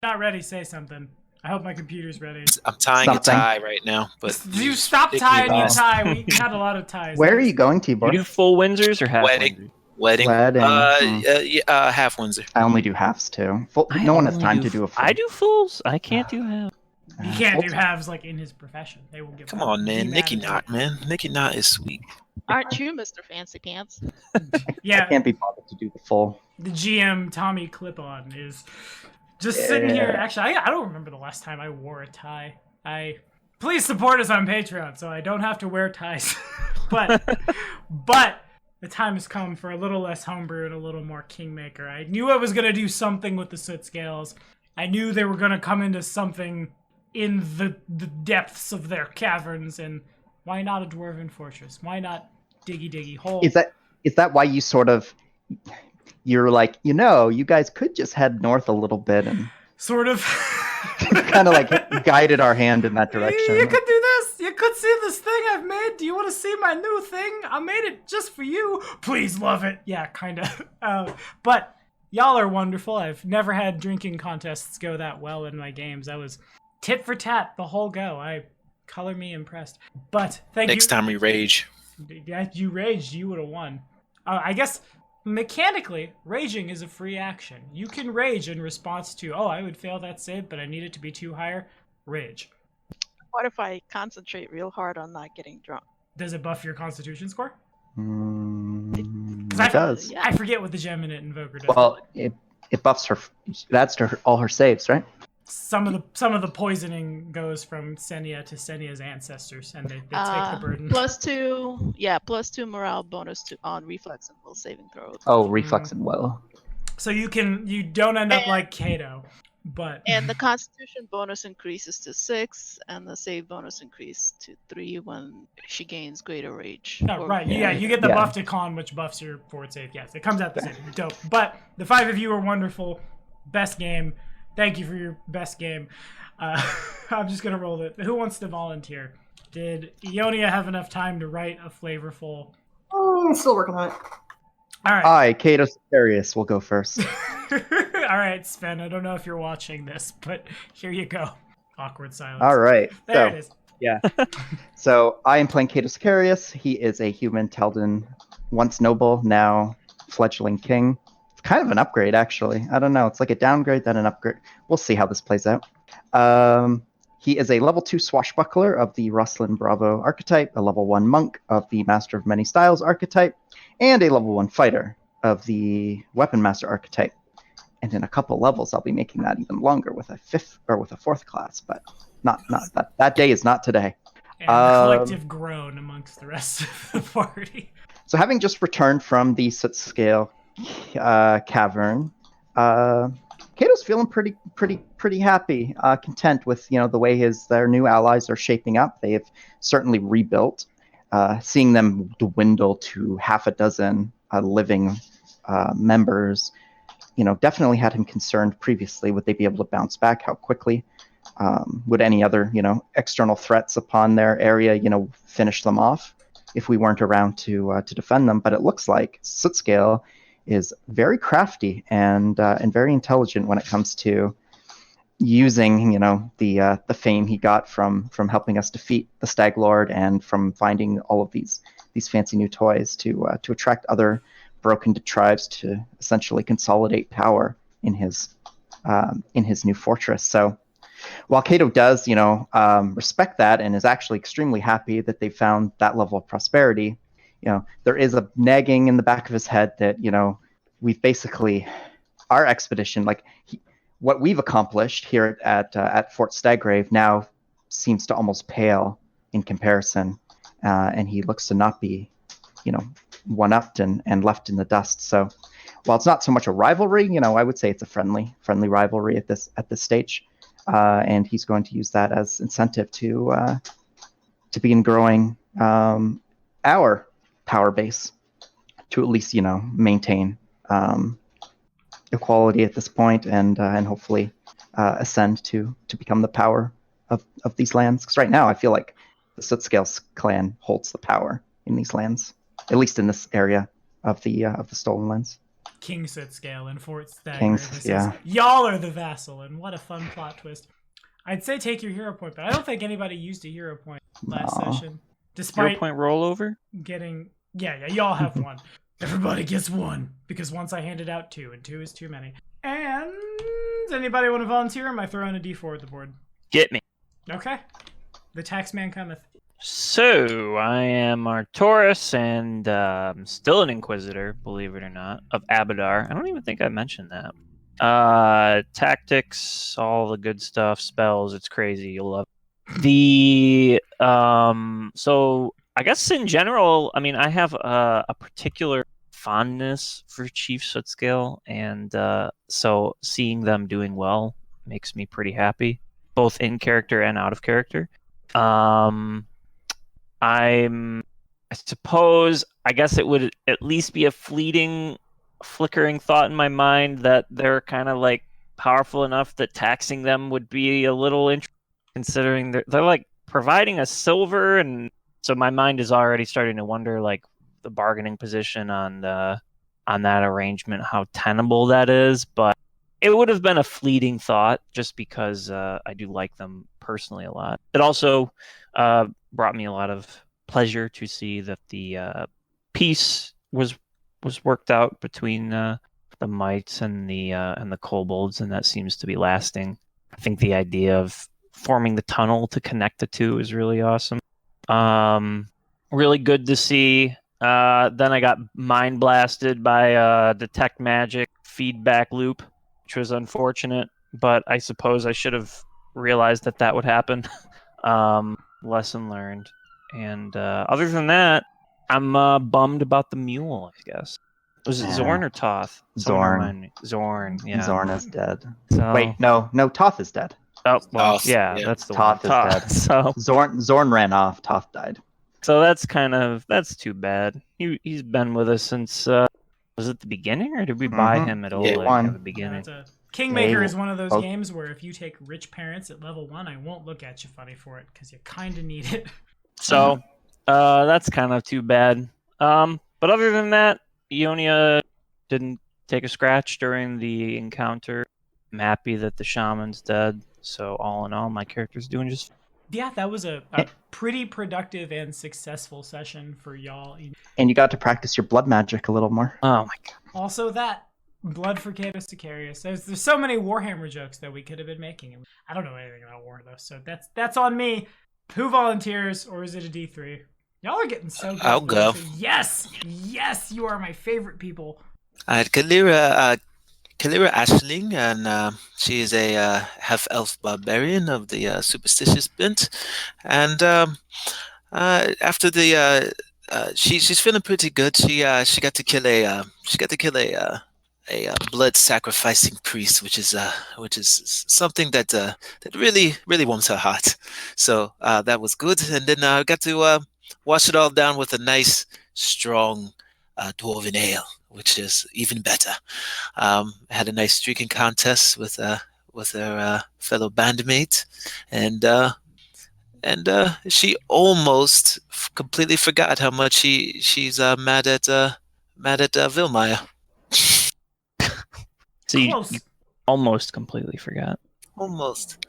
Not ready, say something. I hope my computer's ready. I'm tying Something. a tie right now, but You stop tying your about- tie. We had a lot of ties. Where are you going, You Tibor? do full Windsors or half Wedding. Windsors? Wedding. Half Windsor. I only do halves too. I No one has only time to do a full. I do fulls. I can't do half. You can't do halves like in his profession. They will give. Come on, man. Nicky Knot, man. Nicky Knot is sweet. Aren't you, Mr. Fancy Pants? Yeah. I can't be bothered to do the full. The GM Tommy Clip-On is just sitting here. Actually, I don't remember the last time I wore a tie. Please support us on Patreon so I don't have to wear ties. but the time has come for a little less homebrew and a little more Kingmaker. I knew I was gonna do something with the soot scales. I knew they were gonna come into something in the depths of their caverns, and why not a dwarven fortress? Why not diggy hole? Is that why you sort of you're like, you guys could just head north a little bit and sort of kind of like guided our hand in that direction. You could do this. You could see this thing I've made. Do you want to see my new thing? I made it just for you. Please love it. Yeah, kind of. But y'all are wonderful. I've never had drinking contests go that well in my games. I was tit for tat the whole go. Color me impressed. But thank you. Next time we rage. Yeah, you raged. You would have won. I guess mechanically, raging is a free action. You can rage in response to, I would fail that save, but I need it to be too higher. Rage. What if I concentrate real hard on not getting drunk? Does it buff your constitution score? It I does. I forget what the Geminate Invoker does. Well, it buffs her. That's to all her saves, right? Some of the poisoning goes from Senia to Senia's ancestors, and they take the burden. +2 morale bonus on reflex and will saving throws. Oh, reflex and will. So you don't end up like Kato, but and the Constitution bonus increases to 6, and the save bonus increases to 3 when she gains greater rage. Oh, right, yeah, you get the buff to con, which buffs your forward save. Yes, it comes out the same. Dope. But the 5 of you are wonderful. Best game. Thank you for your best game. I'm just going to roll it. Who wants to volunteer? Did Ionia have enough time to write a flavorful... Still working on it. All right. I, Kato Sicarius, will go first. All right, Sven. I don't know if you're watching this, but here you go. Awkward silence. All right. There it is. Yeah. So I am playing Kato Sicarius. He is a human Teldan, once noble, now fledgling king. Kind of an upgrade, actually. I don't know. It's like a downgrade, then an upgrade. We'll see how this plays out. He is a level 2 swashbuckler of the Ruslan Bravo archetype, a level 1 monk of the Master of Many Styles archetype, and a level 1 fighter of the Weapon Master archetype. And in a couple levels, I'll be making that even longer with a 4th class, but not that day is not today. And a collective groan amongst the rest of the party. So having just returned from the Soot Scale cavern, Kato's feeling pretty happy, content with the way their new allies are shaping up. They have certainly rebuilt, seeing them dwindle to half a dozen living members. Definitely had him concerned previously. Would they be able to bounce back? How quickly? Would any other external threats upon their area finish them off if we weren't around to defend them? But it looks like Soot Scale is very crafty and very intelligent when it comes to using the fame he got from helping us defeat the Stag Lord and from finding all of these fancy new toys to attract other broken tribes to essentially consolidate power in his new fortress. So while Kato does respect that and is actually extremely happy that they found that level of prosperity, there is a nagging in the back of his head that, we've basically, our expedition, what we've accomplished here at Fort Staggrave now seems to almost pale in comparison. And he looks to not be, one-upped and left in the dust. So while it's not so much a rivalry, I would say it's a friendly rivalry at this stage. And he's going to use that as incentive to begin growing our power base to at least maintain equality at this point and hopefully ascend to become the power of these lands. Because right now I feel like the Soot Scales clan holds the power in these lands, at least in this area of the Stolen Lands. King Soot scale in Fort Stagger. Kings, This yeah. is y'all are the vassal, and what a fun plot twist. I'd say take your hero point, but I don't think anybody used a hero point last No. session. 0 Despite point rollover. getting y'all have one. Everybody gets one because once I handed out 2, and 2 is too many. And anybody want to volunteer? Am I throwing a D4 at the board? Get me. Okay. The taxman cometh. So I am Arcturus and still an Inquisitor, believe it or not, of Abadar. I don't even think I mentioned that. Tactics, all the good stuff, spells. It's crazy. You'll love it. So I guess in general, I mean, I have a particular fondness for Chief Sootscale, and so seeing them doing well makes me pretty happy, both in character and out of character. I suppose, I guess it would at least be a fleeting, flickering thought in my mind that they're kind of like powerful enough that taxing them would be a little interesting, considering they're like providing a silver, and so my mind is already starting to wonder like the bargaining position on that arrangement, how tenable that is. But it would have been a fleeting thought just because I do like them personally a lot. It also brought me a lot of pleasure to see that the peace was worked out between the mites and the kobolds, and that seems to be lasting. I think the idea of forming the tunnel to connect the two is really awesome. Really good to see. Then I got mind blasted by detect magic feedback loop, which was unfortunate, but I suppose I should have realized that would happen. Lesson learned. And other than that, I'm bummed about the mule, I guess. Was it Yeah. Zorn or Toth? Zorn, yeah. Zorn is dead. So... Wait, no, Toth is dead. Oh, well, Toth, yeah, yeah. that's the Toth one. is dead. So Zorn ran off. Toth died. that's too bad. He's been with us since was it the beginning, or did we buy him at Day Oleg one. at the beginning? Kingmaker is one of those Oh. games where if you take rich parents at level 1, I won't look at you funny for it because you kind of need it. So that's kind of too bad. But other than that, Ionia didn't take a scratch during the encounter. I'm happy that the shaman's dead. So all in all, my character's doing just. Yeah, that was a pretty productive and successful session for y'all. And you got to practice your blood magic a little more. Oh my god. Also that. Blood for Catus Sicarius. There's so many Warhammer jokes that we could have been making. I don't know anything about War though, so that's on me. Who volunteers, or is it a D3? Y'all are getting so good. I'll go. Yes, you are my favorite people. Kalira Ashling, and she is a half-elf barbarian of the superstitious bent. And after the she's feeling pretty good. She got to kill a blood sacrificing priest, which is something that really warms her heart. So that was good. And then I got to wash it all down with a nice strong dwarven ale, which is even better. Had a nice drinking contest with her fellow bandmate, and she almost completely forgot how much she's mad at Vilmaya. So you almost completely forgot. Almost.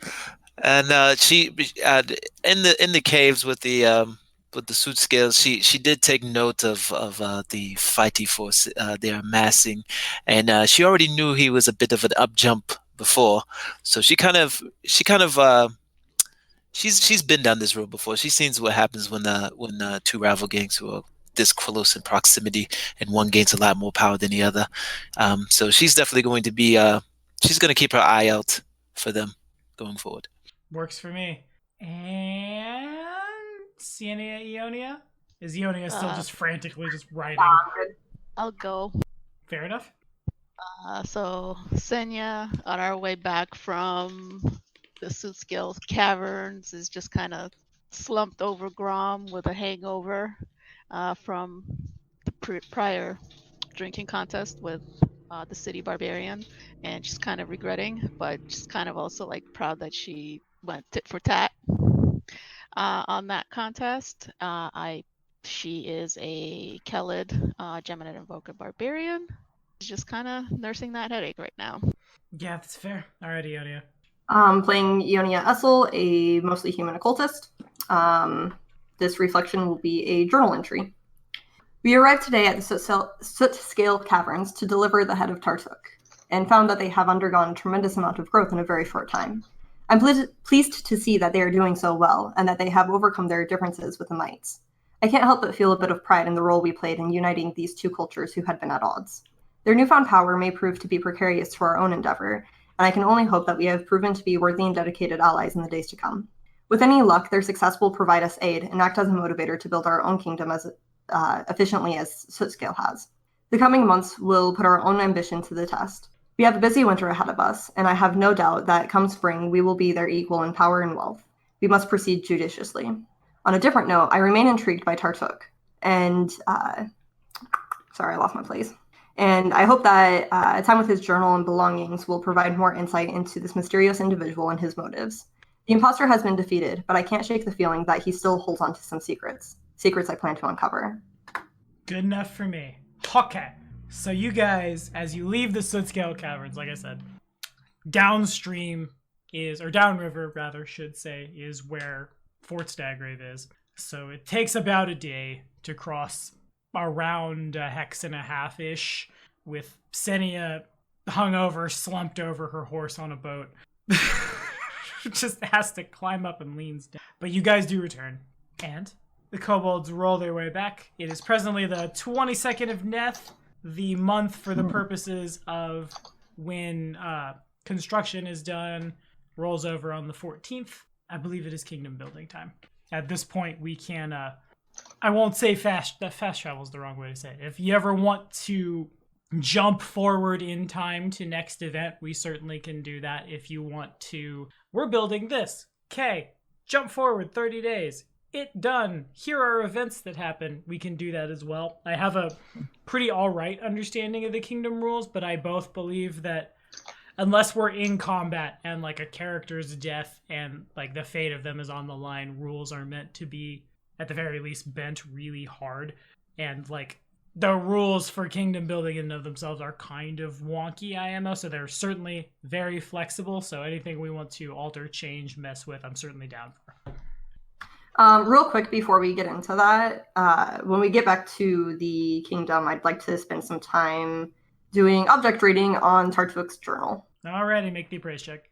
And she in the caves with the suit scales, she did take note of the fighty force they're amassing, and she already knew he was a bit of an up jump before, so she's been down this road before. She's seen what happens when two rival gangs who are this close in proximity and one gains a lot more power than the other. So she's definitely going to be she's going to keep her eye out for them going forward. Works for me. And Sienia Ionia? Is Ionia still just frantically just writing? I'll go. Fair enough. So Senya, on our way back from the Sootscale Caverns, is just kind of slumped over Grom with a hangover from the prior drinking contest with the city barbarian, and she's kind of regretting, but she's kind of also like proud that she went tit for tat on that contest. She is a Kelid Geminid Invoker barbarian, He's just kind of nursing that headache right now. Yeah, that's fair. Alrighty, Ionia. Playing Ionia Essel, a mostly human occultist. This reflection will be a journal entry. We arrived today at the Soot Scale Caverns to deliver the head of Tartuk, and found that they have undergone a tremendous amount of growth in a very short time. I'm pleased to see that they are doing so well, and that they have overcome their differences with the Mites. I can't help but feel a bit of pride in the role we played in uniting these two cultures who had been at odds. Their newfound power may prove to be precarious to our own endeavor, and I can only hope that we have proven to be worthy and dedicated allies in the days to come. With any luck, their success will provide us aid and act as a motivator to build our own kingdom as efficiently as Sootscale has. The coming months will put our own ambition to the test. We have a busy winter ahead of us, and I have no doubt that come spring we will be their equal in power and wealth. We must proceed judiciously. On a different note, I remain intrigued by Tartuk, and sorry, I lost my place. And I hope that a time with his journal and belongings will provide more insight into this mysterious individual and his motives. The imposter has been defeated, but I can't shake the feeling that he still holds on to some secrets I plan to uncover. Good enough for me. Okay. So you guys, as you leave the Sootscale Caverns, like I said, downstream downriver rather, should say, is where Fort Staggrave is. So it takes about a day to cross around a hex and a half-ish, with Senia hungover, slumped over her horse on a boat. Just has to climb up and leans down. But you guys do return. And the kobolds roll their way back. It is presently the 22nd of Neth, the month for the purposes of when construction is done, rolls over on the 14th. I believe it is kingdom building time. At this point, we can, I won't say fast travel is the wrong way to say it. If you ever want to jump forward in time to next event, we certainly can do that. If you want to, we're building this. Okay, jump forward 30 days. It done. Here are events that happen. We can do that as well. I have a pretty alright understanding of the kingdom rules, but I both believe that unless we're in combat and like a character's death and like the fate of them is on the line, rules are meant to be at the very least bent really hard. And like the rules for kingdom building in and of themselves are kind of wonky IMO, so they're certainly very flexible. So anything we want to alter, change, mess with, I'm certainly down for. Real quick before we get into that, when we get back to the kingdom, I'd like to spend some time doing object reading on Tartuk's journal. Alrighty, make the appraise check.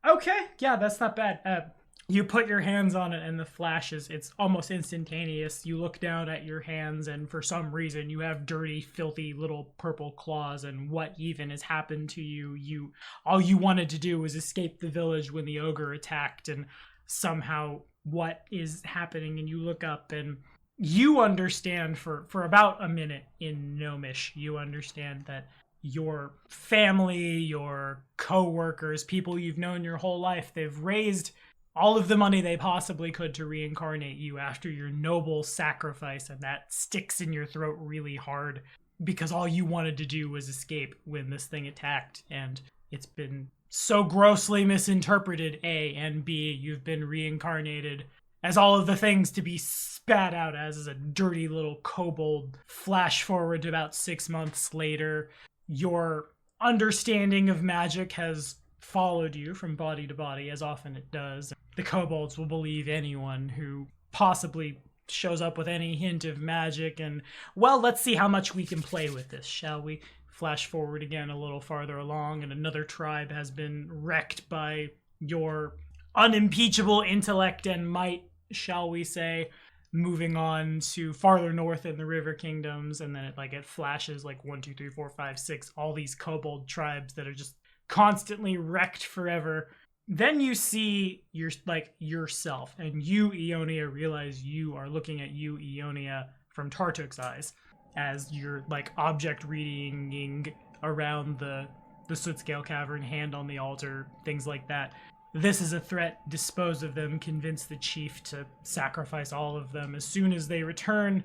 Okay, yeah, that's not bad. You put your hands on it and the flashes, it's almost instantaneous. You look down at your hands and for some reason you have dirty, filthy little purple claws, and what even has happened to you, all you wanted to do was escape the village when the ogre attacked, and somehow what is happening, and you look up and you understand for about a minute in Gnomish, you understand that your family, your co-workers, people you've known your whole life, they've raised all of the money they possibly could to reincarnate you after your noble sacrifice, and that sticks in your throat really hard because all you wanted to do was escape when this thing attacked, and it's been so grossly misinterpreted, A, and B, you've been reincarnated as all of the things to be spat out as a dirty little kobold. Flash forward to about 6 months later, your understanding of magic has followed you from body to body, as often it does. The kobolds will believe anyone who possibly shows up with any hint of magic, and, well, let's see how much we can play with this, shall we? Flash forward again a little farther along, and another tribe has been wrecked by your unimpeachable intellect and might, shall we say, moving on to farther north in the River Kingdoms, and then it flashes like 1, 2, 3, 4, 5, 6, all these kobold tribes that are just constantly wrecked forever. Then you see yourself, and you, Ionia, realize you are looking at you, Ionia, from Tartuk's eyes, as you're object reading around the Sootscale Cavern, hand on the altar, things like that. This is a threat. Dispose of them. Convince the chief to sacrifice all of them as soon as they return.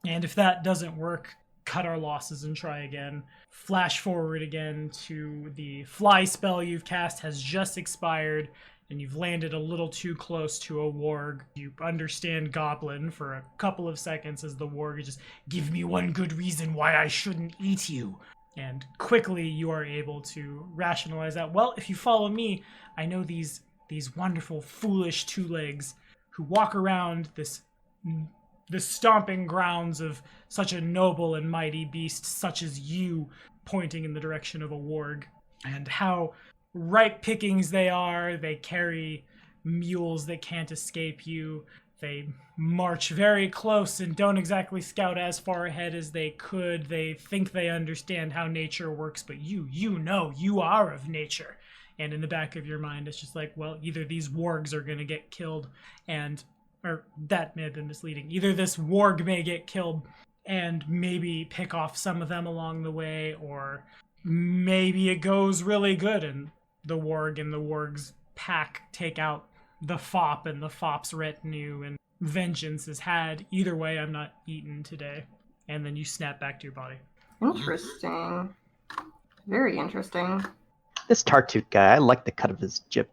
And if that doesn't work, cut our losses and try again. Flash forward again to the fly spell you've cast has just expired, and you've landed a little too close to a warg. You understand Goblin for a couple of seconds as the warg is just, give me one good reason why I shouldn't eat you. And quickly you are able to rationalize that. Well, if you follow me, I know these wonderful, foolish two legs who walk around the stomping grounds of such a noble and mighty beast such as you, pointing in the direction of a warg, and how ripe pickings they are. They carry mules that can't escape you. They march very close and don't exactly scout as far ahead as they could. They think they understand how nature works, but you know you are of nature. And in the back of your mind, it's just like, well, either these wargs are going to get killed or that may have been misleading. Either this warg may get killed and maybe pick off some of them along the way, or maybe it goes really good and the warg and the warg's pack take out the fop and the fop's retinue and vengeance is had. Either way, I'm not eaten today. And then you snap back to your body. Interesting. Very interesting. This Tartute guy, I like the cut of his jib.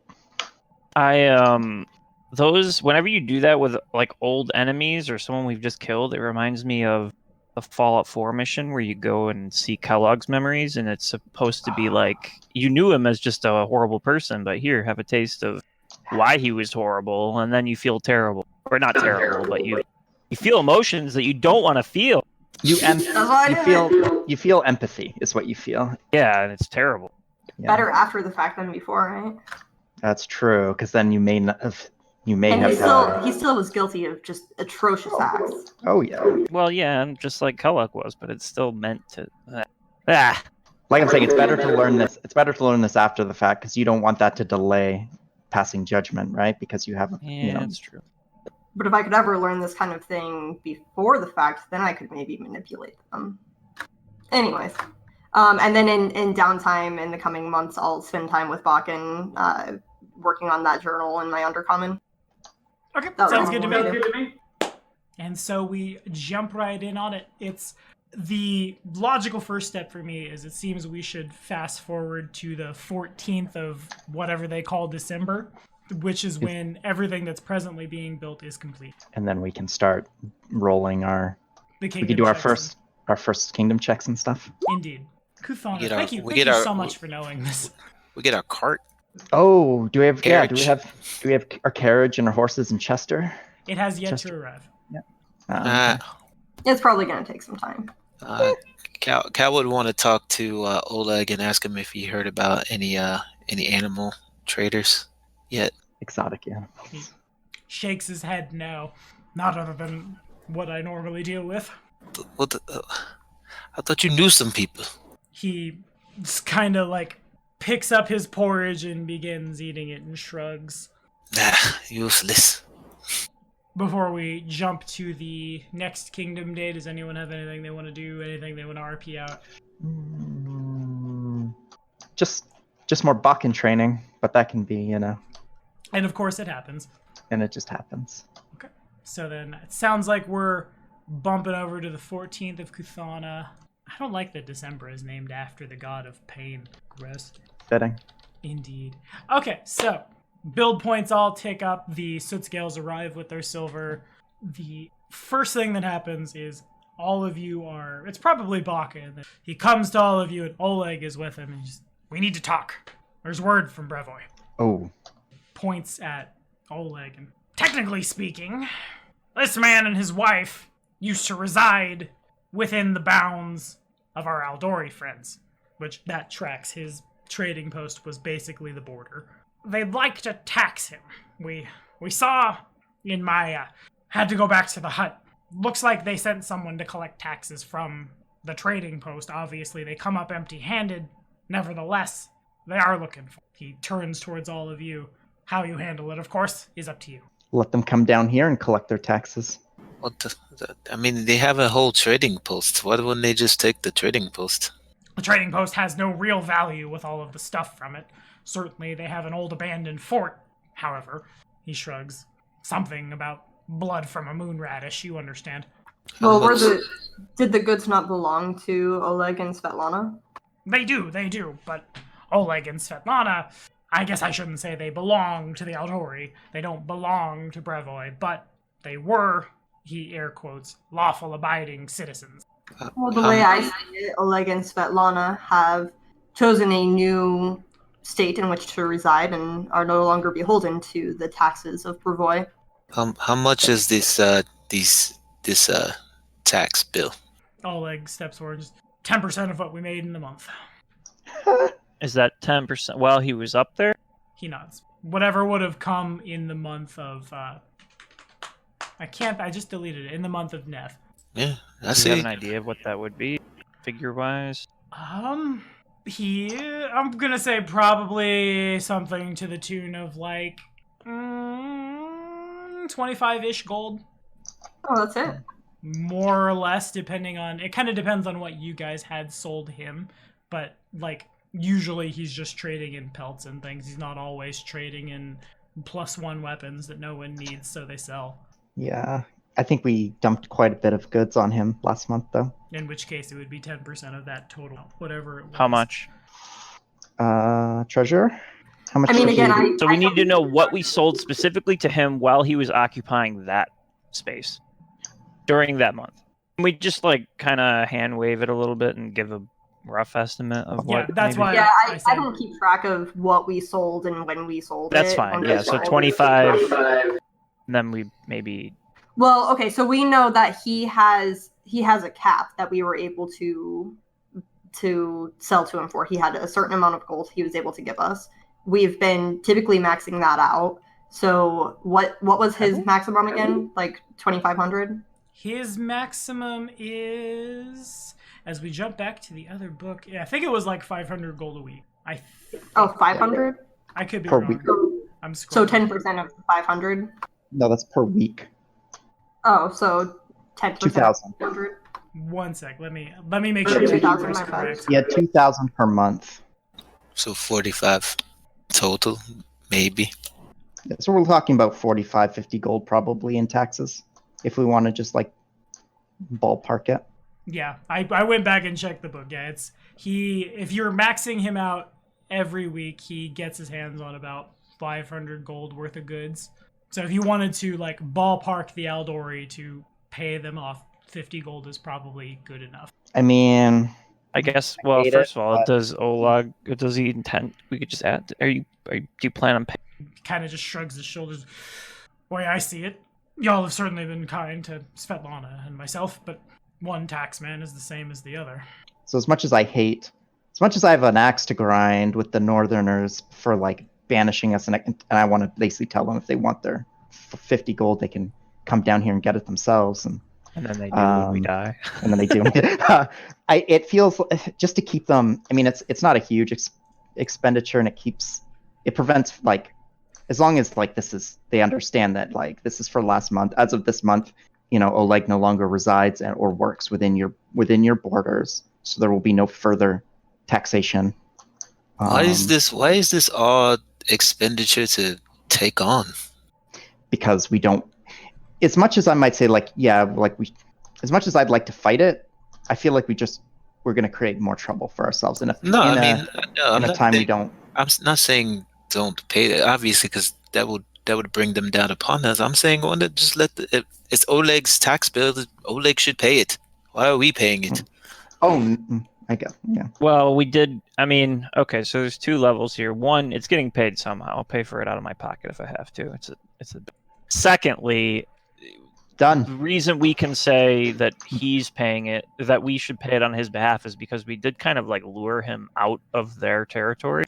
Those, whenever you do that with like old enemies or someone we've just killed, it reminds me of the Fallout 4 mission where you go and see Kellogg's memories, and it's supposed to be like you knew him as just a horrible person, but here, have a taste of why he was horrible, and then you feel terrible, or not terrible, but you feel emotions that you don't want to feel. You feel empathy is what you feel. Yeah, and it's terrible. Yeah. Better after the fact than before, right? That's true, because then you may not have. You may And have. he still was guilty of just atrocious acts. Oh yeah. Well, yeah, and just like Kellogg was, but it's still meant to. Like I'm saying, it's better to learn this. It's better to learn this after the fact because you don't want that to delay passing judgment, right? Because you haven't. Yeah, that's true. But if I could ever learn this kind of thing before the fact, then I could maybe manipulate them. Anyways. And then in downtime in the coming months, I'll spend time with Bakken, working on that journal in my undercommon. Okay, That sounds was good all to me. And so we jump right in on it. It's the logical first step for me is it seems we should fast forward to the 14th of whatever they call December, which is when everything that's presently being built is complete. And then we can start rolling We can do our first kingdom checks and stuff. Indeed. Kuthana, thank you so much for knowing this. We get our cart. Oh, do we have Carriage. do we have our carriage and our horses in Chester? It has yet Chester. to arrive. Okay. It's probably going to take some time. Cal would want to talk to Oleg and ask him if he heard about any animal traders yet. Exotic animals. He shakes his head no. Not other than what I normally deal with. What I thought you knew some people. He just kind of like picks up his porridge and begins eating it and shrugs. Useless. Before we jump to the next Kingdom Day, does anyone have anything they want to do? Anything they want to RP out? Just more Bakken training, but that can be, And of course it happens. and it just happens. Okay. So then it sounds like we're bumping over to the 14th of Kuthana. I don't like that December is named after the god of pain. Gross. Fitting. Indeed. Okay, so build points all tick up. The soot scales arrive with their silver. The first thing that happens is all of you are... It's probably Bakken. He comes to all of you and Oleg is with him. And we need to talk. There's word from Brevoy. Oh. Points at Oleg. And technically speaking, this man and his wife used to reside within the bounds of our Aldori friends, which that tracks. His trading post was basically the border. They'd like to tax him. We saw in my had to go back to the hut. Looks like they sent someone to collect taxes from the trading post. Obviously, they come up empty-handed. Nevertheless, they are looking for. He turns towards all of you. How you handle it, of course, is up to you. Let them come down here and collect their taxes. I mean, they have a whole trading post. Why wouldn't they just take the trading post? The trading post has no real value with all of the stuff from it. Certainly, they have an old abandoned fort. However, he shrugs. Something about blood from a moon radish, you understand. Well, did the goods not belong to Oleg and Svetlana? They do, but Oleg and Svetlana, I guess I shouldn't say they belong to the Aldori. They don't belong to Brevoy, but they were, he air quotes, lawful abiding citizens. Well, the way I see it, Oleg and Svetlana have chosen a new state in which to reside and are no longer beholden to the taxes of Brevoy. How much is this tax bill? Oleg steps forward. Just 10% of what we made in the month. Is that 10% while he was up there? He nods. Whatever would have come in the month of. I just deleted it. In the month of Nev. Yeah, I Do you see. have an idea of what that would be, figure-wise? I'm gonna say probably something to the tune of like 25-ish gold. Oh, that's it. More or less, depending on it. Kind of depends on what you guys had sold him, but like usually he's just trading in pelts and things. He's not always trading in +1 weapons that no one needs, so they sell. Yeah, I think we dumped quite a bit of goods on him last month, though. In which case, it would be 10% of that total, whatever it was. How much? Treasure? How much? I mean, did again, you- So we need to know what we sold specifically to him while he was occupying that space during that month. Can we just like kind of hand wave it a little bit and give a rough estimate of what? Yeah, that's maybe- why. Yeah, I I said, don't keep track of what we sold and when we sold That's it. fine. on Yeah, this so one. 25. And then we maybe. Well, okay, so we know that he has a cap that we were able to sell to him for. He had a certain amount of gold he was able to give us. We've been typically maxing that out. So what was his maximum again? Like 2,500? his maximum is, as we jump back to the other book, yeah, I think it was like 500 gold a week. Oh, 500? I could be Per wrong. week. I'm So scrolling. 10% of 500? No, that's per week. Oh, so 10%. 2,000. 500? One sec. Let me make Or sure that 2,000, number is my bad. correct. Yeah, 2,000 per month. So 45 total, maybe. Yeah, so we're talking about 45, 50 gold probably in taxes, if we want to just like ballpark it. Yeah, I went back and checked the book. Yeah, if you're maxing him out every week, he gets his hands on about 500 gold worth of goods. So if you wanted to like ballpark the Aldori to pay them off, 50 gold is probably good enough. I mean, I guess. Well, hate first it, of all, but- does Oleg? Does he intend? We could just add. Do you plan on paying? Kind of just shrugs his shoulders. Boy, I see it. Y'all have certainly been kind to Svetlana and myself, but one taxman is the same as the other. so as much as I have an axe to grind with the Northerners for like banishing us, and I want to basically tell them if they want their 50 gold, they can come down here and get it themselves, and And then they do when we Um, die. and then they do. It feels just to keep them. I mean, it's not a huge expenditure, and it prevents like, as long as like they understand that like this is for last month. As of this month, Oleg no longer resides or works within your borders, so there will be no further taxation. Why is this odd expenditure to take on? Because we don't. As much as I might say, like, yeah, like as much as I'd like to fight it, I feel like we're going to create more trouble for ourselves. And No, I mean, no, I'm in a not time we saying- don't. I'm not saying don't pay it, obviously, because that would bring them down upon us. I'm saying why not just it's Oleg's tax bill. Oleg should pay it. Why are we paying it? Oh, I guess, yeah. Well, we did. I mean, okay. So there's two levels here. One, it's getting paid somehow. I'll pay for it out of my pocket if I have to. It's a. Secondly, Done. the reason we can say that he's paying it, that we should pay it on his behalf, is because we did kind of like lure him out of their territory,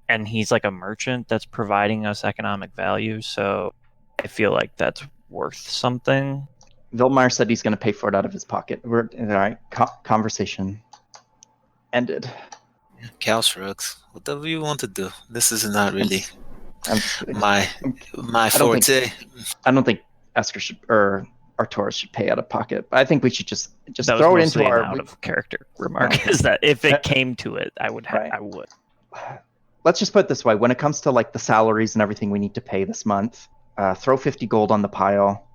and he's like a merchant that's providing us economic value. So I feel like that's worth something. Vilmar said he's going to pay for it out of his pocket. We're all right. Conversation ended. Cal shrugs. Whatever you want to do. This is not really I'm- my don't forte. I don't think Esker or Artoris should pay out of pocket. But I think we should just That throw it was into mostly an our. out of character remark. Oh. Is that if That- it came to it, I would. Right. I would. Let's just put it this way: when it comes to like the salaries and everything we need to pay this month, throw 50 gold on the pile,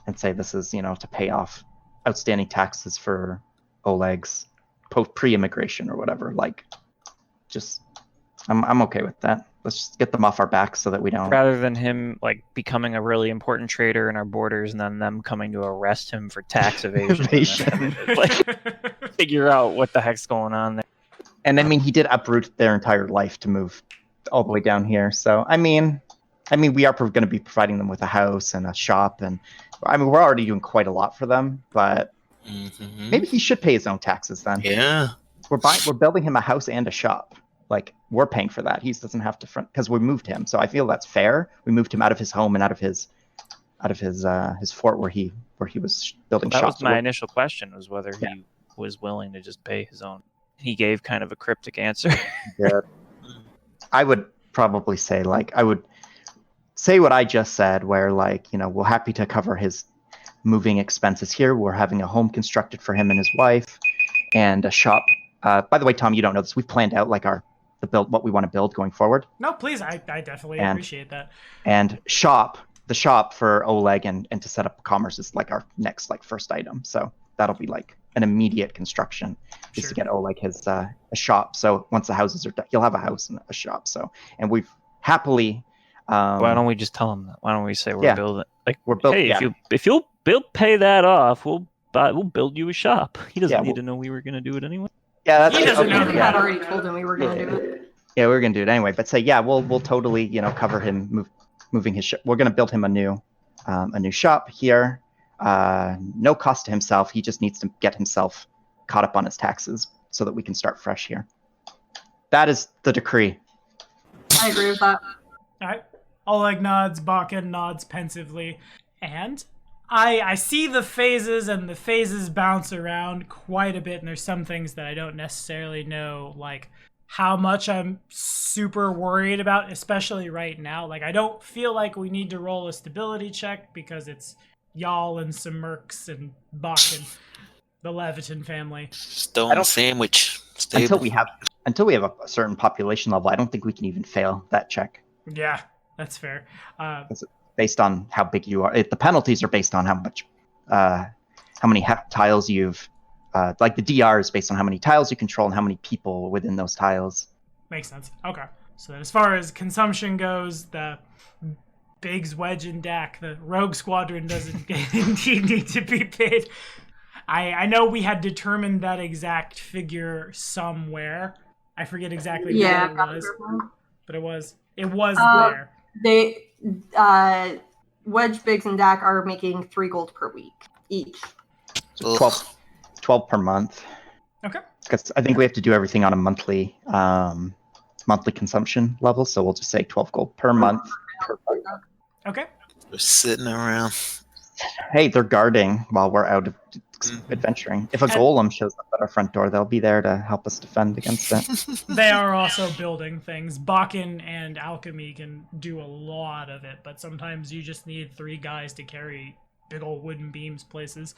and say this is to pay off outstanding taxes for Oleg's pre-immigration or whatever. Like, just I'm okay with that. let's just get them off our backs so that we don't. Rather than him like becoming a really important trader in our borders and then them coming to arrest him for tax evasion. Evasion. Like, figure out what the heck's going on there. And I mean, he did uproot their entire life to move all the way down here. So I mean, we are going to be providing them with a house and a shop, and I mean, we're already doing quite a lot for them. But maybe he should pay his own taxes then. Yeah. We're building him a house and a shop. Like, we're paying for that. He doesn't have to front because we moved him. So I feel that's fair. We moved him out of his home and out of his fort where he was building That shops. was my initial question, was whether he was willing to just pay his own. He gave kind of a cryptic answer. Yeah. I would probably say, like, I would say what I just said, where, like, you know, we're happy to cover his moving expenses here. We're having a home constructed for him and his wife and a shop. By the way, Tom, you don't know this. We've planned out like the build, what we want to build going forward. No, please. I definitely appreciate that. And the shop for Oleg and to set up commerce is like our next like first item. So that'll be like an immediate construction just to get Oleg his a shop. So once the houses are done, he'll have a house and a shop. So, and we've happily. Why don't we just tell him that? Why don't we say we're building? Like, we're building. Hey, if you'll pay that off, we'll build you a shop. He doesn't need to know we were going to do it anyway. Yeah, that's He doesn't know We had already told him we were going to do it. Yeah, we were gonna do it anyway. But say, we'll totally, you know, cover him moving his shop. We're gonna build him a new shop here. No cost to himself. He just needs to get himself caught up on his taxes so that we can start fresh here. That is the decree. I agree with that. All right. Oleg nods, Bakken nods pensively, and I see the phases, and the phases bounce around quite a bit, and there's some things that I don't necessarily know, like how much I'm super worried about, especially right now. Like, I don't feel like we need to roll a stability check because it's y'all and some mercs and Bakken, the Leviton family. Stone sandwich. Stable. Until we have a certain population level, I don't think we can even fail that check. Yeah, that's fair. Based on how big you are, the penalties are based on how many tiles you've. Like the DR is based on how many tiles you control and how many people within those tiles. Makes sense. Okay. So then as far as consumption goes, the Biggs, Wedge, and Dak, the Rogue Squadron doesn't indeed need to be paid. I know we had determined that exact figure somewhere. I forget exactly where it was. But it was there. They Wedge, Biggs, and Dak are making 3 gold per week each. So 12 per month. Okay. Because I think we have to do everything on a monthly consumption level, so we'll just say 12 gold per month. Okay. They're sitting around. Hey, they're guarding while we're out adventuring. If a golem shows up at our front door, they'll be there to help us defend against it. They are also building things. Bakken and alchemy can do a lot of it, but sometimes you just need 3 guys to carry big old wooden beams places.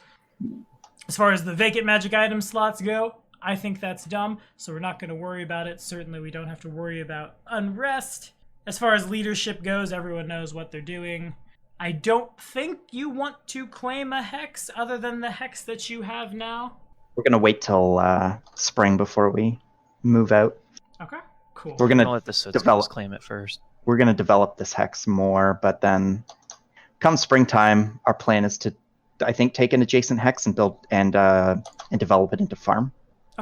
As far as the vacant magic item slots go, I think that's dumb, so we're not going to worry about it. Certainly we don't have to worry about unrest. As far as leadership goes, everyone knows what they're doing. I don't think you want to claim a hex other than the hex that you have now. We're going to wait till spring before we move out. Okay, cool. We're going to let the Sootskills claim it first. We're going to develop this hex more, but then come springtime, our plan is to, I think, take an adjacent hex and build and develop it into farm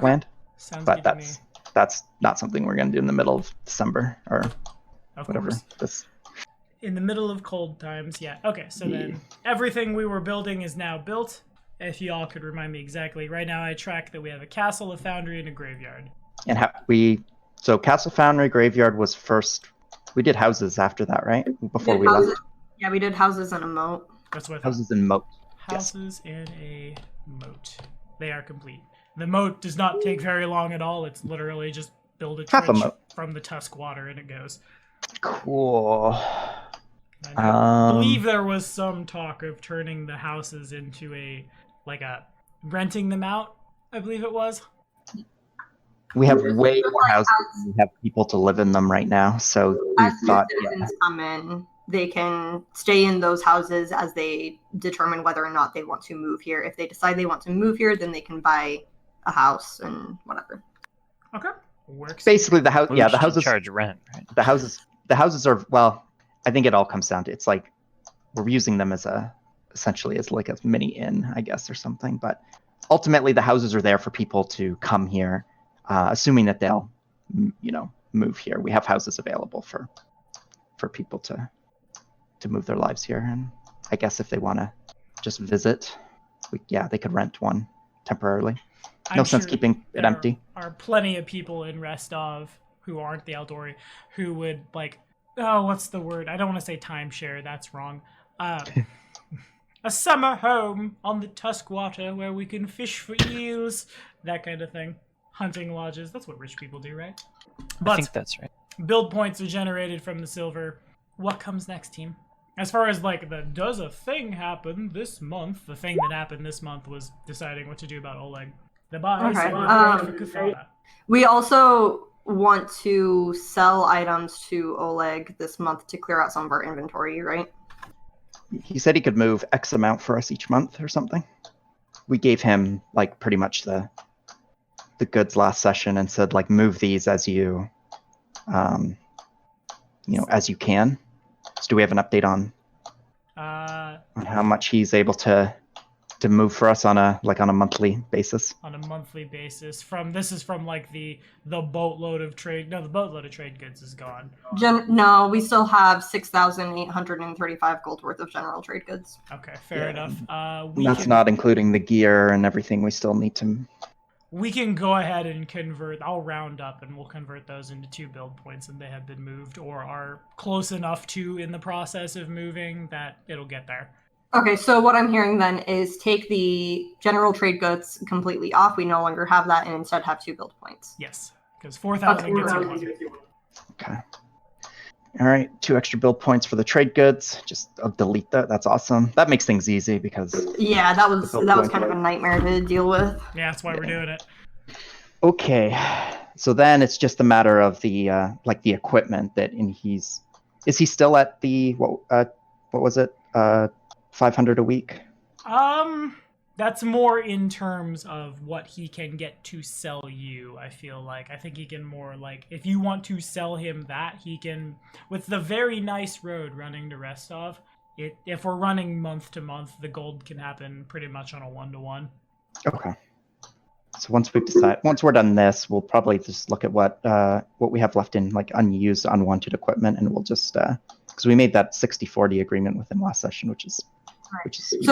land. Sounds but good to me. That's not something we're going to do in the middle of December or whatever. In the middle of cold times, yeah. Okay, so then everything we were building is now built. If y'all could remind me exactly. Right now I track that we have a castle, a foundry, and a graveyard. And so castle, foundry, graveyard was first. We did houses after that, right? Before we left. Yeah, we did houses and a moat. That's what houses and moat. Houses and a moat. They are complete. The moat does not take very long at all. It's literally just build a trench from the Tusk water and it goes. Cool. I believe there was some talk of turning the houses into renting them out, I believe it was. We have way more houses than we have people to live in them right now, so we thought citizens come in, they can stay in those houses as they determine whether or not they want to move here. If they decide they want to move here, then they can buy a house and whatever. Okay. Works. Basically, the house. Yeah, the houses charge rent. Right? The houses the houses are, well, I think it all comes down to, it's like we're using them as essentially as like a mini inn, I guess, or something. But ultimately, the houses are there for people to come here, assuming that they'll, move here. We have houses available for people to move their lives here. And I guess if they want to just visit, they could rent one temporarily. No sense keeping it empty. There are plenty of people in Restov who aren't the Eldori who would what's the word? I don't want to say timeshare. That's wrong. A summer home on the Tuskwater where we can fish for eels, that kind of thing. Hunting lodges. That's what rich people do, right? But I think that's right. Build points are generated from the silver. What comes next, team? As far as does a thing happen this month? The thing that happened this month was deciding what to do about Oleg. The buy for Kuthana. We also want to sell items to Oleg this month to clear out some of our inventory, right? He said he could move X amount for us each month or something. We gave him pretty much the goods last session and said move these as you as you can. So do we have an update on how much he's able to move for us on a monthly basis? On a monthly basis. This is from the boatload of trade. No, the boatload of trade goods is gone. No, we still have 6,835 gold worth of general trade goods. Okay, fair enough. That's not including the gear and everything we still need to. We can go ahead and convert. I'll round up and we'll convert those into 2 build points, and they have been moved or are close enough to in the process of moving that it'll get there. Okay, so what I'm hearing then is take the general trade goods completely off. We no longer have that, and instead have 2 build points. Yes, because 4,000 gets you 1. Okay. All right, 2 extra build points for the trade goods. Just delete that. That's awesome. That makes things easy because. Yeah, that was kind of a nightmare to deal with. Yeah, that's why we're doing it. Okay, so then it's just a matter of the the equipment is he still at the what was it 500 a week? That's more in terms of what he can get to sell you, I feel like. I think he can more if you want to sell him that, he can, with the very nice road running to Restov, if we're running month to month, the gold can happen pretty much on a 1-to-1. Okay. So once we're done this, we'll probably just look at what we have left in unused, unwanted equipment, and we'll just because we made that 60-40 agreement with him last session, which is sweet.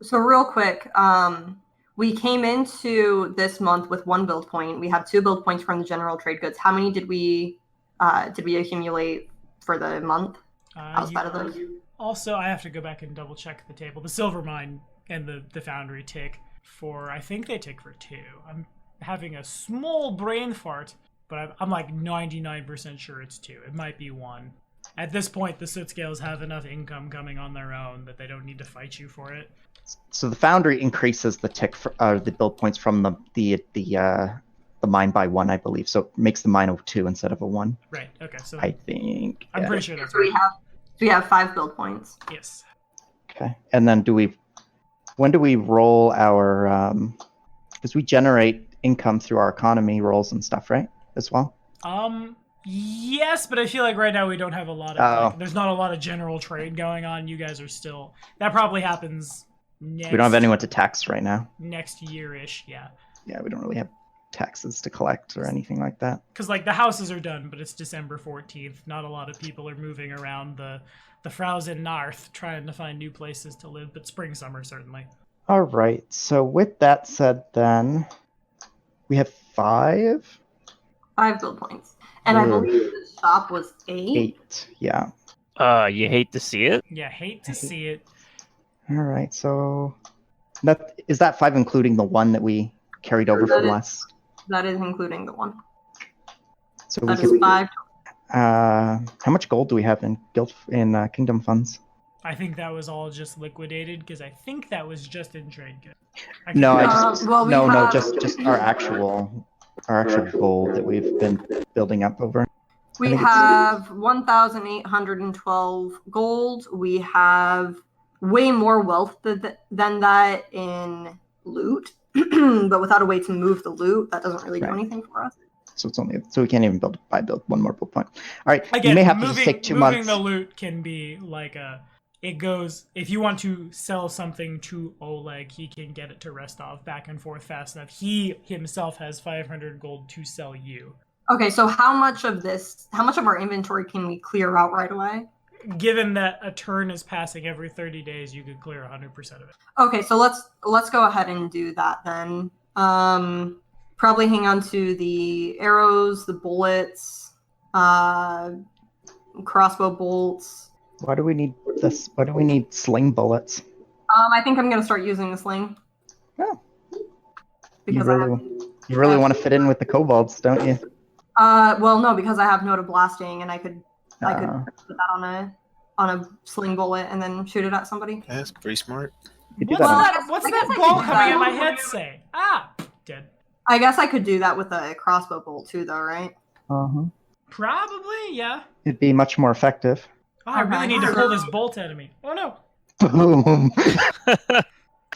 So real quick, we came into this month with 1 build point. We have 2 build points from the general trade goods. How many did we accumulate for the month outside of those? Also, I have to go back and double check the table. The silver mine and the foundry tick I think they tick for 2. I'm having a small brain fart, but I'm 99% sure it's 2. It might be 1. At this point, the soot scales have enough income coming on their own that they don't need to fight you for it. So the foundry increases the tick for the build points from the mine by 1, I believe. So it makes the mine a 2 instead of a 1. Right. Okay. So I think I'm pretty sure that's right. We have 5 build points. Yes. Okay. And then when do we roll our because we generate income through our economy rolls and stuff, right? As well. Yes, but I feel like right now we don't have a lot of there's not a lot of general trade going on. You guys are still that probably happens next. We don't have anyone to tax right now. Next year-ish, yeah. Yeah, we don't really have taxes to collect or anything like that. Because the houses are done, but it's December 14th. Not a lot of people are moving around the Frozen North trying to find new places to live, but spring, summer certainly. All right. So with that said, then we have 5 build points. And I believe the shop was 8. 8, yeah. You hate to see it? Yeah, hate to see it. All right, so is that 5 including the 1 that we carried over from last? That is including the 1. So that is 5. How much gold do we have in Kingdom funds? I think that was all just liquidated because I think that was just in trade goods. Just our actual gold that we've been building up over. We have 1,812 gold. We have way more wealth than that in loot, but without a way to move the loot, that doesn't really do anything for us. So it's only we can't even build one more build point. All right, Again, you may have to just take 2 months. Moving the loot can be like it goes, if you want to sell something to Oleg, he can get it to Restov back and forth fast enough. He himself has 500 gold to sell you. Okay, so how much of our inventory can we clear out right away? Given that a turn is passing every 30 days, you could clear 100% of it. Okay, so let's go ahead and do that then. Probably hang on to the arrows, the bullets, crossbow bolts. Why do we need this? Why do we need sling bullets? I think I'm gonna start using the sling. Oh. Because you really want to fit in with the kobolds, don't you? Well, no, because I have note of blasting, and I could put that on a sling bullet and then shoot it at somebody. That's pretty smart. What's that ball coming at my head say? Dead. I guess I could do that with a crossbow bolt too, though, right? Uh-huh. Probably, yeah. It'd be much more effective. Oh, I really need to pull this bolt out of me. Oh no. Boom.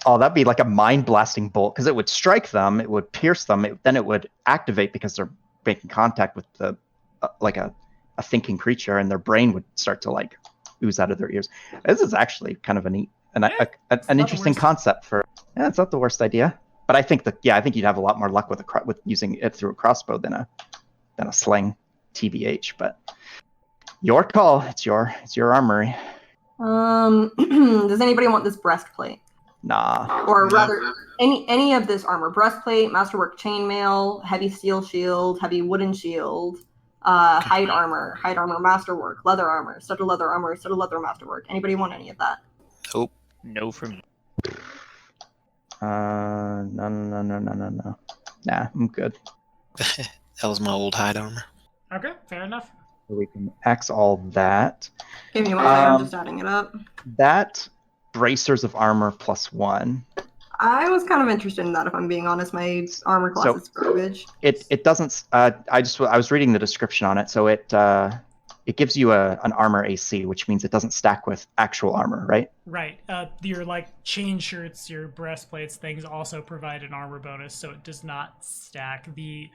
Oh, that'd be like a mind-blasting bolt, because it would strike them, it would pierce them, then it would activate because they're making contact with the like a thinking creature, and their brain would start to like ooze out of their ears. This is actually kind of an interesting concept for. Yeah, it's not the worst idea, but I think you'd have a lot more luck with using it through a crossbow than a sling, TBH. But your call. It's your armory. Does anybody want this breastplate? Nah. Or rather, any of this armor: breastplate, masterwork chainmail, heavy steel shield, heavy wooden shield, hide armor, masterwork, leather armor, studded leather armor, studded leather masterwork. Anybody want any of that? Nope. No from me. No. Nah, I'm good. That was my old hide armor. Okay, fair enough. So we can X all that. Give me one second, I'm just adding it up. That bracers of armor +1. I was kind of interested in that, if I'm being honest. My armor class is garbage. It doesn't. I was reading the description on it, so it gives you an armor AC, which means it doesn't stack with actual armor, right? Right. Your chain shirts, your breastplates, things also provide an armor bonus, so it does not stack. The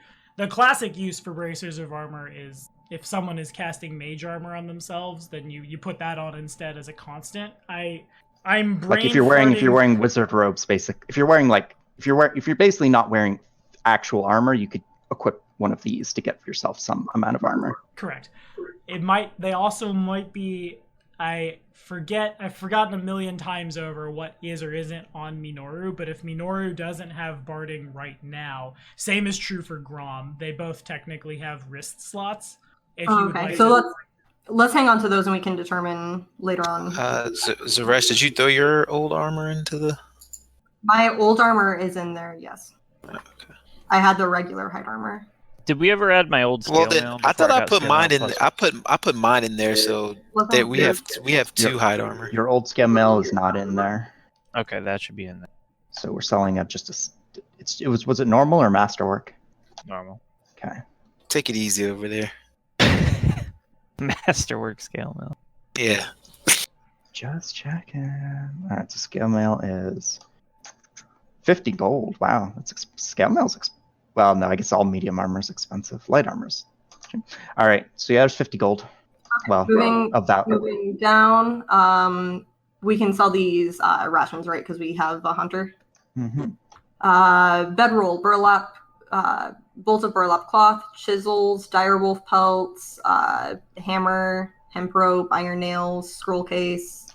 classic use for bracers of armor is if someone is casting mage armor on themselves, then you put that on instead as a constant. I'm like if you're wearing wizard robes, if you're basically not wearing actual armor, you could equip one of these to get yourself some amount of armor. Correct. They also might be, I've forgotten a million times over what is or isn't on Minoru, but if Minoru doesn't have barding right now, same is true for Grom. They both technically have wrist slots. Let's hang on to those and we can determine later on. Zaresh, did you throw your old armor into the... My old armor is in there, yes. Okay. I had the regular hide armor. Did we ever add my old scale mail? I thought I put mine in. I put mine in there, so we have 2 hide armor. Your old scale mail is not in there. Okay, that should be in there. So we're selling was it normal or masterwork? Normal. Okay. Take it easy over there. Masterwork scale mail. Yeah. Just checking. All right, so scale mail is 50 gold. Wow, scale mail's well, no, I guess all medium armor is expensive. Light armor's. All right, so there's 50 gold. Well, moving down, we can sell these rations, right? Because we have a hunter. Mm-hmm. Bedroll, burlap, bolts of burlap cloth, chisels, direwolf pelts, hammer, hemp rope, iron nails, scroll case.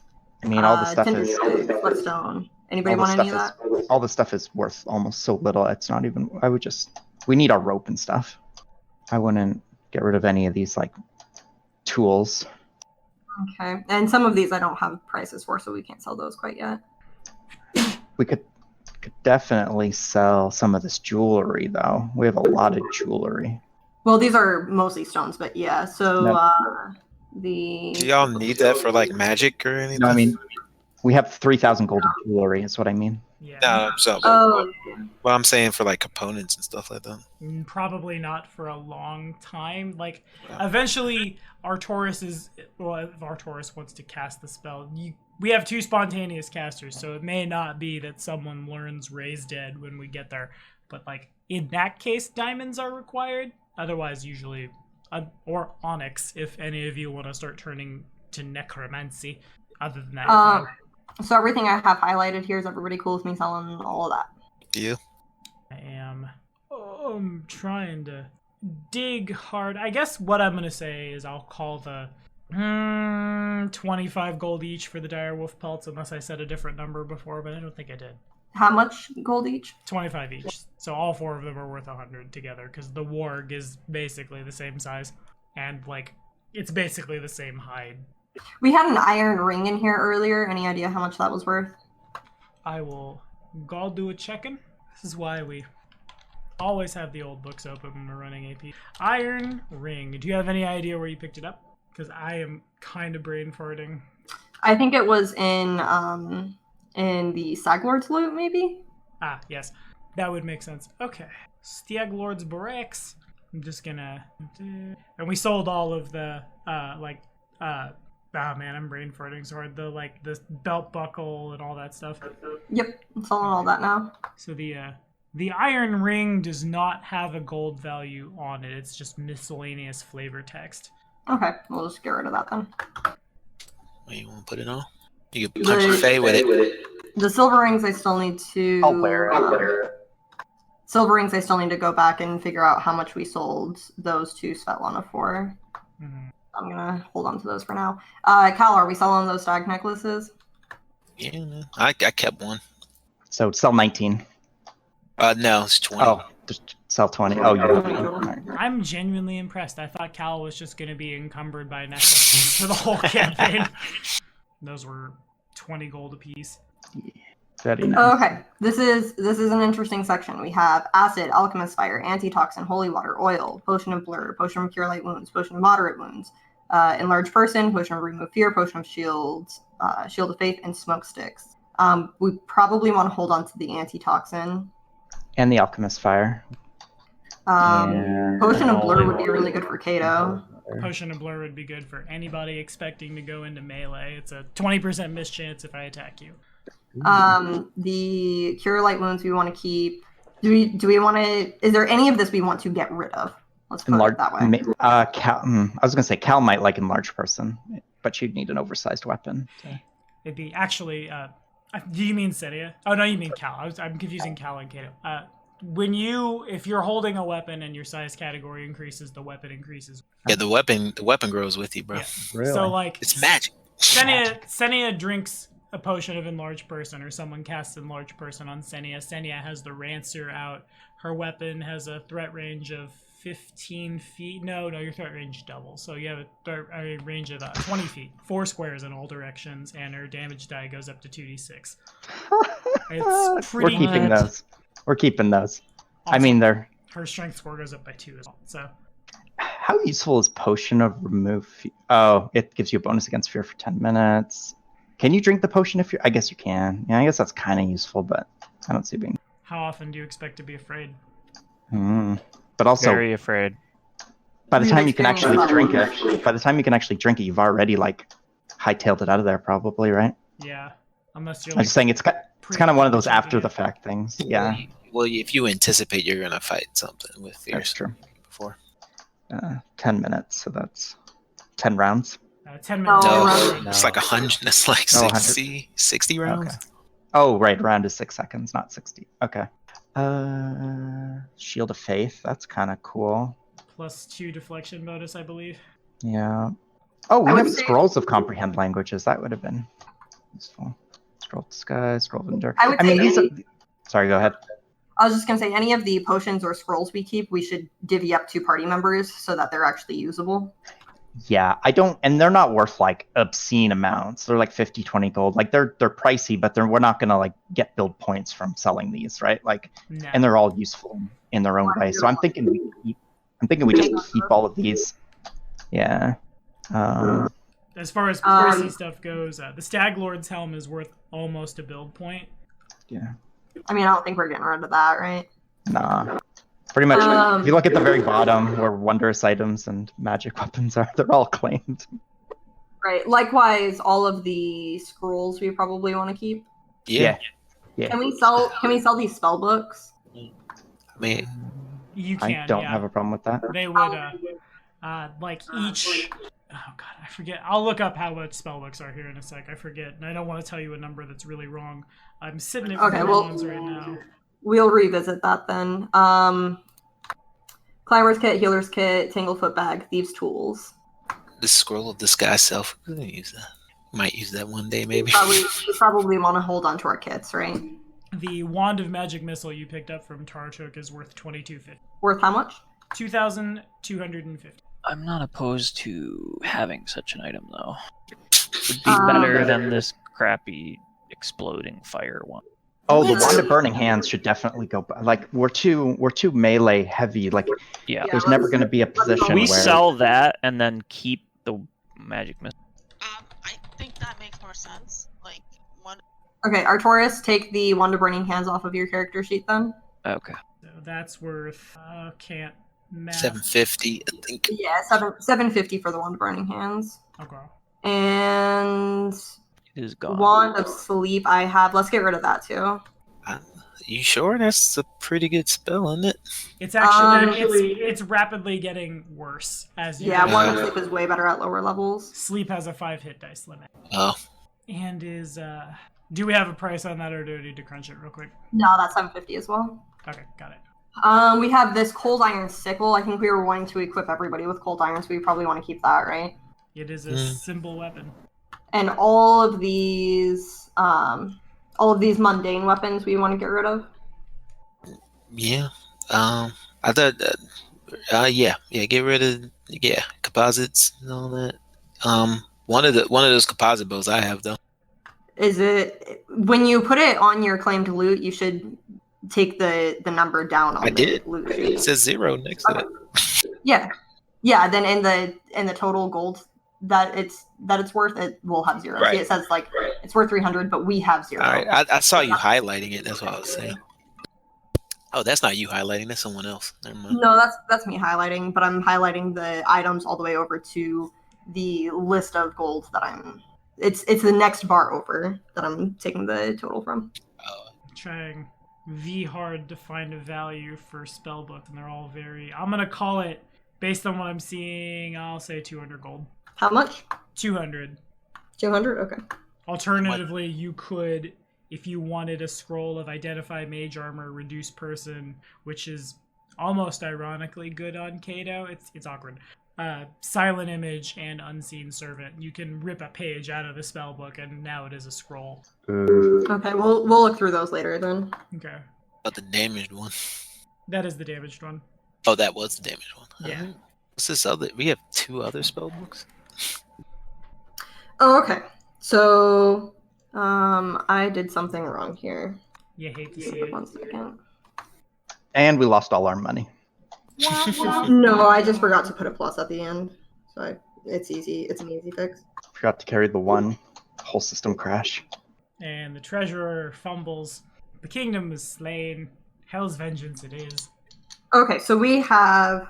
I mean, all the stuff tinder is stick, whetstone. Anybody want any of that? All the stuff is worth almost so little. It's not even. We need our rope and stuff. I wouldn't get rid of any of these tools. Okay, and some of these I don't have prices for, so we can't sell those quite yet. We could definitely sell some of this jewelry, though. We have a lot of jewelry. Well, these are mostly stones, but yeah. So Do y'all need that for magic or anything? No, I mean, we have 3,000 gold in jewelry. Is what I mean. Yeah. Well, I'm saying for components and stuff like that. Probably not for a long time. Eventually, Arcturus if Arcturus wants to cast the spell, we have 2 spontaneous casters, so it may not be that someone learns Raise Dead when we get there. But in that case, diamonds are required. Otherwise, usually, or onyx, if any of you want to start turning to necromancy. Other than that, you're fine. So everything I have highlighted here, is everybody cool with me selling all of that? You? I am trying to dig hard. I guess what I'm going to say is I'll call the 25 gold each for the direwolf pelts, unless I said a different number before, but I don't think I did. How much gold each? 25 each. So all 4 of them are worth 100 together, because the warg is basically the same size. And, like, it's basically the same hide. We had an iron ring in here earlier. Any idea how much that was worth? I'll do a check-in. This is why we always have the old books open when we're running AP. Iron ring. Do you have any idea where you picked it up? Because I am kind of brain farting. I think it was in the Staglord's loot, maybe? Ah, yes. That would make sense. Okay. Staglord's barracks. I'm just gonna... And we sold all of the, oh man, I'm brain farting. Sorry, the belt buckle and all that stuff. Yep, I'm selling all that now. So the iron ring does not have a gold value on it. It's just miscellaneous flavor text. Okay, we'll just get rid of that then. What, you want to put it on? You can punch your Faye with it. The silver rings I still need to... I'll wear it. Silver rings I still need to go back and figure out how much we sold those to Svetlana for. Mm-hmm. I'm gonna hold on to those for now. Cal, are we selling those stag necklaces? Yeah, I kept one. So sell 19. No, it's 20. Oh, just sell 20. Oh, you have I'm genuinely impressed. I thought Cal was just going to be encumbered by necklaces for the whole campaign. Those were 20 gold apiece. Very nice. Okay, this is an interesting section. We have acid, alchemist fire, antitoxin, holy water, oil, potion of blur, potion of cure light wounds, potion of moderate wounds, enlarged person, potion of remove fear, potion of shield of faith, and smoke sticks. We probably want to hold on to the antitoxin. And the alchemist fire. Potion of blur would be really good for Kato. Potion of blur would be good for anybody expecting to go into melee. It's a 20% mischance if I attack you. The cure light wounds we want to keep. Do we want to? Is there any of this we want to get rid of? Let's put it that way. Cal, I was gonna say Cal might like enlarged person, but you'd need an oversized weapon. So. It'd be actually. Do you mean Sedia? Oh no, you mean Cal. I'm confusing Cal and Kato. If you're holding a weapon and your size category increases, the weapon increases. Yeah, the weapon grows with you, bro. Yeah. Really? So like, It's magic. Senia drinks a potion of enlarged person, or someone casts enlarged person on Senia. Senia has the Rancer out. Her weapon has a threat range of 15 feet. No, your threat range doubles. So you have a range of 20 feet, 4 squares in all directions, and her damage die goes up to 2d6. It's pretty. We're keeping those. We're keeping those. Also, I mean, they're. Her strength score goes up by 2 as well. So. How useful is potion of remove? Oh, it gives you a bonus against fear for 10 minutes. Can you drink the potion if you? I guess you can. Yeah, I guess that's kind of useful, but I don't see it being. How often do you expect to be afraid? But also, Very afraid. by the time you can actually drink it, you've already like hightailed it out of there, probably, right? Yeah, unless you're. I'm just saying it's kind of one of those after the fact things. Yeah. Well, if you anticipate you're gonna fight something with fear, That's true. Before. 10 minutes, so that's 10 rounds. 10 minutes. No, No. it's like 100. That's like 60 rounds. Okay. Oh, right. Round is 6 seconds, not 60. Okay. Shield of Faith. That's kind of cool. Plus 2 deflection bonus, I believe. Yeah. Oh, we have scrolls of comprehend languages. That would have been useful. Scroll of disguise, scroll of endure. I mean, these are... Sorry, go ahead. I was just gonna say, any of the potions or scrolls we keep, we should divvy up to party members so that they're actually usable. Yeah, I don't, and they're not worth like obscene amounts. They're like 50, 20 gold. Like they're pricey, but we're not gonna like get build points from selling these, right? Like, No. and they're all useful in their own way. So I'm thinking we just keep all of these. Yeah. As far as pricey stuff goes, the Stag Lord's helm is worth almost a build point. Yeah. I mean, I don't think we're getting rid of that, right? Nah. Pretty much, if you look at the very bottom where wondrous items and magic weapons are, they're all claimed. Right. Likewise, all of the scrolls we probably want to keep. Yeah. Can we sell these spell books? I mean, You can. I don't yeah. have a problem with that. They would, like each. Oh god, I forget. I'll look up how much spellbooks are here in a sec. I forget, and I don't want to tell you a number that's really wrong. I'm sitting at ones right now. We'll revisit that then. Climber's Kit, Healer's Kit, Tanglefoot Bag, Thieves' Tools. The Scroll of Disguise Self. We're gonna use that. Might use that one day, maybe. We probably want to hold on to our kits, right? The Wand of Magic Missile you picked up from Tarchuk is worth $2,250. Worth how much? 2,250. I'm not opposed to having such an item, though. Would be better than this crappy exploding fire one. Oh, the Wand of Burning Hands should definitely go. Like we're too melee heavy. Like there's never going to be a position we where sell that and then keep the magic missile. I think that makes more sense. Like one. Okay, Artorias, take the Wand of Burning Hands off of your character sheet then. Okay. So that's worth. Can't. Math. 750, I think. Yeah, 750 for the Wand of Burning Hands. Okay. And It is gone. Wand of Sleep I have. Let's get rid of that too. You sure? That's a pretty good spell, isn't it? It's actually it's rapidly getting worse as you. Yeah, go. Wand of Sleep is way better at lower levels. Sleep has a 5 hit dice limit. Oh. And is do we have a price on that, or do we need to crunch it real quick? No, that's 750 as well. Okay, got it. We have this Cold Iron Sickle. I think we were wanting to equip everybody with Cold Iron, so we probably want to keep that, right? It is a simple weapon. And all of these mundane weapons we want to get rid of. Yeah. I thought. Yeah. Get rid of composites and all that. One of those composite bows I have though. Is it when you put it on your claimed loot? You should take the number down on the loot sheet. It says 0 next to it. Yeah. Then in the total gold that it's worth, it will have 0. Right. See, it says like it's worth 300, but we have 0. All right. I saw you highlighting it. That's what I was saying. Oh, that's not you highlighting. That's someone else. Never mind. No, that's me highlighting, but I'm highlighting the items all the way over to the list of gold that I'm. It's the next bar over that I'm taking the total from. Trying hard to find a value for spellbooks, and they're all very. I'm gonna call it based on what I'm seeing. I'll say 200 gold. How much? 200. 200. Okay. Alternatively, you could, if you wanted a scroll of Identify Mage Armor, Reduce Person, which is almost ironically good on Kato. It's awkward. Silent Image and Unseen Servant. You can rip a page out of the spellbook, and now it is a scroll. Okay, we'll look through those later then. Okay. But the damaged one. That is the damaged one. Oh, that was the damaged one. Yeah. Alright. What's this other? We have 2 other spell books. Oh, okay. So, I did something wrong here. You hate to see it. 1 second. and we lost all our money. No, I just forgot to put a plus at the end. So it's easy. It's an easy fix. Forgot to carry the 1. Whole system crash. And the treasurer fumbles. The kingdom is slain. Hell's vengeance it is. Okay, so we have.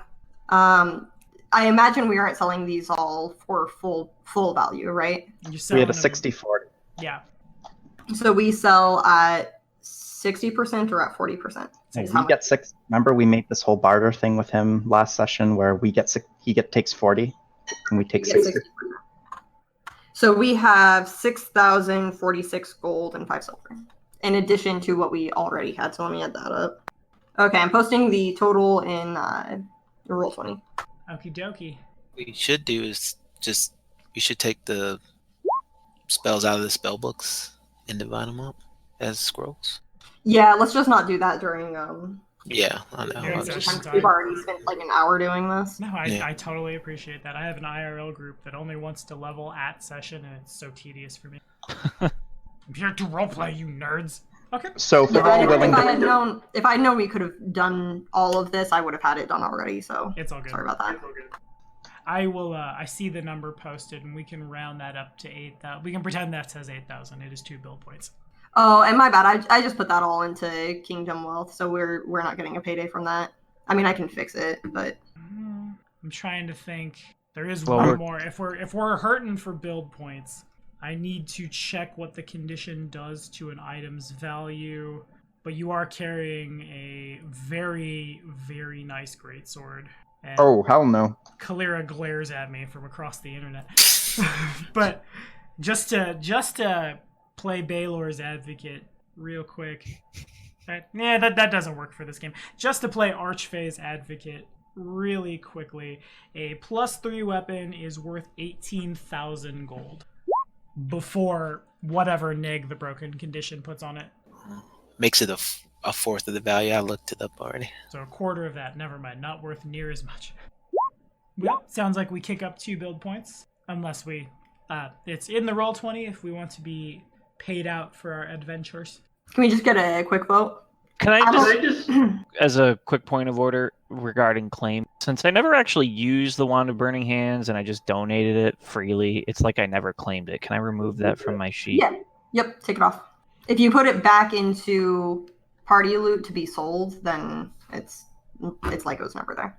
I imagine we aren't selling these all for full value, right? We had a 60-40. Yeah. So we sell at 60% or at 40%. We get 6. Remember, we made this whole barter thing with him last session, where we get takes 40, and we take 60. So we have 6,046 gold and 5 silver, in addition to what we already had. So let me add that up. Okay, I'm posting the total in Roll20. Okie dokie. What we should do is we should take the spells out of the spell books and divide them up as scrolls. Yeah, let's just not do that during. Yeah, I know. Yeah, We've already spent like an hour doing this. No, I totally appreciate that. I have an IRL group that only wants to level at session, and it's so tedious for me. I'm here to roleplay, you nerds. Okay. So if we're all willing if I had known we could have done all of this, I would have had it done already. So it's all good. Sorry about that. I will. I see the number posted, and we can round that up to 8,000. We can pretend that says 8,000. It is 2 build points. Oh, and my bad. I just put that all into Kingdom Wealth, so we're not getting a payday from that. I mean, I can fix it, but I'm trying to think. There is one more. If we're hurting for build points, I need to check what the condition does to an item's value but you are carrying a very, very nice greatsword. And Oh, hell no. Kalira glares at me from across the internet. But just to play Baylor's advocate real quick. That doesn't work for this game. Just to play Archfey's advocate really quickly, a +3 weapon is worth 18,000 gold before whatever neg the broken condition puts on it. Makes it a fourth of the value. I looked it up already. So a quarter of that. Never mind. Not worth near as much. Well, sounds like we kick up 2 build points. Unless we... it's in the Roll20 if we want to be paid out for our adventures. Can we just get a quick vote? Can I just, as a quick point of order regarding claim, since I never actually used the Wand of Burning Hands and I just donated it freely, it's like I never claimed it. Can I remove that from my sheet? Yeah. Yep, take it off. If you put it back into party loot to be sold, then it's like it was never there.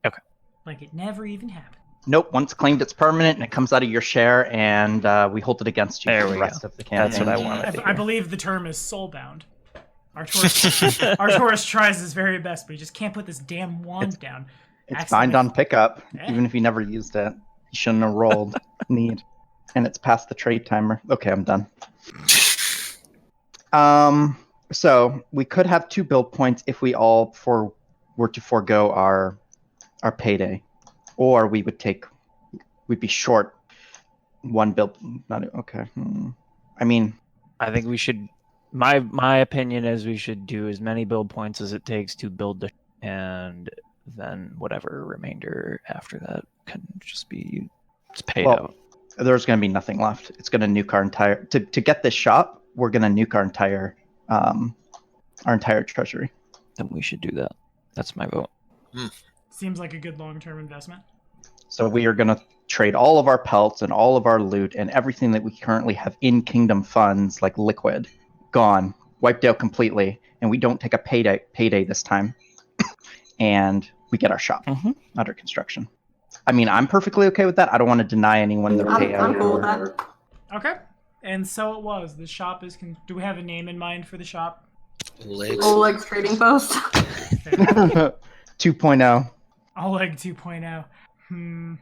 Okay. Like it never even happened. Nope, once claimed, it's permanent, and it comes out of your share, and we hold it against you There for the we rest go. of the campaign. That's what I wanted to I hear. believe the term is soulbound. Arcturus tries his very best, but he just can't put this damn wand down. It's Accidentally- bind on pickup, Yeah. even if you never used it. You shouldn't have rolled. Need. And it's past the trade timer. Okay, I'm done. So we could have 2 build points if we all were to forego our payday, or we'd be short 1 build. Okay. I mean, I think we should. My opinion is we should do as many build points as it takes to build the, and then whatever remainder after that can just be paid out. there's going to be nothing left. It's going to nuke our entire to get this shop. We're going to nuke our entire treasury. Then we should do that. That's my vote. Seems like a good long-term investment. So we are going to trade all of our pelts and all of our loot and everything that we currently have in kingdom funds, like liquid, gone, wiped out completely, and we don't take a payday this time, and we get our shop under construction. I mean, I'm perfectly okay with that. I don't want to deny anyone their payout. I'm cool with that. Okay. And so it was. The shop is... Do we have a name in mind for the shop? Oleg's Trading Post. 2.0. Oleg 2.0.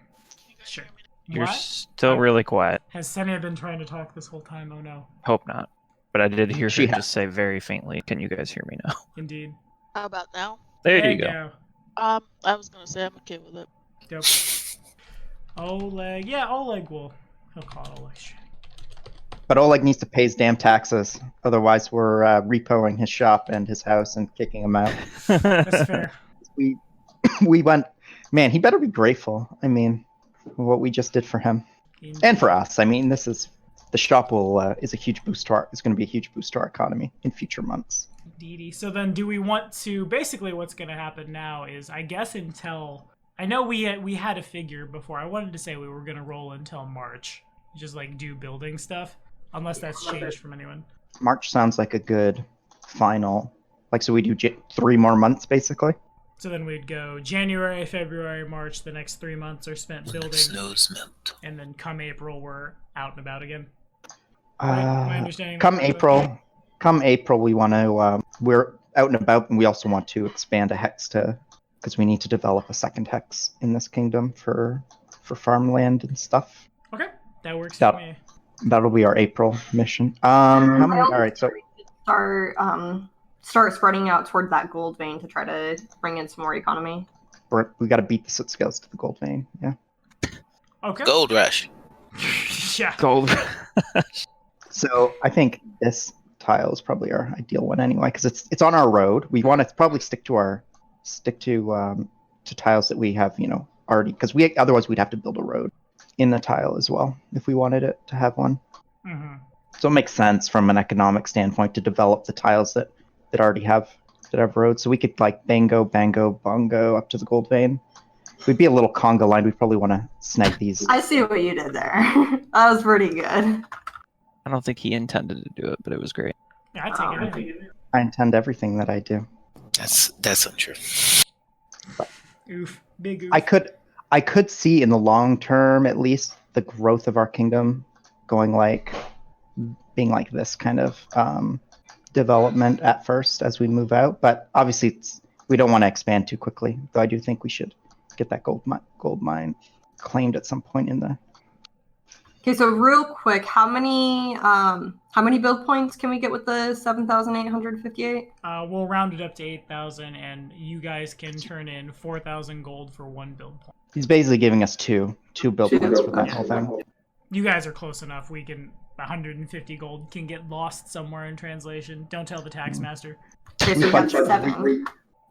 Sure. You're What? still really quiet. Has Senya been trying to talk this whole time? Oh no. Hope not. But I did hear She her has. just say very faintly, "Can you guys hear me now?" Indeed. How about now? There you go. I was gonna say I'm okay with it. Dope. Oleg. Yeah, Oleg will... He'll call it Oleg. But Oleg needs to pay his damn taxes. Otherwise, we're repoing his shop and his house and kicking him out. That's fair. We went... Man, he better be grateful. I mean, what we just did for him. Indeed. And for us. I mean, this is... The shop is a huge boost to our... It's going to be a huge boost to our economy in future months. Indeedy. So then do we want to... Basically what's going to happen now is, I guess until... I know we had a figure before. I wanted to say we were going to roll until March. Just like do building stuff. Unless that's changed from anyone. March sounds like a good final... Like, so we do 3 more months, basically? So then we'd go January, February, March. The next 3 months are spent When the building. snows melt. And then come April, we're out and about again. My understanding Come correctly? April, we want to... we're out and about, and we also want to expand a hex because we need to develop a second hex in this kingdom for farmland and stuff. Okay, that works That- for me. That'll be our April mission. How many? All right, so Start spreading out toward that gold vein to try to bring in some more economy. we got to beat the soot scales to the gold vein. Yeah. Okay. Gold rush. Yeah. Gold. So I think this tile is probably our ideal one anyway, because it's on our road. We want to probably stick to tiles that we have, already, because otherwise we'd have to build a road in the tile as well if we wanted it to have one. Mm-hmm. So it makes sense from an economic standpoint to develop the tiles that already have roads. So we could like bango, bongo up to the gold vein. If we'd be a little conga line, we'd probably want to snag these. I see what you did there. That was pretty good. I don't think he intended to do it, but it was great. Yeah, I take it. I intend everything that I do. That's untrue. Oof. Big oof. I could see in the long term, at least, the growth of our kingdom being like this kind of development at first as we move out, but obviously we don't want to expand too quickly. Though I do think we should get that gold mine claimed at some point in the. Okay, so real quick, how many build points can we get with the 7,858? We'll round it up to 8,000, and you guys can turn in 4,000 gold for 1 build point. He's basically giving us two build points for that Yeah. whole thing. You guys are close enough. 150 gold can get lost somewhere in translation. Don't tell the tax master. Okay, so we got 7.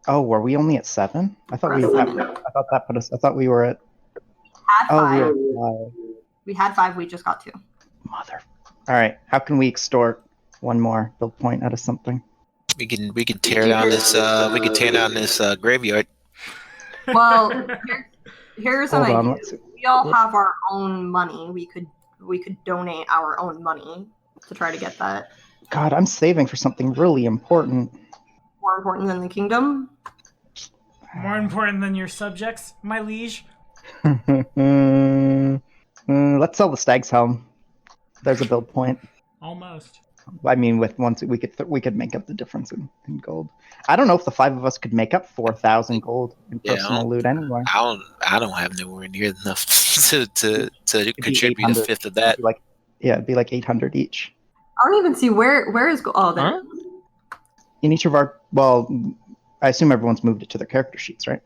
Oh, were we only at 7? I thought We're at 7. I thought that put us. I thought we were at. Had 5. We We had 5, we just got 2. Mother. All right. How can we extort one more build point out of something? We can tear down this graveyard. Well, here's an Hold on. idea. Let's see. We all have our own money. We could donate our own money to try to get that. God, I'm saving for something really important. More important than the kingdom. More important than your subjects, my liege. Let's sell the Stag's Helm. There's a build point. Almost. I mean, with once we could make up the difference in gold. I don't know if the 5 of us could make up 4,000 gold in personal loot anyway. I don't have nowhere near enough to contribute a 800. fifth of that. It'd be like 800 each. I don't even see where is gold. Oh, there. Huh? In each of our, well, I assume everyone's moved it to their character sheets, right?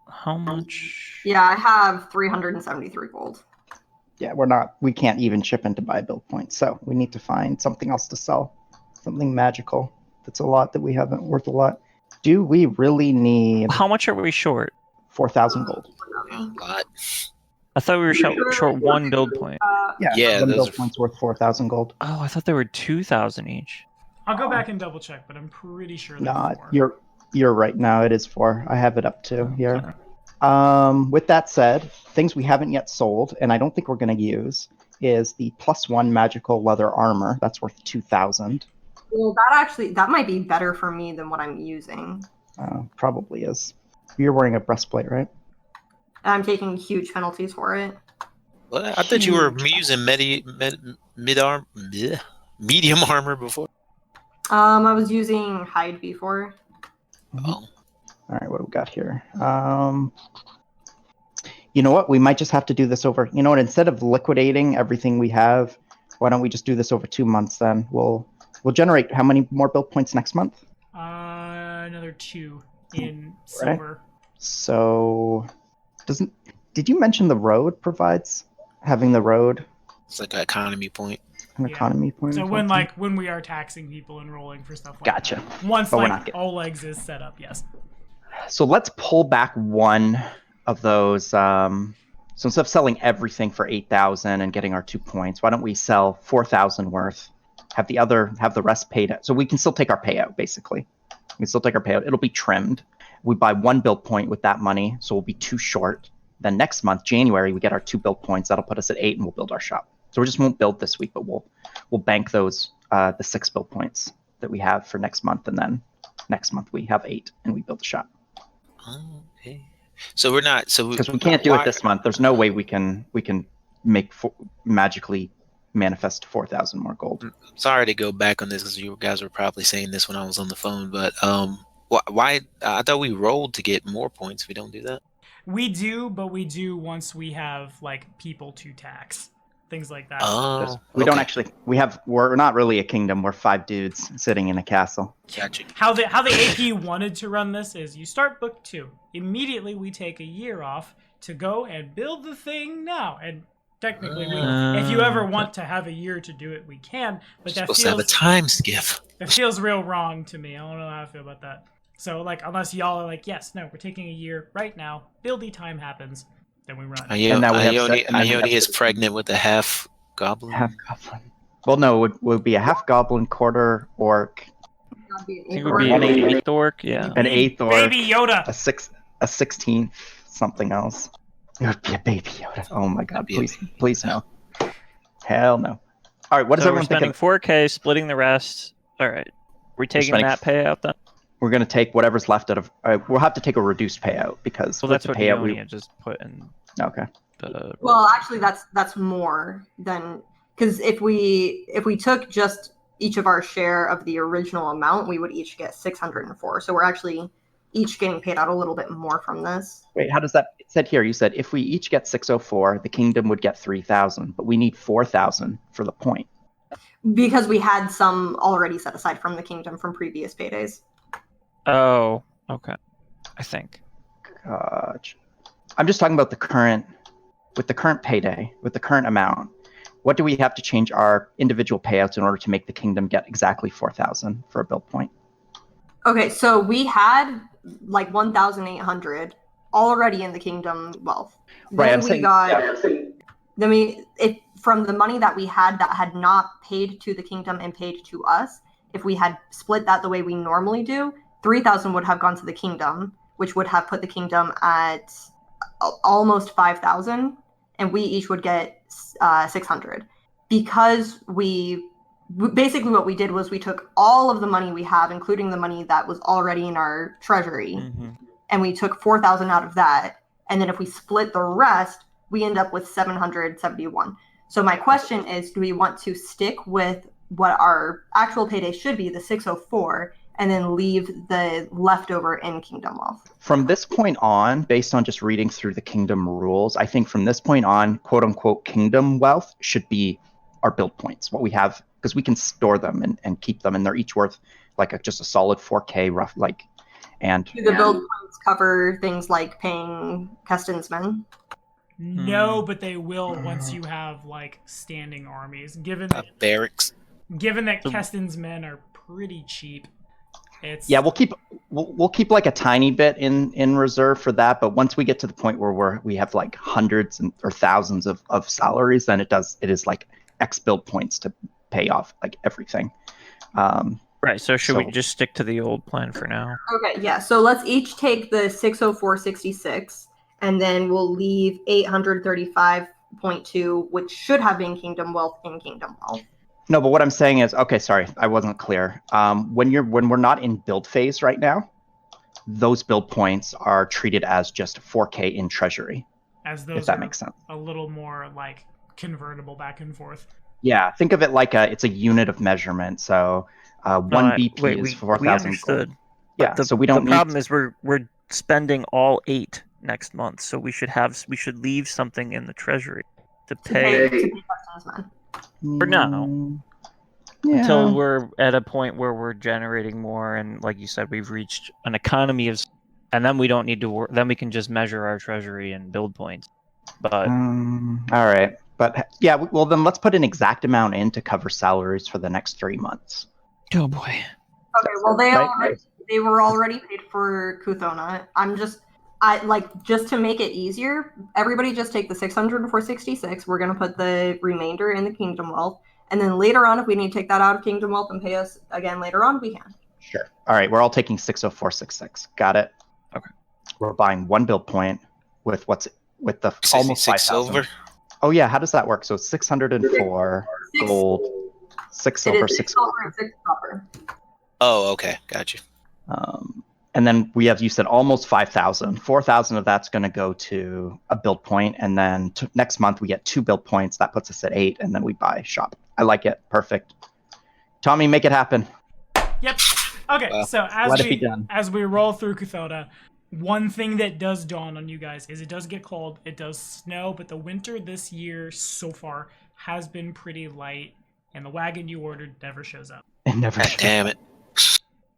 How much? Yeah, I have 373 gold. Yeah, we can't even chip in to buy build points, so we need to find something else to sell. Something magical that's a lot that we haven't worth a lot. Do we really need How much are we short? 4,000 gold? A lot. I thought we were short 1 build point. Yeah, one those build are- point's worth 4,000 gold. Oh, I thought there were 2,000 each. I'll go back and double check, but I'm pretty sure they're No, 4. you're right. Now it is 4. I have it up to here. Okay. With that said, things we haven't yet sold, and I don't think we're going to use, is the +1 magical leather armor. That's worth 2,000. Well, that might be better for me than what I'm using. Probably is. You're wearing a breastplate, right? I'm taking huge penalties for it. Well, I thought you were using medium armor before. I was using hide before. Oh. All right, what do we got here? You know what? We might just have to do this over. You know what? Instead of liquidating everything we have, why don't we just do this over 2 months then? We'll generate how many more build points next month? Another 2 in Right. silver. So, did you mention the road provides having the road It's like an economy point. an Yeah. economy point? So or when something? we are taxing people and rolling for stuff like Gotcha. that. Once But we're not getting- Oleg's is set up, yes. So let's pull back one of those. So instead of selling everything for 8,000 and getting our 2 points, why don't we sell 4,000 worth? Have the rest paid out. So we can still take our payout, basically. We can still take our payout. It'll be trimmed. We buy 1 build point with that money, so we'll be 2 short. Then next month, January, we get our 2 build points. That'll put us at 8, and we'll build our shop. So we just won't build this week, but we'll bank those the 6 build points that we have for next month, and then next month we have 8, and we build the shop. Oh, okay. So we're not. So Because we can't do it this month. There's no way we can make magically manifest 4,000 more gold. Sorry to go back on this because you guys were probably saying this when I was on the phone, but why? I thought we rolled to get more points. We don't do that. We do, but we do once we have people to tax. Things like that. Oh, We don't actually. We're not really a kingdom. We're 5 dudes sitting in a castle. Gotcha. How the AP wanted to run this is you start book 2. Immediately we take a year off to go and build the thing now. And technically, if you ever want to have a year to do it, we can. But that Supposed to have a time skip. feels real wrong to me. I don't know how I feel about that. So unless y'all are yes, no, we're taking a year right now. Buildy time happens. Then we run. And now we have Ione, and then we have- is pregnant with a half goblin. Half goblin. Well, no, it would be a half goblin, quarter orc, That'd be an I think it eight would be or an eight. 8th orc, yeah. an 8th orc, Baby Yoda. a 16th something else. It would be a baby Yoda. Oh my god! Please no. Hell no. All right, what does So we're everyone think? spending 4K, splitting the rest. All right. We're taking spending- that payout then? We're going to take whatever's left out of. We'll have to take a reduced payout because So with that's the what payout Ionia just put in Okay. the. Well, actually, that's more than because if we took just each of our share of the original amount, we would each get 604. So we're actually each getting paid out a little bit more from this. Wait, how does that? It said here. You said if we each get 604, the kingdom would get 3,000, but we need 4,000 for the point. Because we had some already set aside from the kingdom from previous paydays. Oh, okay. I think. Gotcha. I'm just talking about the current payday, with the current amount. What do we have to change our individual payouts in order to make the kingdom get exactly 4,000 for a build point? Okay, so we had like 1,800 already in the kingdom wealth. Right, If from the money that we had that had not paid to the kingdom and paid to us, if we had split that the way we normally do, 3,000 would have gone to the kingdom, which would have put the kingdom at almost 5,000, and we each would get 600. Because basically what we did was we took all of the money we have, including the money that was already in our treasury, and we took 4,000 out of that. And then if we split the rest, we end up with 771. So my question is, do we want to stick with what our actual payday should be, the 604, and then leave the leftover in kingdom wealth? From this point on, based on just reading through the kingdom rules, I think from this point on, quote unquote, kingdom wealth should be our build points, what we have, because we can store them and keep them, and they're each worth like just a solid 4K rough, like, and Do the build points cover things like paying Keston's men? No, but they will once you have like standing armies. Given that barracks. Given that Keston's men are pretty cheap, it's we'll keep like a tiny bit in reserve for that. But once we get to the point where we have like hundreds or thousands of salaries, then it is like X build points to pay off like everything. Right. So should we just stick to the old plan for now? Okay. Yeah. So let's each take the 604.66. And then we'll leave 835.2, which should have been kingdom wealth in kingdom wealth. No, but what I'm saying is, okay, sorry, I wasn't clear. When we're not in build phase right now, those build points are treated as just 4K in treasury. As those if that makes sense. A little more like convertible back and forth. Yeah, think of it like it's a unit of measurement. So 1 BP is 4,000. We understood. Yeah, so we don't. The problem is we're spending all 8 next month, so we should leave something in the treasury to pay for now until we're at a point where we're generating more, and like you said, we've reached an economy of, and then we don't need to work. Then we can just measure our treasury and build points. But all right, but yeah, well then let's put an exact amount in to cover salaries for the next 3 months. Oh boy. Okay, well they were already paid for Kuthona. Just to make it easier, everybody just take the 604.66. We're going to put the remainder in the kingdom wealth. And then later on, if we need to take that out of kingdom wealth and pay us again later on, we can. Sure. All right, we're all taking 604.66. Got it. Okay. We're buying 1 build point with the almost 5,000. Silver. Oh yeah, how does that work? So 604 gold, 6 silver, 6 silver, 6 copper. Oh, okay, got you. And then we have, you said, almost 5,000. 4,000 of that's going to go to a build point, and then next month we get 2 build points. That puts us at 8, and then we buy shop. I like it. Perfect. Tommy, make it happen. Yep. Okay. So as we roll through Kuthona, one thing that does dawn on you guys is it does get cold, it does snow, but the winter this year so far has been pretty light, and the wagon you ordered never shows up. It never. Damn it.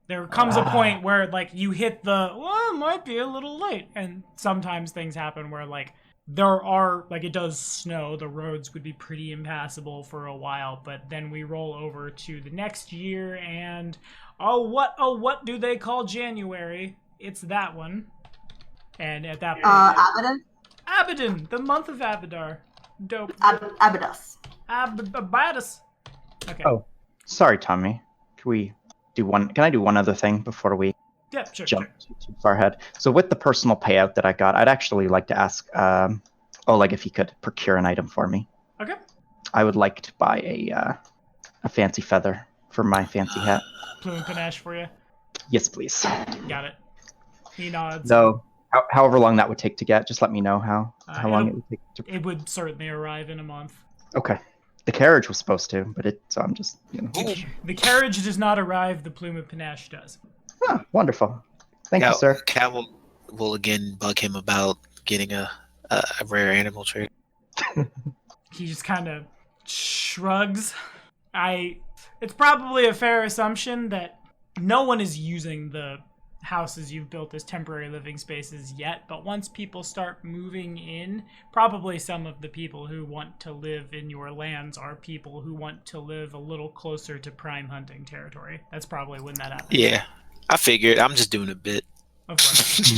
There comes a point where, like, you hit it might be a little late. And sometimes things happen where, like, it does snow. The roads would be pretty impassable for a while. But then we roll over to the next year and, what do they call January? It's that one. And at that point... Abaddon? Abaddon! The month of Abadar. Dope. Abydos. Abydos. Okay. Oh, sorry, Tommy. Can I do one other thing before we jump too far ahead? So with the personal payout that I got, I'd actually like to ask Oleg if he could procure an item for me. Okay. I would like to buy a fancy feather for my fancy hat. Plume and panache for you? Yes, please. Got it. He nods. So however long that would take to get, just let me know how long it would take to... It would certainly arrive in a month. Okay. The carriage was supposed to, but so I'm just, The carriage does not arrive. The plume of panache does. Oh, wonderful. Thank you, sir. Cat will again bug him about getting a rare animal trait. He just kind of shrugs. It's probably a fair assumption that no one is using the houses you've built as temporary living spaces yet, but once people start moving in, probably some of the people who want to live in your lands are people who want to live a little closer to prime hunting territory. That's probably when that happens. Yeah, I figured. I'm just doing a bit. Of course.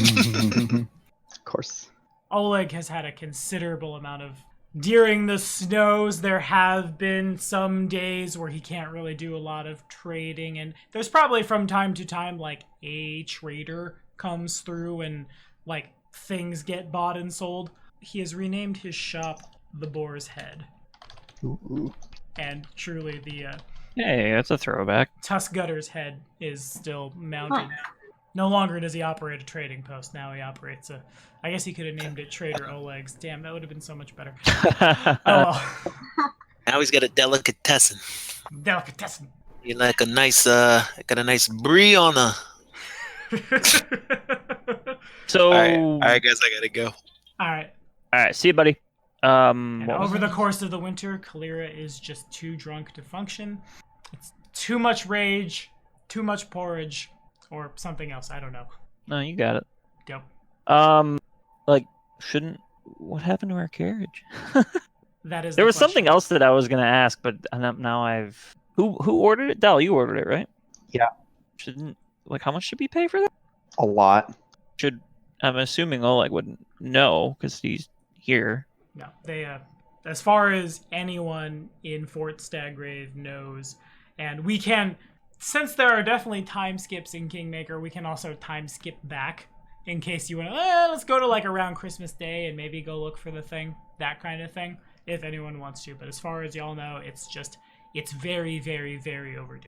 Of course. Oleg has had a considerable amount of... During the snows, there have been some days where he can't really do a lot of trading, and there's probably from time to time, like, a trader comes through and, like, things get bought and sold. He has renamed his shop the Boar's Head. Ooh. And truly the Hey, that's a throwback. Tusk Gutter's head is still mounted. No longer does he operate a trading post. Now he operates a... I guess he could have named it Trader Oleg's. Damn, that would have been so much better. Oh well. Now he's got a delicatessen. Delicatessen. You like a nice, got a nice brie on a... So, All right, guys, I gotta go. All right. See you, buddy. And What was over it? the course of the winter, Kalira is just too drunk to function. It's too much rage, too much porridge, or something else. I don't know. No, you got it. Go. What happened to our carriage? That is. There the was something question. else that I was gonna ask, but now I've. Who ordered it? Dell, you ordered it, right? Yeah. How much should we pay for that? A lot. I'm assuming Oleg wouldn't know because he's here. No, they. As far as anyone in Fort Staggrave knows, and we can, since there are definitely time skips in Kingmaker, we can also time skip back in case you want to. Let's go to like around Christmas Day and maybe go look for the thing, that kind of thing, if anyone wants to. But as far as y'all know, it's very, very, very overdue.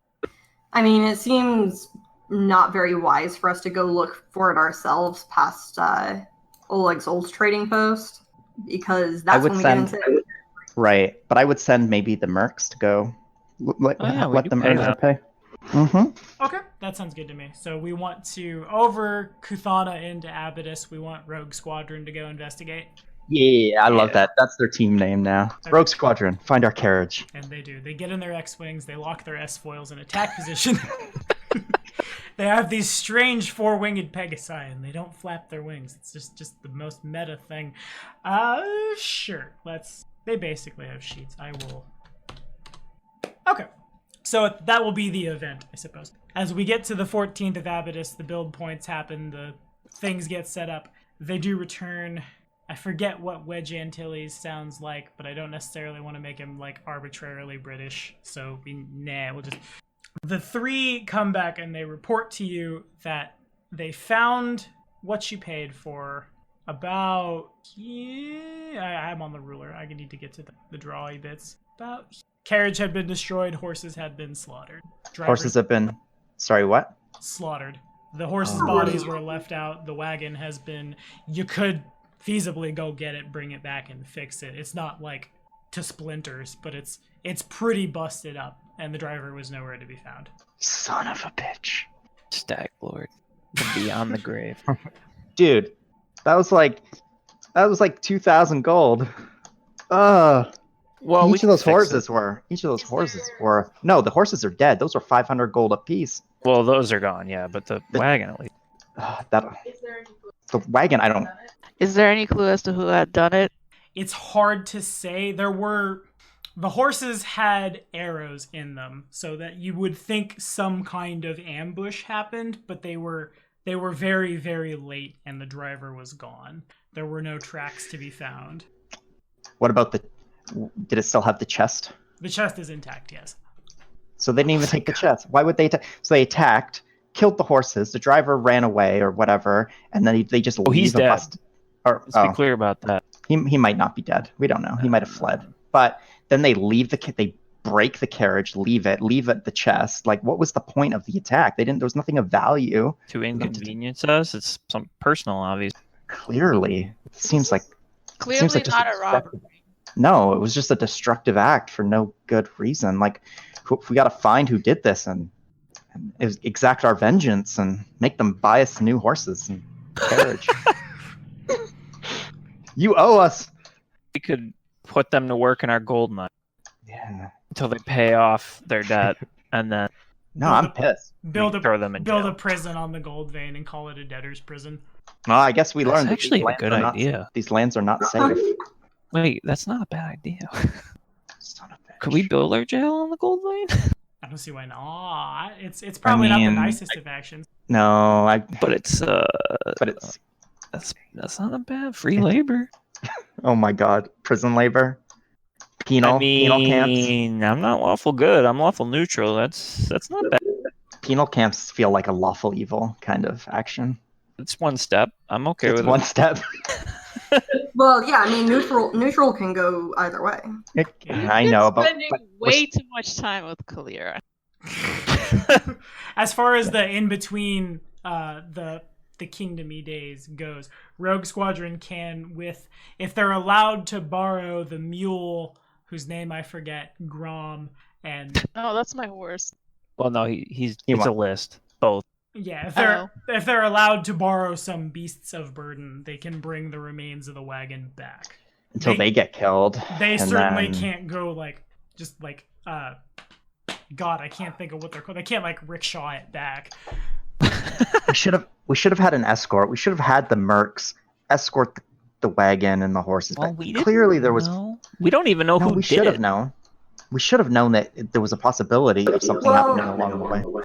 I mean, it seems not very wise for us to go look for it ourselves past Oleg's old trading post, because that's would when we send- get into... Right, but I would send maybe the mercs to go let we them do pay earn their pay. Mm-hmm. Okay, that sounds good to me. So we want to, over Kuthana into Abydos, we want Rogue Squadron to go investigate. Yeah, I love that. That's their team name now. Okay. Rogue Squadron, find our carriage. And they do. They get in their X-Wings, they lock their S-foils in attack position. They have these strange four-winged Pegasi, and they don't flap their wings. It's just the most meta thing. Sure. They basically have sheets. I will... Okay. So that will be the event, I suppose. As we get to the 14th of Abydos, the build points happen, the things get set up. They do return... I forget what Wedge Antilles sounds like, but I don't necessarily want to make him, like, arbitrarily British. So, we'll just... The three come back and they report to you that they found what you paid for about... I'm on the ruler. I need to get to the drawy bits. Carriage had been destroyed. Horses had been slaughtered. Horses have been... Sorry, what? Slaughtered. The horses' bodies were left out. The wagon has been... You could feasibly go get it, bring it back, and fix it. It's not, like, to splinters, but it's pretty busted up, and the driver was nowhere to be found. Son of a bitch. Stag Lord. Beyond the grave. Dude, that was like 2,000 gold. Well, each of those horses were. No, the horses are dead. Those were 500 gold apiece. Well, those are gone, yeah, but the wagon at least. The wagon, I don't. Is there any clue as to who had done it? It's hard to say. The horses had arrows in them, so that you would think some kind of ambush happened, but they were very, very late, and the driver was gone. There were no tracks to be found. What about did it still have the chest? The chest is intact, yes. So they didn't even take the chest. Why would they? So they attacked, killed the horses. The driver ran away or whatever, and then they just leave. He's dead. Let's be Oh, clear about that. he might not be dead. We don't know. He might have fled. But then they leave they break the carriage, leave it the chest. Like, what was the point of the attack? There was nothing of value. To inconvenience us, it's some personal, obvious. Clearly, it seems like Clearly just not a robbery. No, it was just a destructive act for no good reason. Like, we got to find who did this and exact our vengeance and make them buy us new horses and carriage. You owe us. We could put them to work in our gold mine. Yeah. Until they pay off their debt, and then No, I'm pissed. throw them in build jail. a prison on the gold vein and call it a debtor's prison. Well, I guess we That's learned that actually a good idea. These lands are not safe. Wait, that's not a bad idea. Son of a bitch. Could we build our jail on the gold vein? I don't see why not. It's probably not the mean, nicest of actions. No, But it's that's not a bad free labor. Oh my god, prison labor, penal camps. I'm not lawful good. I'm lawful neutral. That's not bad. Penal camps feel like a lawful evil kind of action. It's one step. I'm okay It's with one it. step. Well, yeah, I mean, neutral can go either way. I know, but spending way too much time with Kalira. As far as the in between the kingdomy days goes, Rogue Squadron can, if they're allowed to borrow the mule whose name I forget, Grom, and Oh, that's my horse. Well, no, it's You a want- list. Both. yeah, if they're allowed to borrow some beasts of burden, they can bring the remains of the wagon back. until they get killed. They and certainly then- can't go God, I can't think of what they're called. They can't rickshaw it back. We should have had an escort. We should have had the mercs escort the wagon and the horses Well, back. we didn't Clearly, there was. know. We don't even know No, who we did should have it. known. We should have known that there was a possibility of something happening along the way.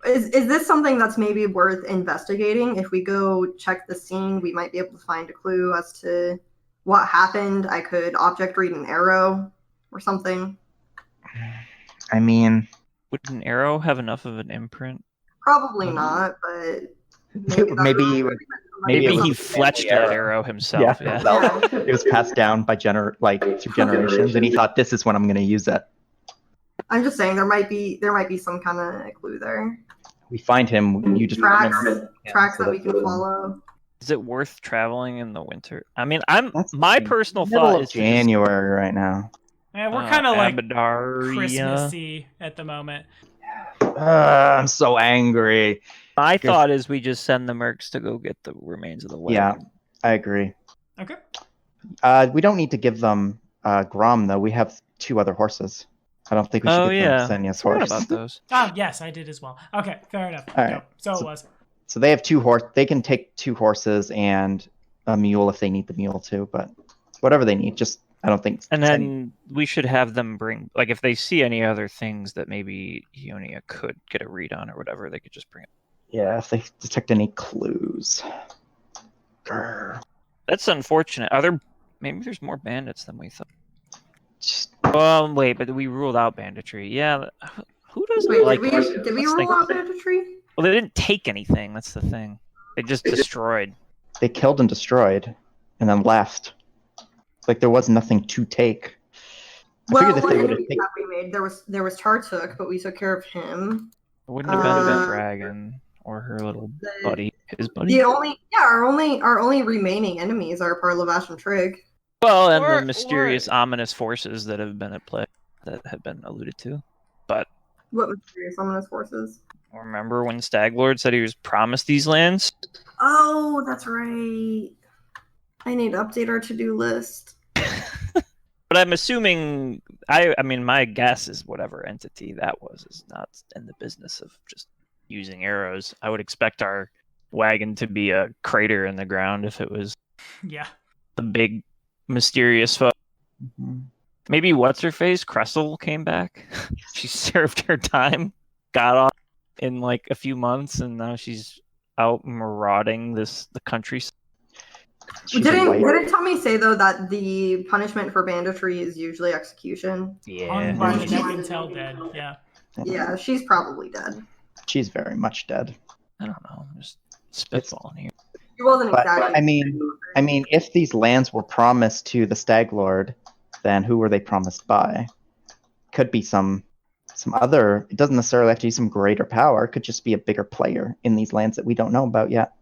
Is this something that's maybe worth investigating? If we go check the scene, we might be able to find a clue as to what happened. I could object read an arrow or something. I mean, Would an arrow have enough of an imprint? Probably not, but maybe Maybe it was he a fletched family that arrow. arrow himself. Yeah. himself. It was passed down by through generations, and he thought, "This is when I'm going to use it." I'm just saying there might be some kind of clue there. We find him. You just Tracks Yeah, so that we that's can follow. Is it worth traveling in the winter? I mean, That's my the personal middle thought of is January right now. Yeah, we're kind of like Abadaria. Christmassy at the moment. I'm so angry. My thought is we just send the mercs to go get the remains of the wagon. Yeah, I agree. Okay. We don't need to give them Grom though. We have 2 other horses. I don't think we should give them Senya's Forgot horse. about those. Oh, yes, I did as well. Okay, fair enough. All right. Yep, so it was. So they have 2 horse. They can take 2 horses and a mule if they need the mule too. But whatever they need, just I don't think. And then we should have them bring, like, if they see any other things that maybe Ionia could get a read on or whatever, they could just bring it. Yeah, if they detect any clues. Grr. That's unfortunate. Maybe there's more bandits than we thought. Just, Well, wait, but we ruled out banditry. Yeah, who doesn't Wait, like? did we let's rule think- out banditry? Well, they didn't take anything. That's the thing. They just destroyed. they killed and destroyed, and then left. It's like there was nothing to take. I Well, figured if one they would enemy have taken. that we made, there was Tartuk, but we took care of him. It wouldn't have been the Uh, dragon or her little the- buddy, his buddy. Our only remaining enemies are Parlavash and Trig. Well, and Or- the mysterious, ominous forces that have been at play that have been alluded to. But What mysterious ominous forces? remember when Staglord said he was promised these lands? Oh, that's right. I need to update our to-do list. But I'm assuming, I mean, my guess is whatever entity that was is not in the business of just using arrows. I would expect our wagon to be a crater in the ground if it was Yeah. the big mysterious foe. Mhm. Maybe what's her face? Cressel came back. She served her time, got off in like a few months, and now she's out marauding the country. She's a white- Didn't Tommy say though that the punishment for banditry is usually execution? Hung by the neck until dead. Yeah. Yeah, she's probably dead. She's very much dead. I don't know. I'm just spitballing here. She wasn't But, exactly. I mean, if these lands were promised to the Stag Lord, then who were they promised by? Could be some other. It doesn't necessarily have to be some greater power. It could just be a bigger player in these lands that we don't know about yet.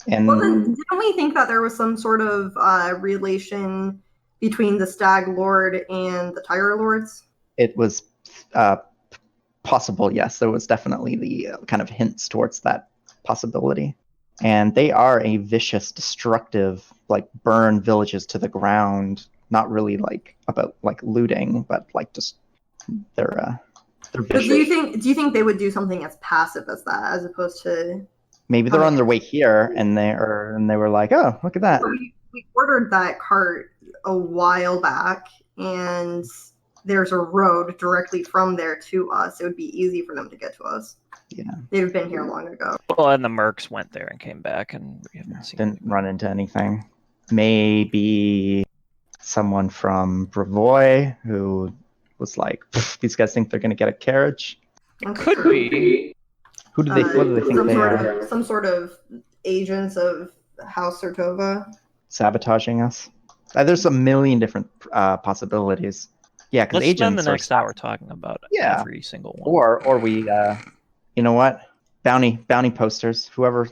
And Well, then, didn't we think that there was some sort of relation between the Stag Lord and the Tiger Lords? It was possible, yes. There was definitely the kind of hints towards that possibility. And they are a vicious, destructive, like burn villages to the ground. Not really like about like looting, but like just they're But vicious. do you think they would do something as passive as that, as opposed to Maybe they're on their way here, and they were like, "Oh, look at that." we ordered that cart a while back, and there's a road directly from there to us. It would be easy for them to get to us. Yeah, They've been here long ago. Well, and the mercs went there and came back, and we haven't seen didn't run into anything. Maybe someone from Brevoy who was like, "These guys think they're going to get a carriage." Could be. Who do they? What do they think they are? Some sort of agents of House Sertova. Sabotaging us. There's a million different possibilities. Yeah, because Let's agents spend the are next hour talking about Yeah. every single one. or we, you know what? Bounty posters. Whoever's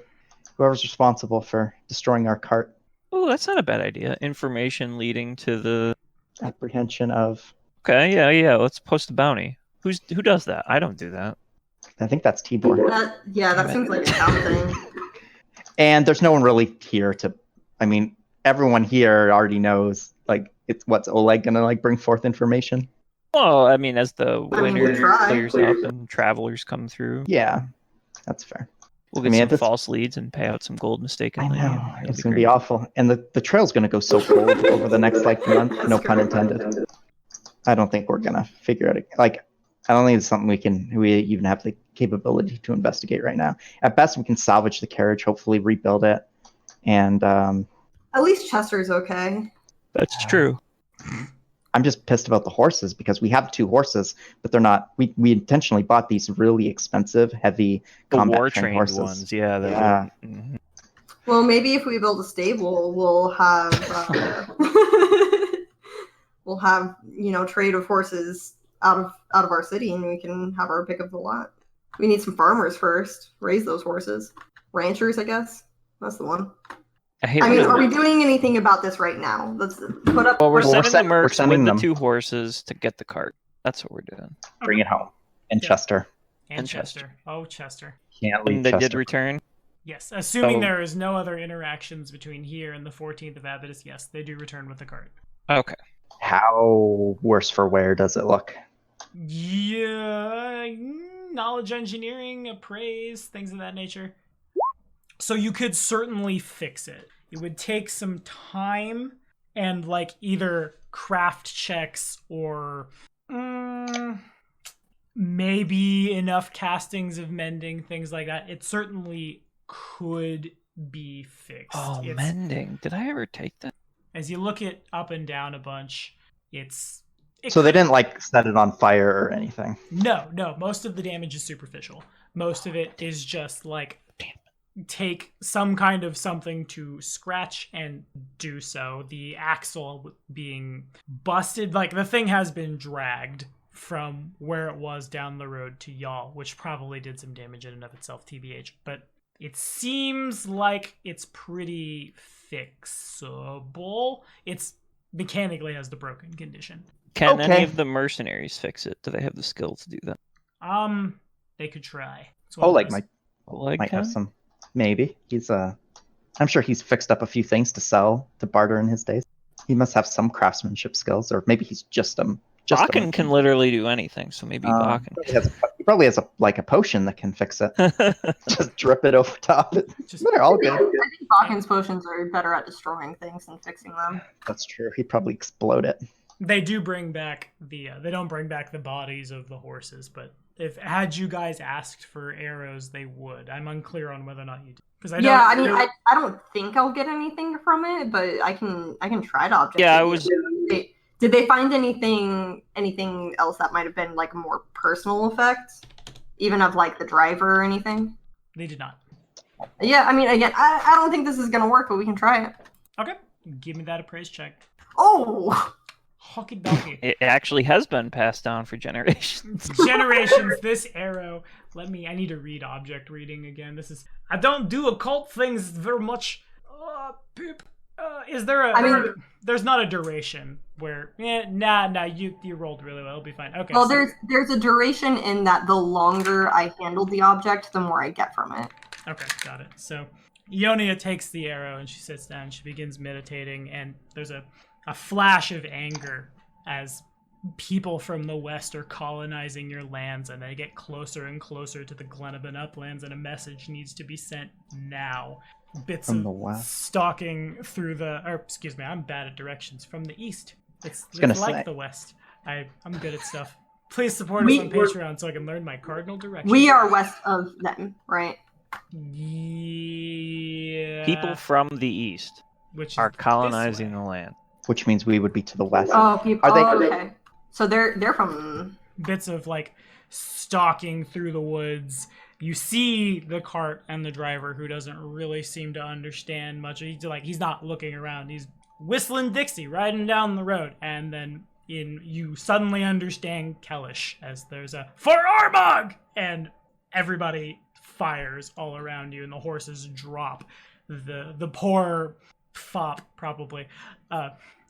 responsible for destroying our cart. Oh, that's not a bad idea. Information leading to the Apprehension of. Okay, yeah. Let's post a bounty. Who does that? I don't do that. I think that's Tibor. That seems like a town thing. And there's no one really here to. I mean, everyone here already knows. Like, what's Oleg gonna like bring forth information? Well, I mean, as the I mean, we winter try. clears up and travelers come through, Yeah, that's fair. we'll get I mean, some that's- false leads and pay out some gold I mistakenly. know and it'll it's be gonna great. be awful, and the trail's gonna go so cold over the next like month. No pun intended. I don't think we're gonna figure out. I don't think it's something we even have the capability to investigate right now. At best, we can salvage the carriage, hopefully rebuild it, and At least Chester's okay. That's true. I'm just pissed about the horses because we have 2 horses, but they're not. We intentionally bought these really expensive, heavy The combat war trained trained horses. ones, yeah. Yeah. Mhm. Well, maybe if we build a stable, we'll have trade of horses out of our city, and we can have our pick of the lot. We need some farmers first. Raise those horses. Ranchers, I guess. That's the one. I I mean, when- are we doing anything about this right now? Let's put up. Well, we're Well, we're sending send- the we're mercs sending with them. the 2 horses to get the cart. That's what we're doing. Bring it home in Yeah. Chester. And Chester. Chester. Oh, Chester. Can't leave And they did Chester. return. Yes, assuming Oh. there is no other interactions between here and the 14th of Avidus, yes, they do return with the cart. Okay. How worse for wear does it look? Yeah, knowledge engineering, appraise, things of that nature. So you could certainly fix it. It would take some time and like either craft checks or maybe enough castings of mending, things like that. It certainly could be fixed. Oh, It's- mending. Did I ever take that? As you look it up and down a bunch, So they didn't like set it on fire or anything. No. Most of the damage is superficial. Most of it is just like take some kind of something to scratch and do so. The axle being busted, like the thing has been dragged from where it was down the road to y'all, which probably did some damage in and of itself, TBH. But it seems like it's pretty fixable. It's mechanically has the broken condition. Can any Okay. of the mercenaries fix it? Do they have the skill to do that? They could try. It's one of Oleg those- might have some. Maybe he's I'm sure he's fixed up a few things to sell to barter in his days. He must have some craftsmanship skills, or maybe he's just Bakken can literally do anything, so maybe Bakken. He probably has a potion that can fix it. Just drip it over top. Just- They're all good. I think Dawkins potions are better at destroying things than fixing them. That's true. He'd probably explode it. They do bring back they don't bring back the bodies of the horses, but had you guys asked for arrows, they would. I'm unclear on whether or not you do. Because I don't think I'll get anything from it, but I can try to object. Yeah, it. I was- Did they find anything else that might have been like a more personal effect, even of like the driver or anything? They did not. Yeah, I mean, again, I don't think this is gonna work, but we can try it. Okay, give me that appraise check. Oh, Hockey donkey. It actually has been passed down for generations. Generations. This arrow. I need to read object reading again. I don't do occult things very much. Poop. Is there a? I mean- there's not a duration where. Nah. You rolled really well. It'll be fine. Okay. Well, so- there's a duration in that the longer I handle the object, the more I get from it. Okay, got it. So Ionia takes the arrow and she sits down. She begins meditating, and there's a flash of anger as people from the west are colonizing your lands, and they get closer and closer to the Glenabin uplands, and a message needs to be sent now. Bits From of the west. stalking through I'm bad at directions. From the east. It's gonna like say. the west. I'm good at stuff. Please support us on Patreon so I can learn my cardinal directions. We are west of them, right? Yeah. People from the east which are is colonizing this the way. land. Which means we would be to the west. Oh, people. Are they- Okay. So they're from. Bits of like stalking through the woods. You see the cart and the driver who doesn't really seem to understand much. He's not looking around. He's whistling Dixie, riding down the road, and then you suddenly understand Kellish as there's a "For Armagh!" and everybody fires all around you, and the horses drop. The poor fop probably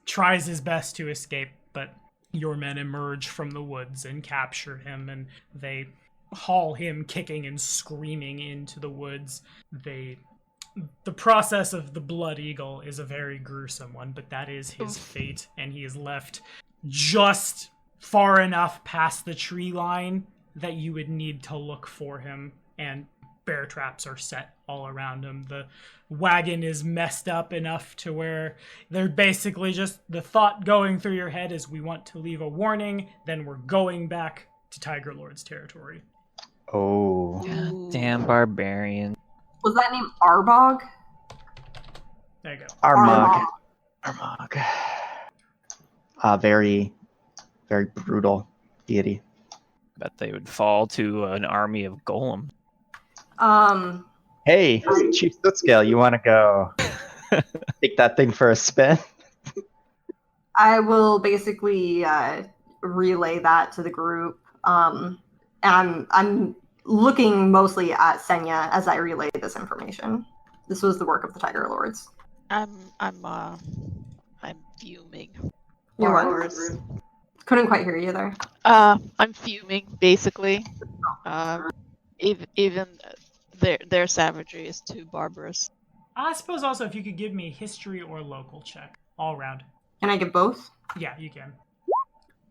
tries his best to escape, but your men emerge from the woods and capture him, and they haul him kicking and screaming into the woods. The process of the Blood Eagle is a very gruesome one, but that is his fate, and he is left just far enough past the tree line that you would need to look for him, and bear traps are set all around him. The wagon is messed up enough to where they're basically just the thought going through your head is we want to leave a warning, then we're going back to Tiger Lord's territory. Oh. God damn barbarian. Was that name Arbog? There you go. Armagh. Armagh. Very, very brutal deity. Bet they would fall to an army of golems. Hey, Chief Stootscale, you want to go take that thing for a spin? I will basically relay that to the group. And I'm looking mostly at Senya as I relay this information. This was the work of the Tiger Lords. I'm fuming. You what? Barbarous. Couldn't quite hear you there. I'm fuming basically. Even their savagery is too barbarous. I suppose also if you could give me history or local check all round. Can I give both? Yeah, you can.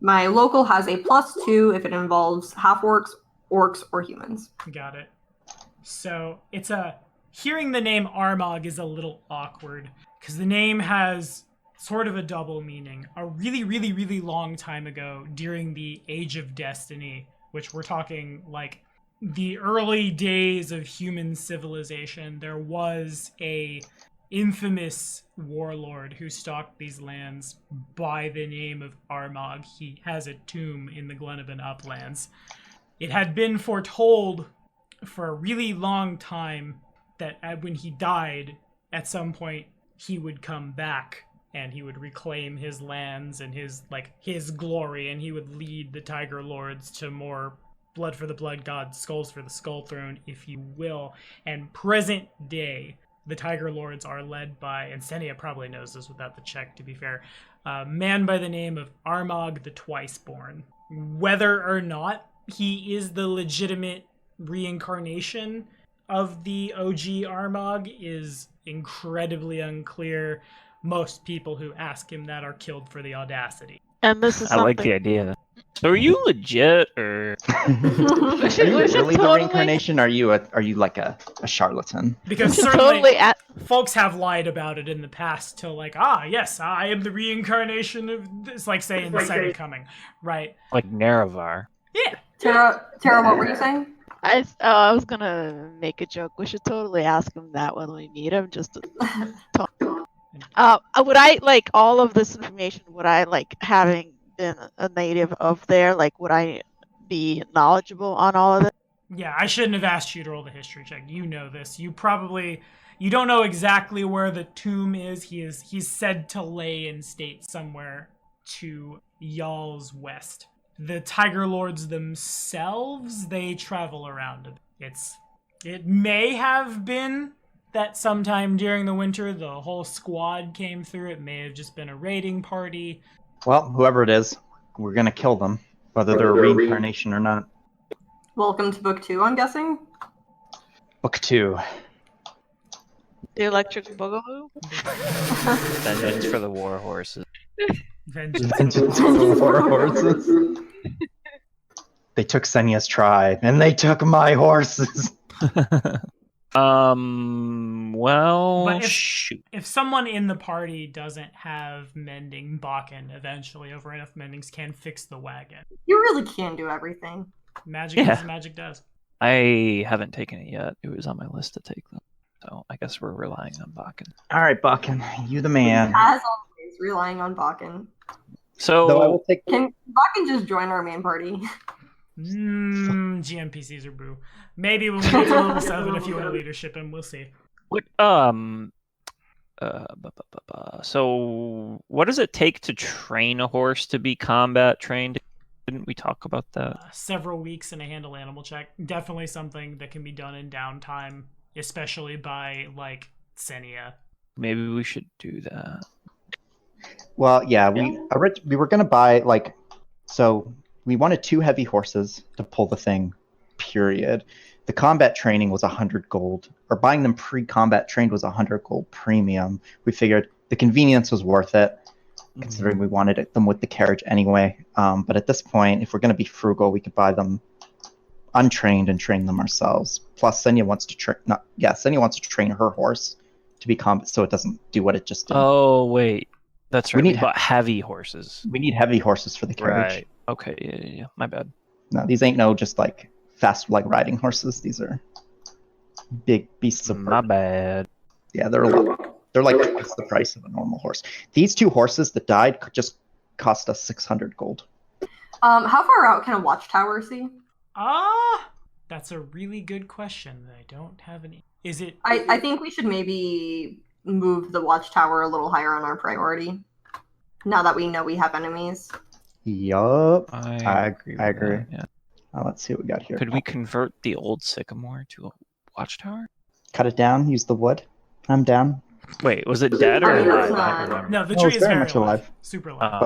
My local has a +2 if it involves half-orcs, orcs, or humans. Got it. So it's hearing the name Armagh is a little awkward because the name has sort of a double meaning. A really, really, really long time ago during the Age of Destiny, which we're talking like the early days of human civilization, there was a infamous warlord who stalked these lands by the name of Armagh. He has a tomb in the Glenavin uplands. It had been foretold for a really long time that when he died, at some point he would come back and he would reclaim his lands and his glory, and he would lead the Tiger Lords to more blood for the blood god, skulls for the skull throne, if you will. And present day, the Tiger Lords are led by, and Senia probably knows this without the check, to be fair, a man by the name of Armagh the Twiceborn. Whether or not he is the legitimate reincarnation of the OG Armagh is incredibly unclear. Most people who ask him that are killed for the audacity. And this is I like something- the idea. So are you legit or Are you we should really the totally- reincarnation? Are you like a charlatan? Because we should certainly totally folks have lied about it in the past to yes, I am the reincarnation of this, like saying the second coming, right? like Nerevar? Yeah. Tara, what were you saying? I was gonna make a joke. We should totally ask him that when we meet him, just to talk. Would I like all of this information? Would I like having been a native of there? Like, would I be knowledgeable on all of it? Yeah, I shouldn't have asked you to roll the history check. You know this. You don't know exactly where the tomb is. He's said to lay in state somewhere to y'all's west. The Tiger Lords themselves, they travel around. It may have been that sometime during the winter the whole squad came through. It may have just been a raiding party. Well, whoever it is, we're gonna kill them, whether they're a reincarnation or not. Welcome to book 2, I'm guessing. Book 2. The electric boogaloo. Vengeance for the war horses. Vengeance. for horses. They took Senya's tribe, and they took my horses. Well, But shoot. if someone in the party doesn't have mending, Bakken eventually, over enough mendings, can fix the wagon. You really can do everything. Magic Yeah. is magic does. I haven't taken it yet. It was on my list to take them. So I guess we're relying on Bakken. All right, Bakken, you the man. As always, relying on Bakken. Though I So will take. Can Bakken just join our main party? GMPCs are boo. Maybe when we get to level 7, if you want to leadership him, we'll see. what so what does it take to train a horse to be combat trained? Didn't we talk about that? Several weeks in a handle animal check. Definitely something that can be done in downtime, especially by, like, Senya. Maybe we should do that. Well, yeah, we were gonna buy so we wanted 2 heavy horses to pull the thing. Period. The combat training was 100 gold, or buying them pre-combat trained was 100 gold premium. We figured the convenience was worth it, considering we wanted them with the carriage anyway. But at this point, if we're going to be frugal, we could buy them untrained and train them ourselves. Plus, Senya wants to Senya wants to train her horse to be combat, so it doesn't do what it just did. Oh wait, that's right. We We need bought heavy horses. We need heavy horses for the carriage. Right. Okay. Yeah. My bad. No, these ain't no just like fast riding horses. These are big beasts of My burden. bad. Yeah, they're like twice the price of a normal horse. These 2 horses that died just cost us 600 gold. How far out can a watchtower see? That's a really good question that I don't have any. Is it? I think we should maybe move the watchtower a little higher on our priority. Now that we know we have enemies. Yup. I agree. I agree. That, yeah. Let's see what we got here. Could we convert the old sycamore to a watchtower? Cut it down? Use the wood? I'm down. Wait, was it dead or I mean, alive? it's I not- don't remember. No, the No, tree it's is very very much alive. alive. Super alive.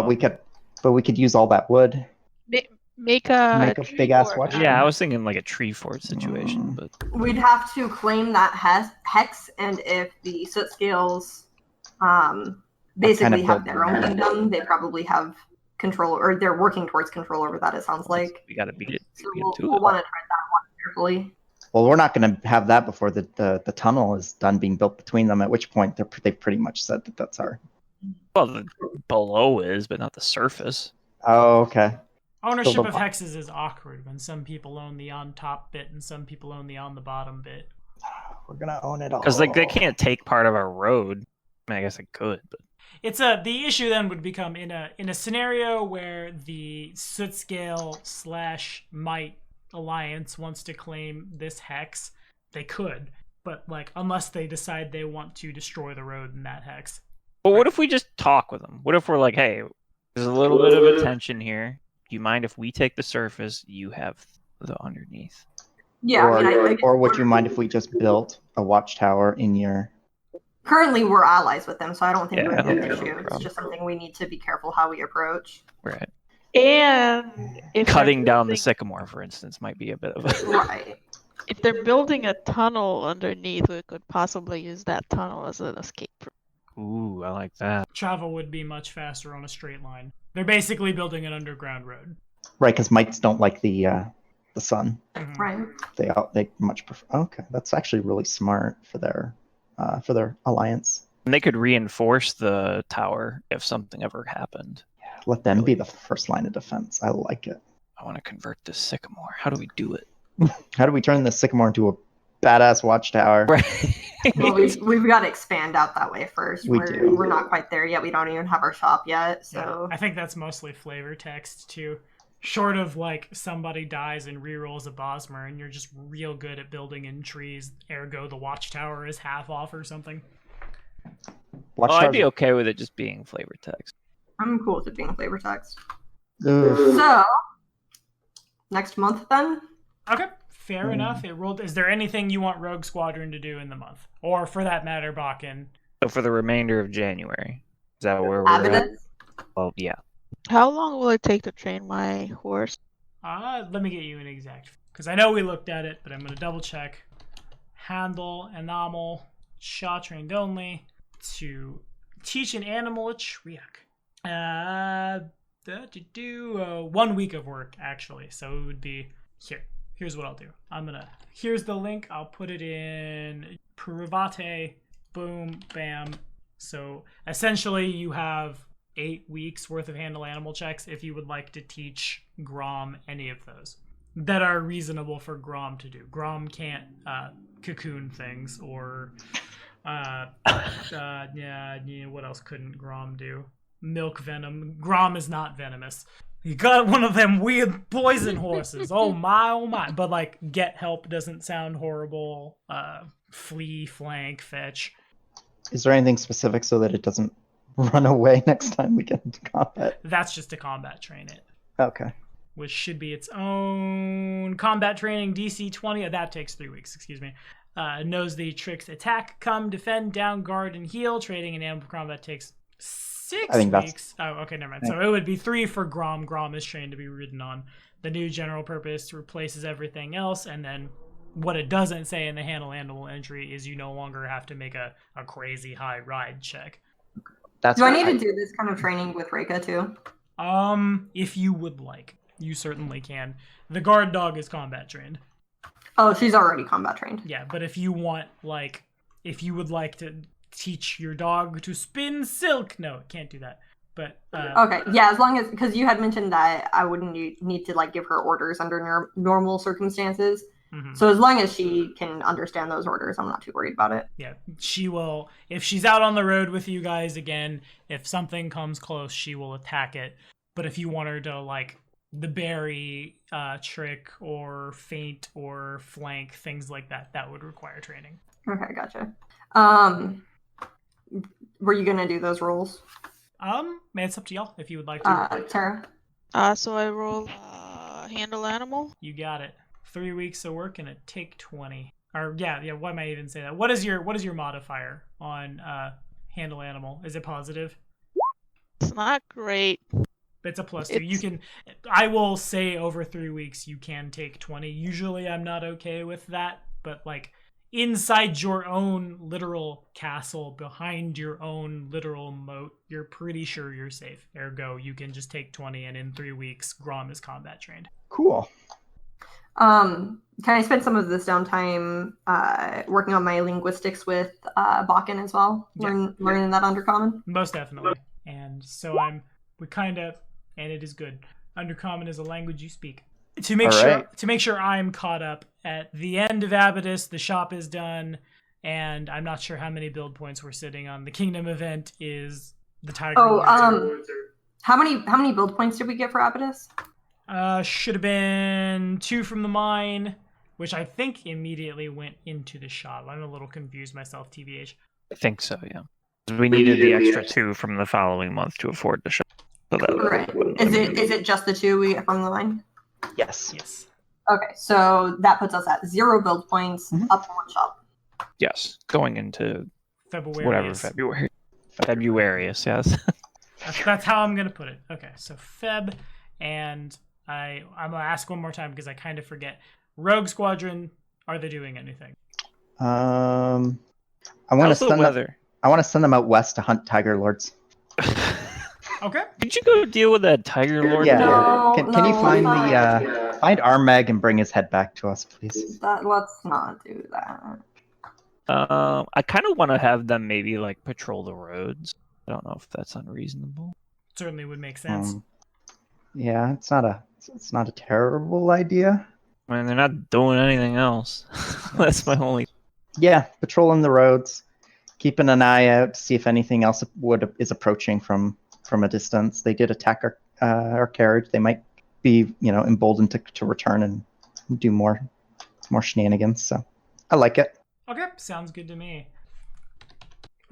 But we could use all that wood. Make a Make a tree big-ass fort. watch. Yeah, I was thinking like a tree fort situation, but We'd have to claim that hex, and if the soot scales basically have their own kingdom, they probably have control, or they're working towards control over that, it sounds like. we gotta beat it. So Beat we'll, it to we'll it. want to tread that one carefully. Well, we're not going to have that before the tunnel is done being built between them, at which point they've pretty much said that that's our... Well, the below is, but not the surface. Oh, okay. Ownership So the- of hexes is awkward when some people own the on top bit and some people own the on the bottom bit. We're going to own it all. Because like they can't take part of our road. I mean, I guess they could, but It's the issue then would become in a scenario where the soot scale / might alliance wants to claim this hex, they could, but like unless they decide they want to destroy the road in that hex. But what if we just talk with them? What if we're like, hey, there's a little bit of a tension here. Do you mind if we take the surface? You have the underneath. Yeah, or, I mean, or would you mind if we just built a watchtower in your... currently we're allies with them, so I don't think Yeah, it I would be don't an think it'll be a issue. It's problem. just something we need to be careful how we approach. Right. And if Cutting they're down the building- sycamore, for instance, might be a bit of a. Right. if they're building a tunnel underneath, we could possibly use that tunnel as an escape route. Ooh, I like that. Travel would be much faster on a straight line. They're basically building an underground road. Right, because mites don't like the sun. Mhm. Right. They much prefer... Okay, that's actually really smart for their alliance. And they could reinforce the tower if something ever happened. Let them be the first line of defense. I like it. I want to convert this sycamore. How do we do it? How do we turn the sycamore into a badass watchtower? Right. Well, we've got to expand out that way first. We do. We're not quite there yet. We don't even have our shop yet, so... Yeah, I think that's mostly flavor text too. Short of like somebody dies and rerolls a Bosmer and you're just real good at building in trees, ergo the watchtower is half off or something. Well, I'd be okay with it just being flavor text. I'm cool with it being flavor text. Ugh. So, next month then? Okay, Fair enough. It rolled. Is there anything you want Rogue Squadron to do in the month, or for that matter, Bakken? So for the remainder of January, is that where we're at? Abaddon? Well, yeah. How long will it take to train my horse? Let me get you an exact, because I know we looked at it, but I'm going to double check. Handle, enamel, Shaw trained only, to teach an animal a trick. 1 week of work, actually. So it would be here. Here's what I'll do. Here's the link. I'll put it in Private. Boom, bam. So essentially you have 8 weeks worth of handle animal checks if you would like to teach Grom any of those that are reasonable for Grom to do. Grom can't cocoon things or what else couldn't Grom do? Milk venom. Grom is not venomous. You got one of them weird poison horses. Oh my. But like, get help doesn't sound horrible. Flee, flank, fetch. Is there anything specific so that it doesn't run away next time we get into combat? That's just to combat train it. Okay. Which should be its own combat training, DC 20. That takes 3 weeks, excuse me. Knows the tricks attack, come, defend, down, guard, and heal. Training in animal combat takes 6 weeks. Oh, okay, never mind. So it would be 3 for Grom. Grom is trained to be ridden on. The new general purpose replaces everything else, and then what it doesn't say in the handle animal entry is you no longer have to make a crazy high ride check. That's Do I need to do this kind of training with Reika too? If you would like, you certainly can. The guard dog is combat trained. Oh, she's already combat trained. Yeah, but if you want, like, if you would like to teach your dog to spin silk, no, it can't do that. But okay, yeah, as long as, because you had mentioned that I wouldn't need to like give her orders under normal circumstances. Mm-hmm. So as long as she can understand those orders, I'm not too worried about it. Yeah, she will. If she's out on the road with you guys again, if something comes close, she will attack it. But if you want her to, like, the berry trick or feint or flank, things like that, that would require training. Okay, gotcha. Were you gonna do those rolls? It's up to y'all if you would like to. Tara? So I roll handle animal. You got it. 3 weeks of work and a take 20. Or yeah. Why am I even say that? What is your modifier on handle animal? Is it positive? It's not great. It's a +2. You can. I will say over 3 weeks you can take 20. Usually I'm not okay with that, but like inside your own literal castle, behind your own literal moat, you're pretty sure you're safe. Ergo, you can just take 20, and in 3 weeks, Grom is combat trained. Cool. Can I spend some of this downtime working on my linguistics with Bakken as well? Learning that Undercommon? Most definitely. And so and it is good. Undercommon is a language you speak. To make sure I'm caught up at the end of Abydos, the shop is done, and I'm not sure how many build points we're sitting on. The Kingdom event is the Tiger. How many build points did we get for Abydos? Should have been 2 from the mine, which I think immediately went into the shop. I'm a little confused myself, TBH. I think so, yeah. We needed the extra 2 from the following month to afford the shop. So right. Is it just the 2 we get from the mine? Yes. Okay, so that puts us at 0 build points, up to 1 shop. Yes, going into February. Februarius, yes. That's how I'm gonna put it. Okay, so Feb, and I'm gonna ask one more time because I kind of forget. Rogue Squadron, are they doing anything? I want to send them out west to hunt Tiger Lords. Okay. Could you go deal with that Tiger Lord? Yeah. No, Can you find find Armag and bring his head back to us, please? Let's not do that. I kind of want to have them maybe like patrol the roads. I don't know if that's unreasonable. Certainly would make sense. Yeah, it's not a terrible idea. I mean, they're not doing anything else. That's my only. Yeah, patrolling the roads, keeping an eye out to see if anything else is approaching from a distance. They did attack our carriage. They might be, emboldened to return and do more shenanigans. So I like it. Okay, sounds good to me.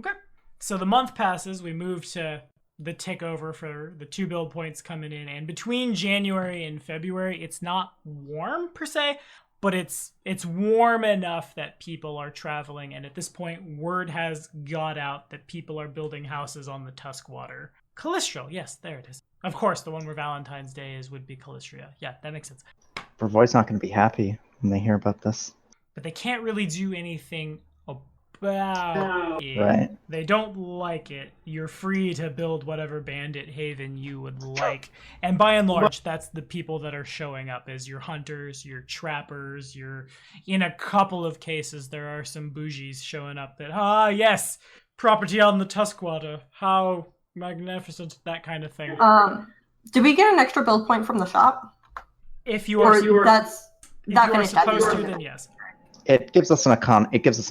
Okay, so the month passes. We move to the tick over for the 2 build points coming in, and between January and February, it's not warm per se. but it's warm enough that people are traveling, and at this point, word has got out that people are building houses on the Tuskwater. Calistro, yes, there it is. Of course, the one where Valentine's Day is would be Calistria. Yeah, that makes sense. Brevoy's not going to be happy when they hear about this. But they can't really do anything about it. Right. They don't like it. You're free to build whatever bandit haven you would like. And by and large, that's the people that are showing up as your hunters, your trappers, in a couple of cases, there are some bougies showing up that, yes, property on the Tuskwater. How magnificent, that kind of thing. Do we get an extra build point from the shop? If you are supposed to, then yes. It gives us an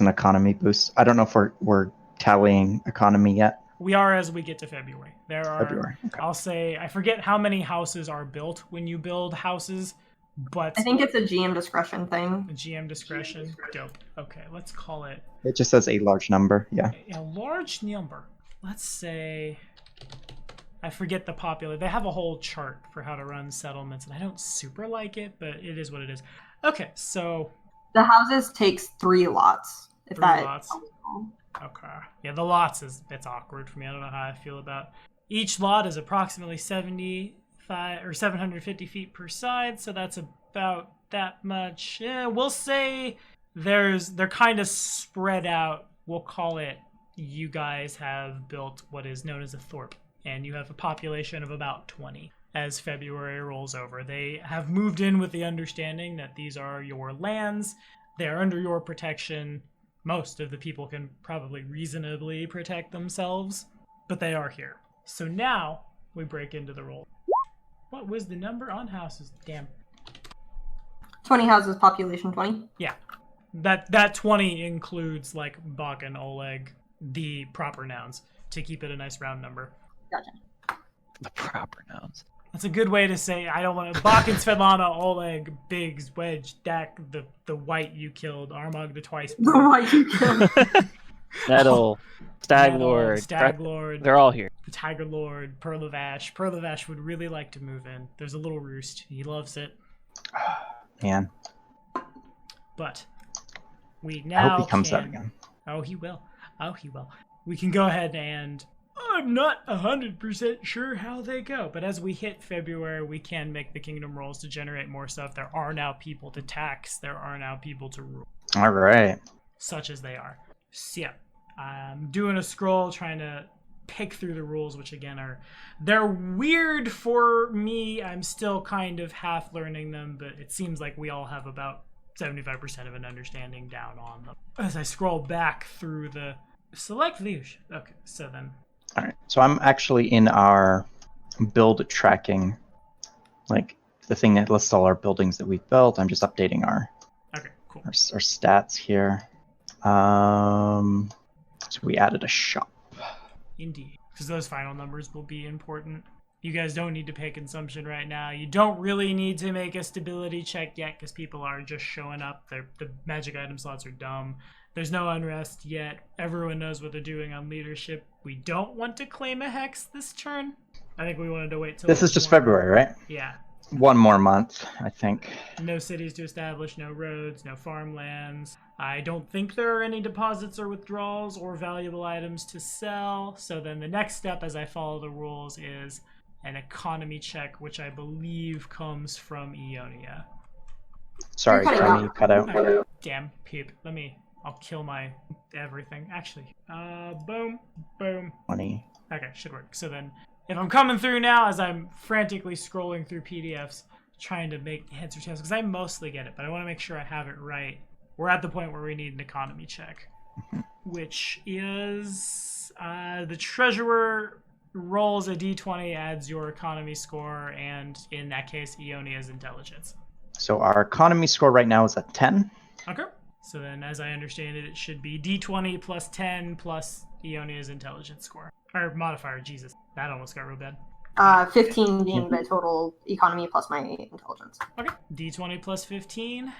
economy boost. I don't know if we're tallying economy yet. We are as we get to February. There are, February. Okay. I'll say, I forget how many houses are built when you build houses, but I think it's a GM discretion thing. GM discretion. Dope. Okay, let's call it It just says a large number. Yeah. a large number. Let's say, I forget the popular. They have a whole chart for how to run settlements, and I don't super like it, but it is what it is. Okay, so The houses takes 3 lots. If 3 that lots. Okay. Yeah, the lots it's awkward for me. I don't know how I feel about. Each lot is approximately 75 or 750 feet per side, so that's about that much. Yeah, we'll say they're kind of spread out. We'll call it you guys have built what is known as a thorp, and you have a population of about 20. As February rolls over, they have moved in with the understanding that these are your lands. They are under your protection. Most of the people can probably reasonably protect themselves, but they are here. So now we break into the roll. What was the number on houses? Damn. 20 houses, population 20. Yeah. That 20 includes like Bach and Oleg, the proper nouns, to keep it a nice round number. Gotcha. The proper nouns. That's a good way to say I don't want to. Bach and Svetlana, Oleg, Biggs, Wedge, Dak, the white you killed, Armag the twice. The white you killed. Nettle, Stag Nettle, Lord, Stag Lord. they're all here. The Tiger Lord, Perlavash. Perlavash would really like to move in. There's a little roost. He loves it. Man. But we I now hope he comes can... out again. Oh, he will. Oh, he will. We can go ahead and... I'm not 100% sure how they go, but as we hit February, we can make the kingdom rolls to generate more stuff. There are now people to tax. There are now people to rule. All right. Such as they are. So yeah, I'm doing a scroll trying to pick through the rules, which again they're weird for me. I'm still kind of half learning them, but it seems like we all have about 75% of an understanding down on them. As I scroll back through the select views. Okay, so then. All right. So I'm actually in our build tracking, like the thing that lists all our buildings that we've built. I'm just updating our stats here. So we added a shop. Indeed, because those final numbers will be important. You guys don't need to pay consumption right now. You don't really need to make a stability check yet because people are just showing up. The magic item slots are dumb. There's no unrest yet. Everyone knows what they're doing on leadership. We don't want to claim a hex this turn. I think we wanted to wait till... This is just February, right? Yeah. 1 more month, I think. No cities to establish, no roads, no farmlands. I don't think there are any deposits or withdrawals or valuable items to sell. So then the next step as I follow the rules is an economy check, which I believe comes from Ionia. Sorry, Tommy, you cut out. Oh, damn, peep. I'll kill my everything. Actually, boom, boom. 20. Okay, should work. So then, if I'm coming through now, as I'm frantically scrolling through PDFs, trying to make heads or tails, because I mostly get it, but I want to make sure I have it right. We're at the point where we need an economy check, which is the treasurer rolls a d20, adds your economy score, and in that case, Ionia's intelligence. So our economy score right now is at 10. Okay. So then, as I understand it, it should be d20 plus 10 plus Ionia's intelligence score. Or modifier, Jesus. That almost got real bad. 15 being the total economy plus my intelligence. Okay. d20 plus 15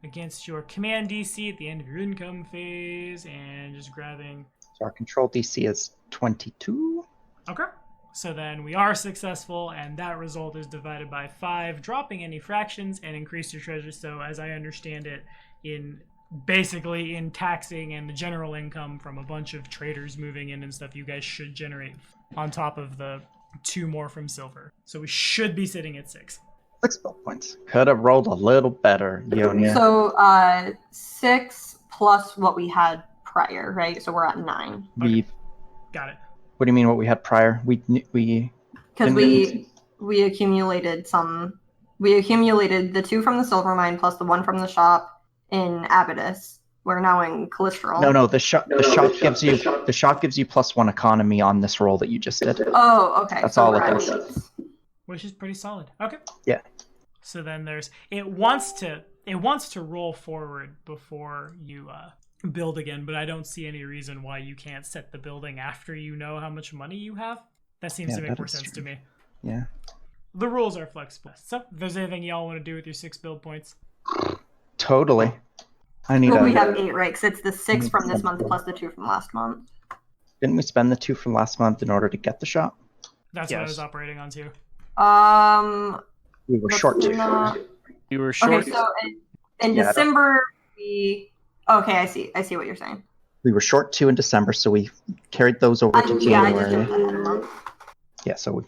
against your command DC at the end of your income phase, and just grabbing... So our control DC is 22. Okay. So then we are successful, and that result is divided by 5, dropping any fractions and increase your treasure. So as I understand it, in taxing and the general income from a bunch of traders moving in and stuff, you guys should generate on top of the 2 more from silver. So we should be sitting at 6. 6 build points. Could have rolled a little better, Ionia. So 6 plus what we had prior, right? So we're at 9. Got it. What do you mean what we had prior? Because we accumulated some. We accumulated the 2 from the silver mine plus the 1 from the shop in Abydos. We're now in cholesterol. No. The shop gives you +1 economy on this roll that you just did. Oh, okay. That's so all we're it at does. 8. Which is pretty solid. Okay. Yeah. So then it wants to roll forward before you build again, but I don't see any reason why you can't set the building after you know how much money you have. That seems to make more sense to me. Yeah. The rules are flexible. So if there's anything y'all want to do with your 6 build points. Totally. We have 8, right? Because it's the 6 from this month plus the 2 from last month. Didn't we spend the 2 from last month in order to get the shop? That's what I was operating on too. We were short 2. You were short. Okay, so in December we. Okay, I see what you're saying. We were short 2 in December, so we carried those over to January. I just jumped ahead a month. Yeah, so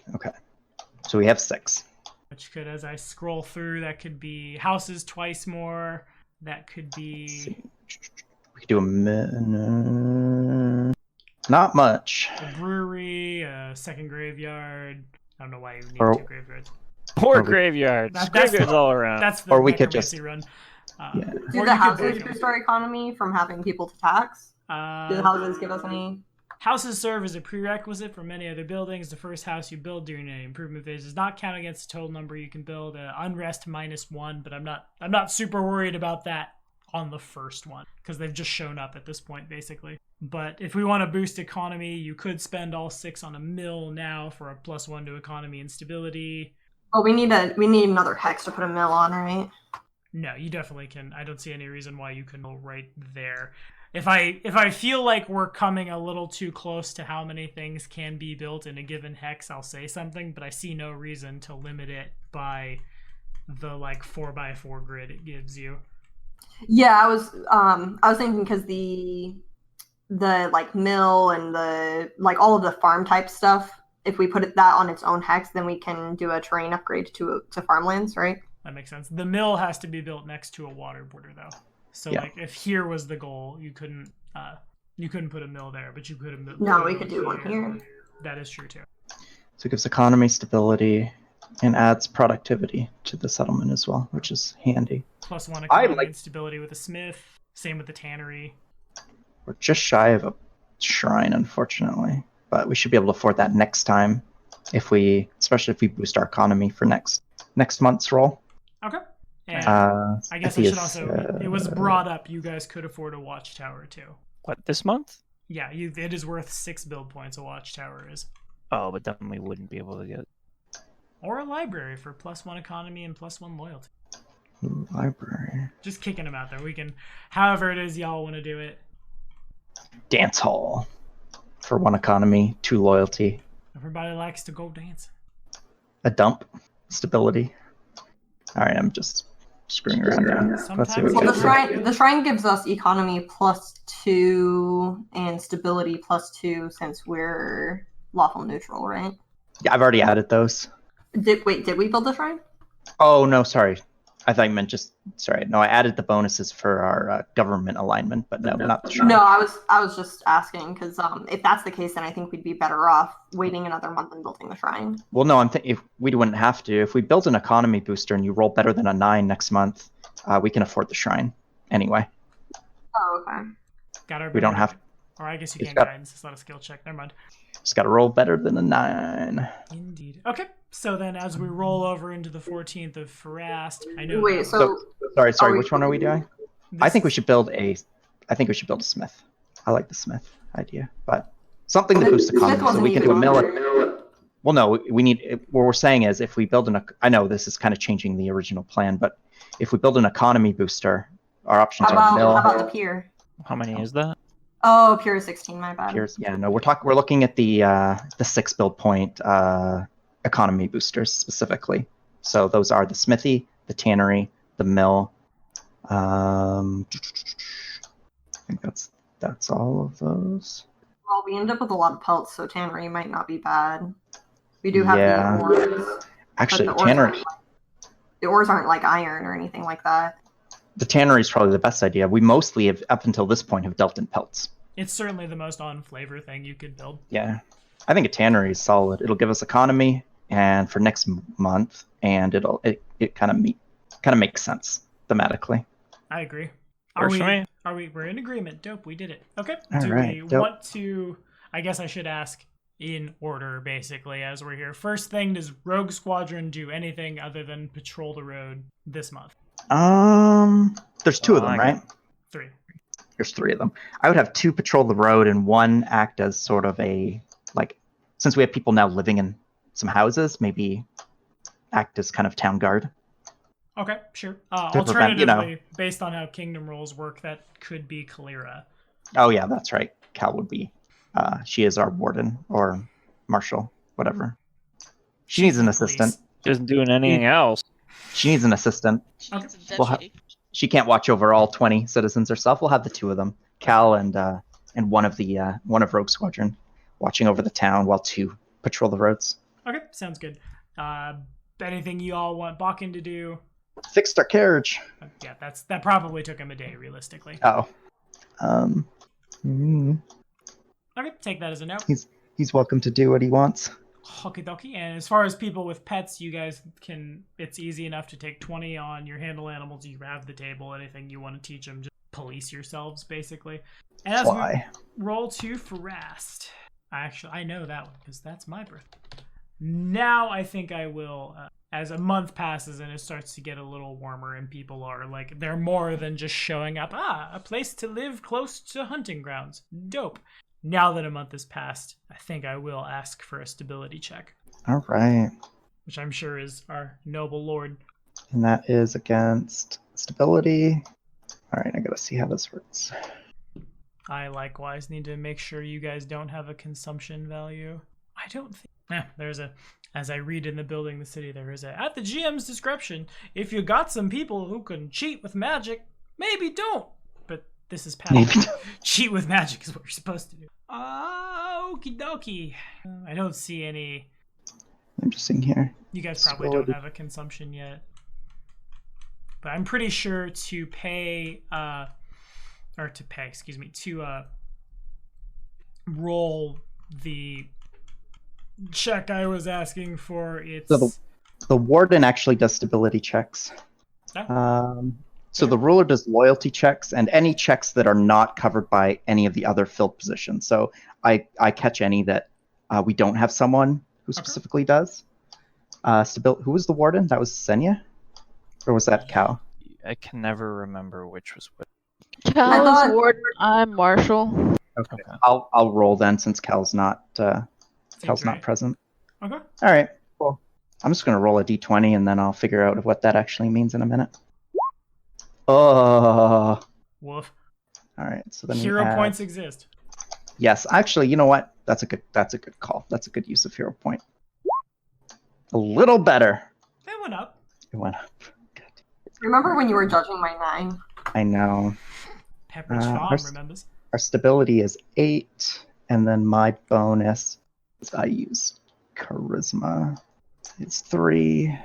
we have 6. Which could, as I scroll through, that could be houses twice more. That could be. We could do not much. A brewery, a second graveyard. I don't know why you need 2 graveyards. More graveyards. Graveyards all around. That's the necromancy run. Do the houses boost our economy from having people to tax? Do the houses give us any? Houses serve as a prerequisite for many other buildings. The first house you build during an improvement phase does not count against the total number you can build. Unrest -1, but I'm not super worried about that on the first one because they've just shown up at this point basically. But if we want to boost economy, you could spend all 6 on a mill now for a +1 to economy and stability. Oh, we need another hex to put a mill on, right? No, you definitely can. I don't see any reason why you couldn't go right there. If I feel like we're coming a little too close to how many things can be built in a given hex, I'll say something, but I see no reason to limit it by the 4x4 grid it gives you. Yeah, I was thinking because the mill and the all of the farm type stuff, if we put that on its own hex, then we can do a terrain upgrade to farmlands, right? That makes sense. The mill has to be built next to a water border though. So if here was the goal, you couldn't put a mill there, but you could have. No, we could do one here. That is true too. So it gives economy, stability, and adds productivity to the settlement as well, which is handy. +1 economy and stability with a smith. Same with the tannery. We're just shy of a shrine, unfortunately, but we should be able to afford that next time, especially if we boost our economy for next month's roll. Okay. And I guess I should also. It was brought up. You guys could afford a watchtower too. What, this month? Yeah, it is worth 6 build points. A watchtower is. Oh, but then we wouldn't be able to get. Or a library for +1 economy and +1 loyalty. Ooh, library. Just kicking them out there. We can, however it is y'all want to do it. Dance hall for 1 economy, 2 loyalty. Everybody likes to go dance. A dump, stability. All right, I'm just screwing around now. Let's see what we got. The shrine gives us economy +2 and stability +2 since we're lawful neutral, right? Yeah, I've already added those. Did we build the shrine? Oh no, sorry. I thought you meant No, I added the bonuses for our government alignment, but no, not the shrine. No, I was just asking because if that's the case, then I think we'd be better off waiting another month and building the shrine. Well, no, I'm thinking if we wouldn't have to. If we build an economy booster and you roll better than a 9 next month, we can afford the shrine anyway. Oh, okay. We don't have. Or I guess you can't guidance. It's not a skill check. Never mind. Just got to roll better than a 9. Indeed. Okay. So then, as we roll over into the 14th of Farast, I know. Wait. Sorry. Which one are we doing? I think we should build a smith. I like the smith idea, but something that boosts economy. So we can do a mill. Well, no, we need. What we're saying is, if we build I know this is kind of changing the original plan, but if we build an economy booster, our options are mill. How about the pier? How many is that? Oh, pure 16, my bad. Yeah, no, we're looking at the 6 build point economy boosters specifically. So those are the smithy, the tannery, the mill. I think that's all of those. Well, we end up with a lot of pelts, so tannery might not be bad. We do have Yeah. the ores. Actually, but the ores aren't like iron or anything like that. The tannery is probably the best idea. We mostly have, up until this point, have dealt in pelts. It's certainly the most on flavor thing you could build. Yeah, I think a tannery is solid. It'll give us economy, and for next month, and it kind of makes sense thematically. I agree. Works for me. We're in agreement. Dope, we did it. Okay. All Do right, we dope. want to, I guess I should ask in order, basically, as we're here. First thing, does Rogue Squadron do anything other than patrol the road this month? There's 2 of them, right? 3. There's 3 of them. I would have 2 patrol the road and 1 act as sort of a, like, since we have people now living in some houses, maybe act as kind of town guard. Okay, sure. To prevent, Alternatively, based on how kingdom rules work, that could be Kalira. Oh yeah, that's right. Cal would be. She is our warden or marshal, whatever. She needs an assistant. She isn't doing anything else. She needs an assistant. Okay. It's a We'll deputy. She can't watch over all 20 citizens herself. We'll have the 2 of them, Cal and one of Rogue Squadron, watching over the town while 2 patrol the roads. Okay, sounds good. Anything you all want Bakken to do? Fixed our carriage. Yeah, that probably took him a day, realistically. Oh. Okay, take that as a no. He's welcome to do what he wants. Okie dokie. And as far as people with pets, you guys can, it's easy enough to take 20 on your handle animals. You have the table, anything you want to teach them, just police yourselves, basically. And as Fly. we roll 2 for Rast. I know that one, because that's my birthday. Now I think I will, as a month passes and it starts to get a little warmer and people are like, they're more than just showing up, a place to live close to hunting grounds. Dope. Now that a month has passed, I think I will ask for a stability check, All right. which I'm sure is our noble lord. And that is against stability. All right, I gotta see how this works. I likewise need to make sure you guys don't have a consumption value. I don't think... there's a... As I read in the building the city, there is a... At the GM's discretion, if you got some people who can cheat with magic, maybe don't. But this is past. Cheat with magic is what you're supposed to do. Okie dokie. I don't see any... I'm just seeing here. You guys probably don't have a consumption yet. But I'm pretty sure to pay... to roll the check I was asking for. It's So the warden actually does stability checks. So the ruler does loyalty checks and any checks that are not covered by any of the other filled positions. So I catch any that we don't have someone who specifically does. Who was the warden? That was Senya? Or was that Cal? I can never remember which was which. Cal is warden. I'm marshal. Okay. I'll roll then since Cal's not right. present. Okay. All right. Cool. I'm just gonna roll a d20 and then I'll figure out what that actually means in a minute. Oh. Woof. All right. So then Hero points exist. Yes, actually, you know what? That's a good call. That's a good use of hero point. A little better. It went up. It went up. Good. Remember when you were judging my 9? I know. Pepperidge Farm remembers. Our stability is 8, and then my bonus is I use charisma. It's 3.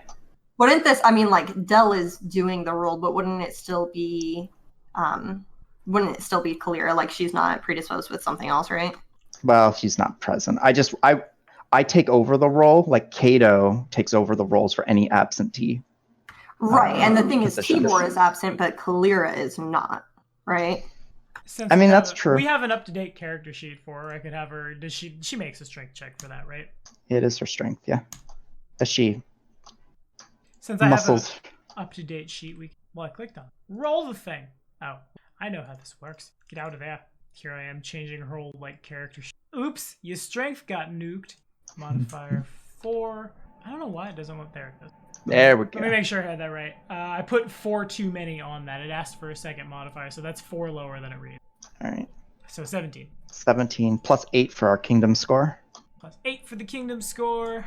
Wouldn't this? I mean, like Dell is doing the role, but wouldn't it still be? Wouldn't it still be clear? Like she's not predisposed with something else, right? Well, she's not present. I take over the role. Like Kato takes over the roles for any absentee. Right, and the thing is, positions. Tibor is absent, but Kalira is not, right? Since I mean, we that's have true. We have an up-to-date character sheet for her. I could have her. Does she makes a strength check for that, right? It is her strength, yeah. As she Since I muscles. have an up-to-date sheet, I clicked on. Roll the thing. Oh, I know how this works. Get out of there. Here I am changing her whole character sheet. Oops, your strength got nuked. Modifier 4. I don't know why it doesn't want there. It does. There we go. Let me make sure I had that right. I put 4 too many on that. It asked for a second modifier, so that's 4 lower than it reads. All right. So 17. 17 plus 8 for our kingdom score. Plus 8 for the kingdom score.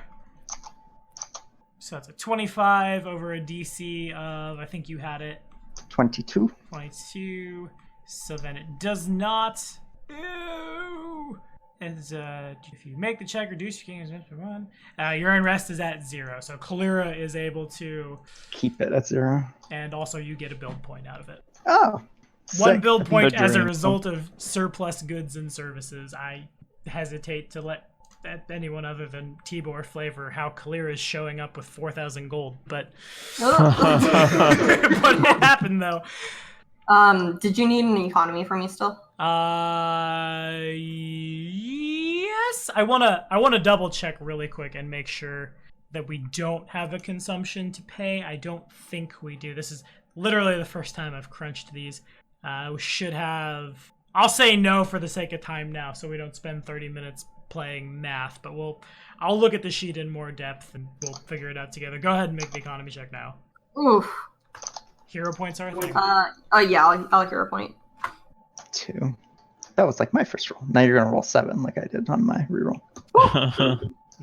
So that's a 25 over a DC of, I think you had it, 22. 22. So then it does not. Ew. As if you make the check, reduce your kingdom's by 1. Your unrest is at 0. So Kalira is able to Keep it at 0. and also you get a build point out of it. Oh. One sick. build point Good as a dream. result of surplus goods and services. I hesitate to let anyone other than Tibor flavor how Kalira is showing up with 4,000 gold, but but it happened though. Did you need an economy from me still? Yes. I wanna double check really quick and make sure that we don't have a consumption to pay. I don't think we do. This is literally the first time I've crunched these. We should have. I'll say no for the sake of time now, so we don't spend 30 minutes playing math. But I'll look at the sheet in more depth and we'll figure it out together. Go ahead and make the economy check now. Oof. Hero points are a thing. Yeah, I'll hero point. 2. That was like my first roll. Now you're gonna roll 7 like I did on my reroll.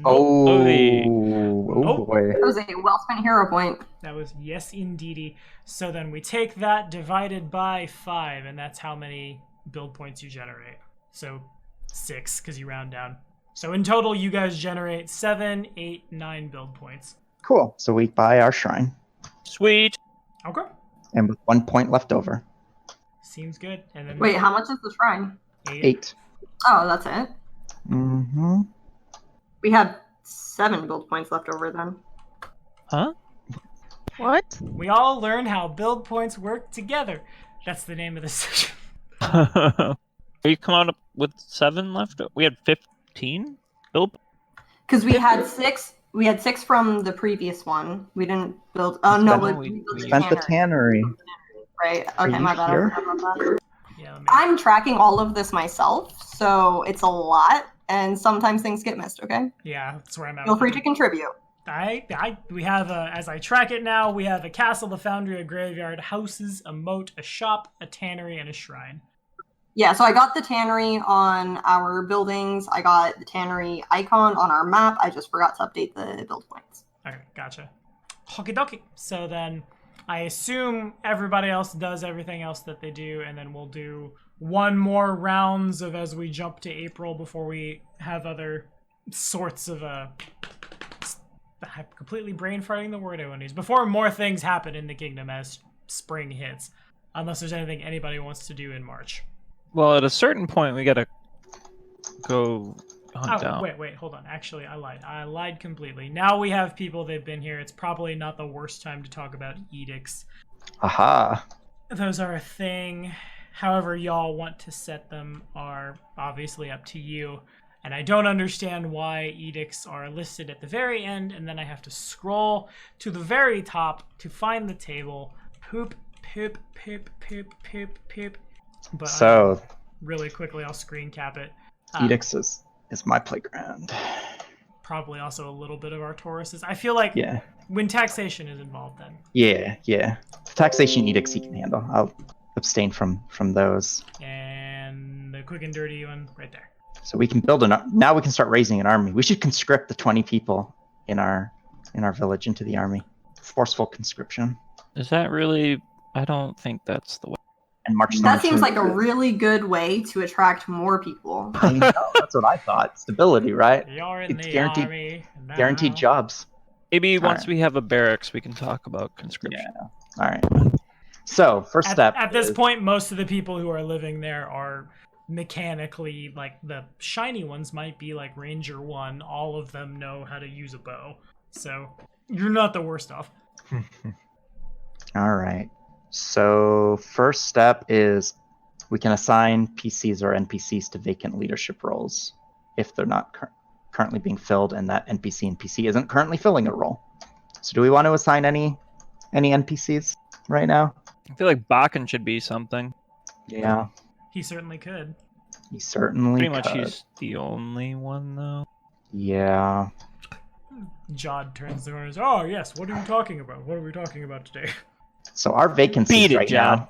Oh, Nope. boy. That was a well spent hero point. That was yes indeedy. So then we take that divided by 5, and that's how many build points you generate. So 6, because you round down. So in total, you guys generate 7, 8, 9 build points. Cool. So we buy our shrine, Sweet. Okay. and with 1 point left over. Seems good. And then Wait, how much is the shrine? 8. Oh, that's it. Mm-hmm. We had 7 build points left over then. Huh? What? We all learn how build points work together. That's the name of the session. Are you coming up with 7 left? We had 15 build. Because we had 6. We had 6 from the previous one. We didn't build. Oh no, we built the Spent the tannery. Right. Are Okay, you my bad. I here? forgot about that. Yeah, let me- I'm tracking all of this myself, so it's a lot, and sometimes things get missed. Okay. yeah, that's where I'm at. Feel with free it. to contribute. We have as I track it now, we have a castle, a foundry, a graveyard, houses, a moat, a shop, a tannery, and a shrine. Yeah, so I got the tannery on our buildings. I got the tannery icon on our map. I just forgot to update the build points. Okay, gotcha. Okie dokie. So then I assume everybody else does everything else that they do, and then we'll do one more rounds of as we jump to April before we have other sorts of I'm completely brain farting the word I want to use. Before more things happen in the kingdom as spring hits. Unless there's anything anybody wants to do in March. Well, at a certain point, we gotta go hunt down. Wait, hold on. Actually, I lied. I lied completely. Now we have people that've been here. It's probably not the worst time to talk about edicts. Aha. Those are a thing. However y'all want to set them are obviously up to you. And I don't understand why edicts are listed at the very end, and then I have to scroll to the very top to find the table. Poop, poop, poop, poop, poop, poop. But So, really quickly, I'll screen cap it. edicts is my playground. Probably also a little bit of Artoras's. I feel like Yeah. when taxation is involved, then. Yeah. Taxation edicts he can handle. I'll abstain from those. And the quick and dirty one right there. So we can build now we can start raising an army. We should conscript the 20 people in our village into the army. Forceful conscription. Is that really? I don't think that's the way. And march them That into- seems like a really good way to attract more people. I know, that's what I thought. Stability, right? You're in It's the guaranteed- army. Now. Guaranteed jobs. Maybe once Alright. we have a barracks, we can talk about conscription. Yeah. All right. So first step. At this is- point, most of the people who are living there are mechanically, like, the shiny ones might be like Ranger 1. All of them know how to use a bow. So you're not the worst off. All right. So first step is we can assign PCs or NPCs to vacant leadership roles if they're not currently being filled and that NPC isn't currently filling a role. So do we want to assign any NPCs right now? I feel like Bakken should be something. Yeah, He certainly could. he certainly Pretty much, could. he's the only one though. Yeah. Jod turns the corners. Oh, yes, what are you talking about? What are we talking about today? So our vacancies Beat it, right John. now,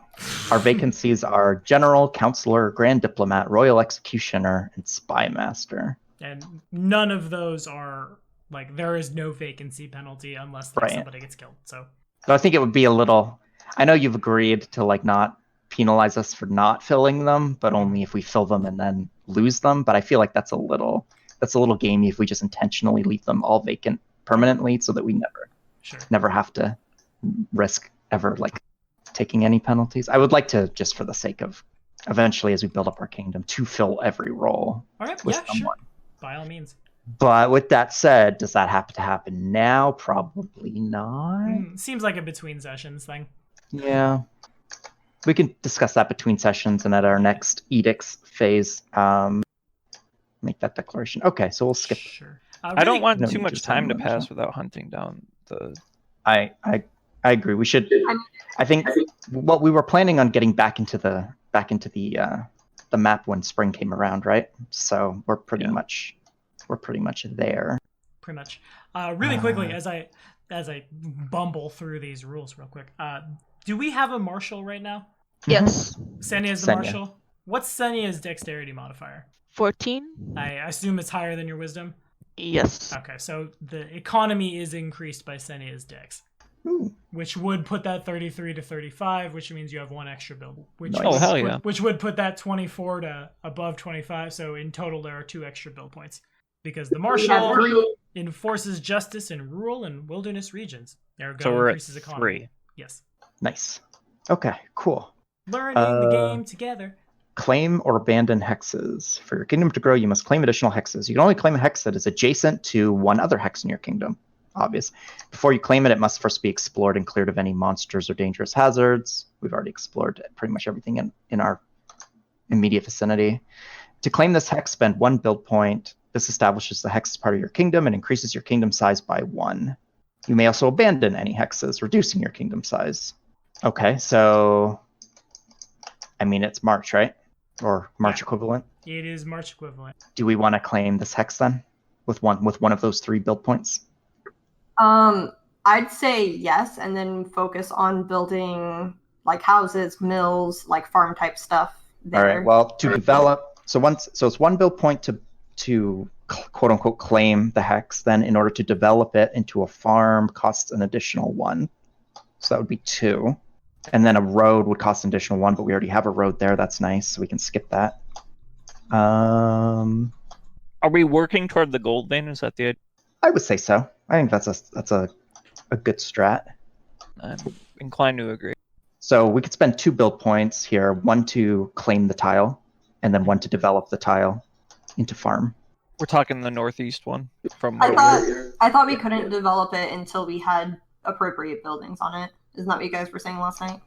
our vacancies are General, Counselor, Grand Diplomat, Royal Executioner, and Spy Master. And none of those are, like, there is no vacancy penalty unless like, Right. somebody gets killed. So I think it would be a little... I know you've agreed to like not penalize us for not filling them, but only if we fill them and then lose them. But I feel like that's a little gamey if we just intentionally leave them all vacant permanently so that we never have to risk ever like taking any penalties. I would like to, just for the sake of eventually as we build up our kingdom, to fill every role all right, with yeah, someone. sure. By all means. But with that said, does that have to happen now? Probably not. Seems like a between sessions thing. Yeah. We can discuss that between sessions and at our next edicts phase. Make that declaration. Okay, so we'll skip. Sure. I don't want No too need much to time to send pass them. without hunting down the. I agree. We should. I think what we were planning on getting back into the map when spring came around, right? So we're pretty much there. Pretty much. Really quickly, as I bumble through these rules real quick. Do we have a marshal right now? Yes. Senya is the Senya. marshal. What's Senya's dexterity modifier? 14? I assume it's higher than your wisdom. Yes. Okay, so the economy is increased by Senya's dex, Ooh. which would put that 33 to 35, which means you have one extra build. Which Nice. Oh, hell yeah. Which would put that 24 to above 25. So in total, there are 2 extra build points because the marshal enforces justice in rural and wilderness regions. Ergo, So we're at increases economy. 3. Yes. Nice. Okay, cool. Learning the game together. Claim or abandon hexes. For your kingdom to grow, you must claim additional hexes. You can only claim a hex that is adjacent to one other hex in your kingdom. Obvious. Before you claim it, it must first be explored and cleared of any monsters or dangerous hazards. We've already explored pretty much everything in our immediate vicinity. To claim this hex, spend 1 build point. This establishes the hex as part of your kingdom and increases your kingdom size by 1. You may also abandon any hexes, reducing your kingdom size. Okay, so I mean it's March, right? Or March equivalent. It is March equivalent. Do we want to claim this hex then, with one of those 3 build points? I'd say yes, and then focus on building like houses, mills, like farm type stuff there. All right. Well, to develop, so it's 1 build point to quote unquote claim the hex. Then, in order to develop it into a farm, costs an additional 1. So that would be 2. And then a road would cost an additional 1, but we already have a road there. That's nice, so we can skip that. Are we working toward the gold vein? Is that the idea? I would say so. I think that's a good strat. I'm inclined to agree. So we could spend 2 build points here, 1 to claim the tile, and then 1 to develop the tile into farm. We're talking the northeast one from. I thought we couldn't develop it until we had appropriate buildings on it. Isn't that what you guys were saying last night?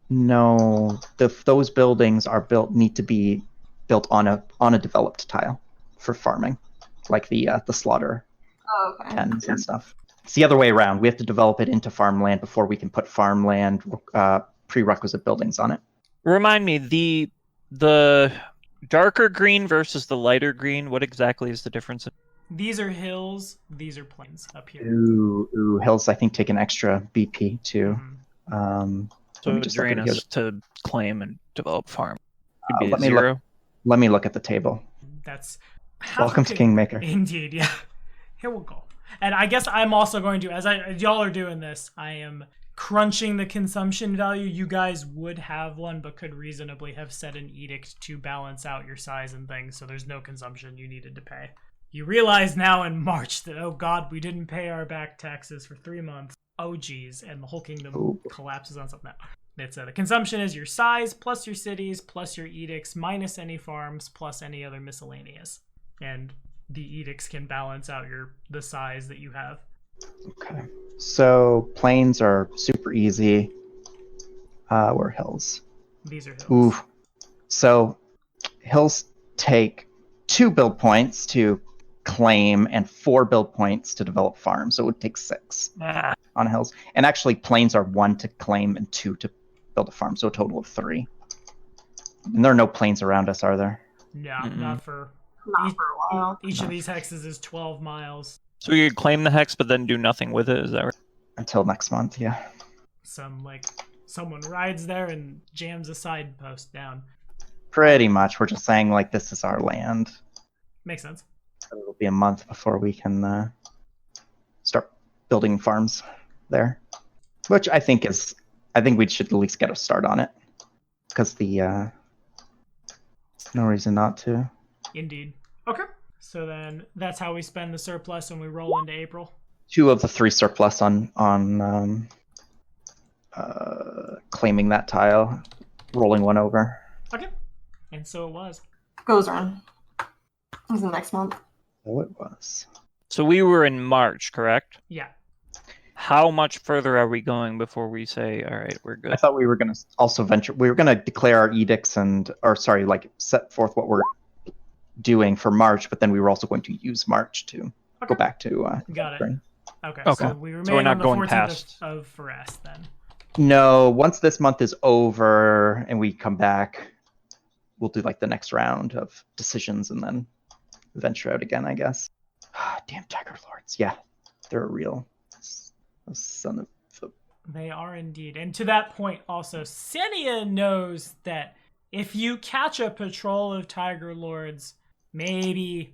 No, those buildings need to be built on a developed tile for farming, like the slaughter pens and stuff. It's the other way around. We have to develop it into farmland before we can put farmland prerequisite buildings on it. Remind me, the darker green versus the lighter green. What exactly is the difference? These are hills. These are plains up here. Ooh, hills. I think take an extra BP too. So let me it just would look drain at us to claim and develop farm. It'd be let me 0. Let me look at the table. That's Welcome to Kingmaker. Indeed, yeah. Here we'll go. And I guess I'm also going to, as y'all are doing this, I am crunching the consumption value. You guys would have one, but could reasonably have set an edict to balance out your size and things, so there's no consumption you needed to pay. You realize now in March that, oh god, we didn't pay our back taxes for 3 months. Oh geez, and the whole kingdom collapses on something. No. It's the consumption is your size plus your cities plus your edicts minus any farms plus any other miscellaneous, and the edicts can balance out the size that you have. Okay, so plains are super easy. Where hills? These are hills. Ooh, so hills take 2 build points to claim and 4 build points to develop farms, so it would take 6 on hills. And actually, plains are 1 to claim and 2 to build a farm, so a total of 3. And there are no plains around us, are there? No, not for a while. Each of these hexes is 12 miles. So you could claim the hex, but then do nothing with it. Is that right? Until next month, yeah. Some like someone rides there and jams a side post down. Pretty much. We're just saying, like, this is our land. Makes sense. It'll be a month before we can start building farms there. Which I think we should at least get a start on it. Because no reason not to. Indeed. Okay. So then that's how we spend the surplus when we roll into April. 2 of the 3 surplus on claiming that tile, rolling 1 over. Okay. And so it was. Goes on. It was the next month. Oh, it was. So we were in March, correct? Yeah. How much further are we going before we say, all right, we're good? I thought we were going to also venture. We were going to declare our edicts set forth what we're doing for March, but then we were also going to use March to go back to. Got it. spring. Okay. Okay. So we remain So we're not on the going 14th past. of Forest then. No, once this month is over and we come back, we'll do like the next round of decisions and then venture out again, I guess. Damn Tiger Lords. Yeah, they're a real son of a... They are indeed. And to that point also, Senia knows that if you catch a patrol of Tiger Lords, maybe,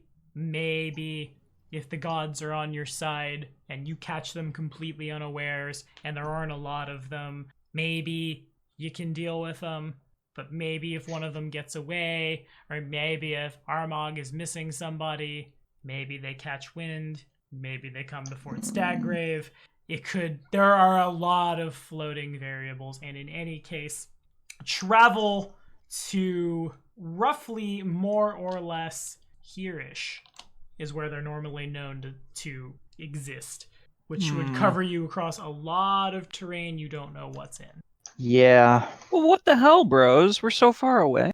if the gods are on your side and you catch them completely unawares and there aren't a lot of them, maybe you can deal with them. But maybe if one of them gets away, or maybe if Armagh is missing somebody, maybe they catch wind, maybe they come to Fort Staggrave. There are a lot of floating variables, and in any case, travel to roughly more or less here-ish is where they're normally known to exist, which would cover you across a lot of terrain you don't know what's in. Yeah. Well, what the hell, bros? We're so far away.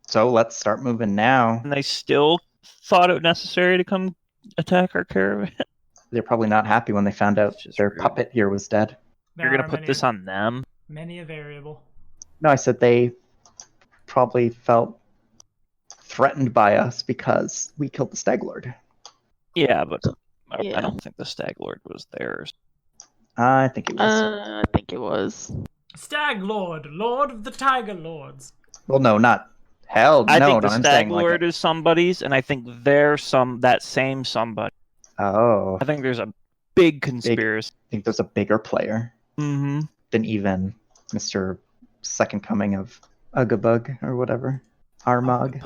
So let's start moving now. And they still thought it necessary to come attack our caravan. They're probably not happy when they found out Just their rude. puppet here was dead. You're going to put this on them? Many a variable. No, I said they probably felt threatened by us because we killed the Stag Lord. Yeah, but Yeah. I don't think the Stag Lord was theirs. I think it was. I think it was. Stag Lord, Lord of the Tiger Lords. Well, no, not hell. I no, think the I'm Stag saying Lord is somebody's, and I think they're that same somebody. Oh, I think there's a big conspiracy. I think there's a bigger player Mm-hmm. than even Mr. Second Coming of Uggabug or whatever. Armagh.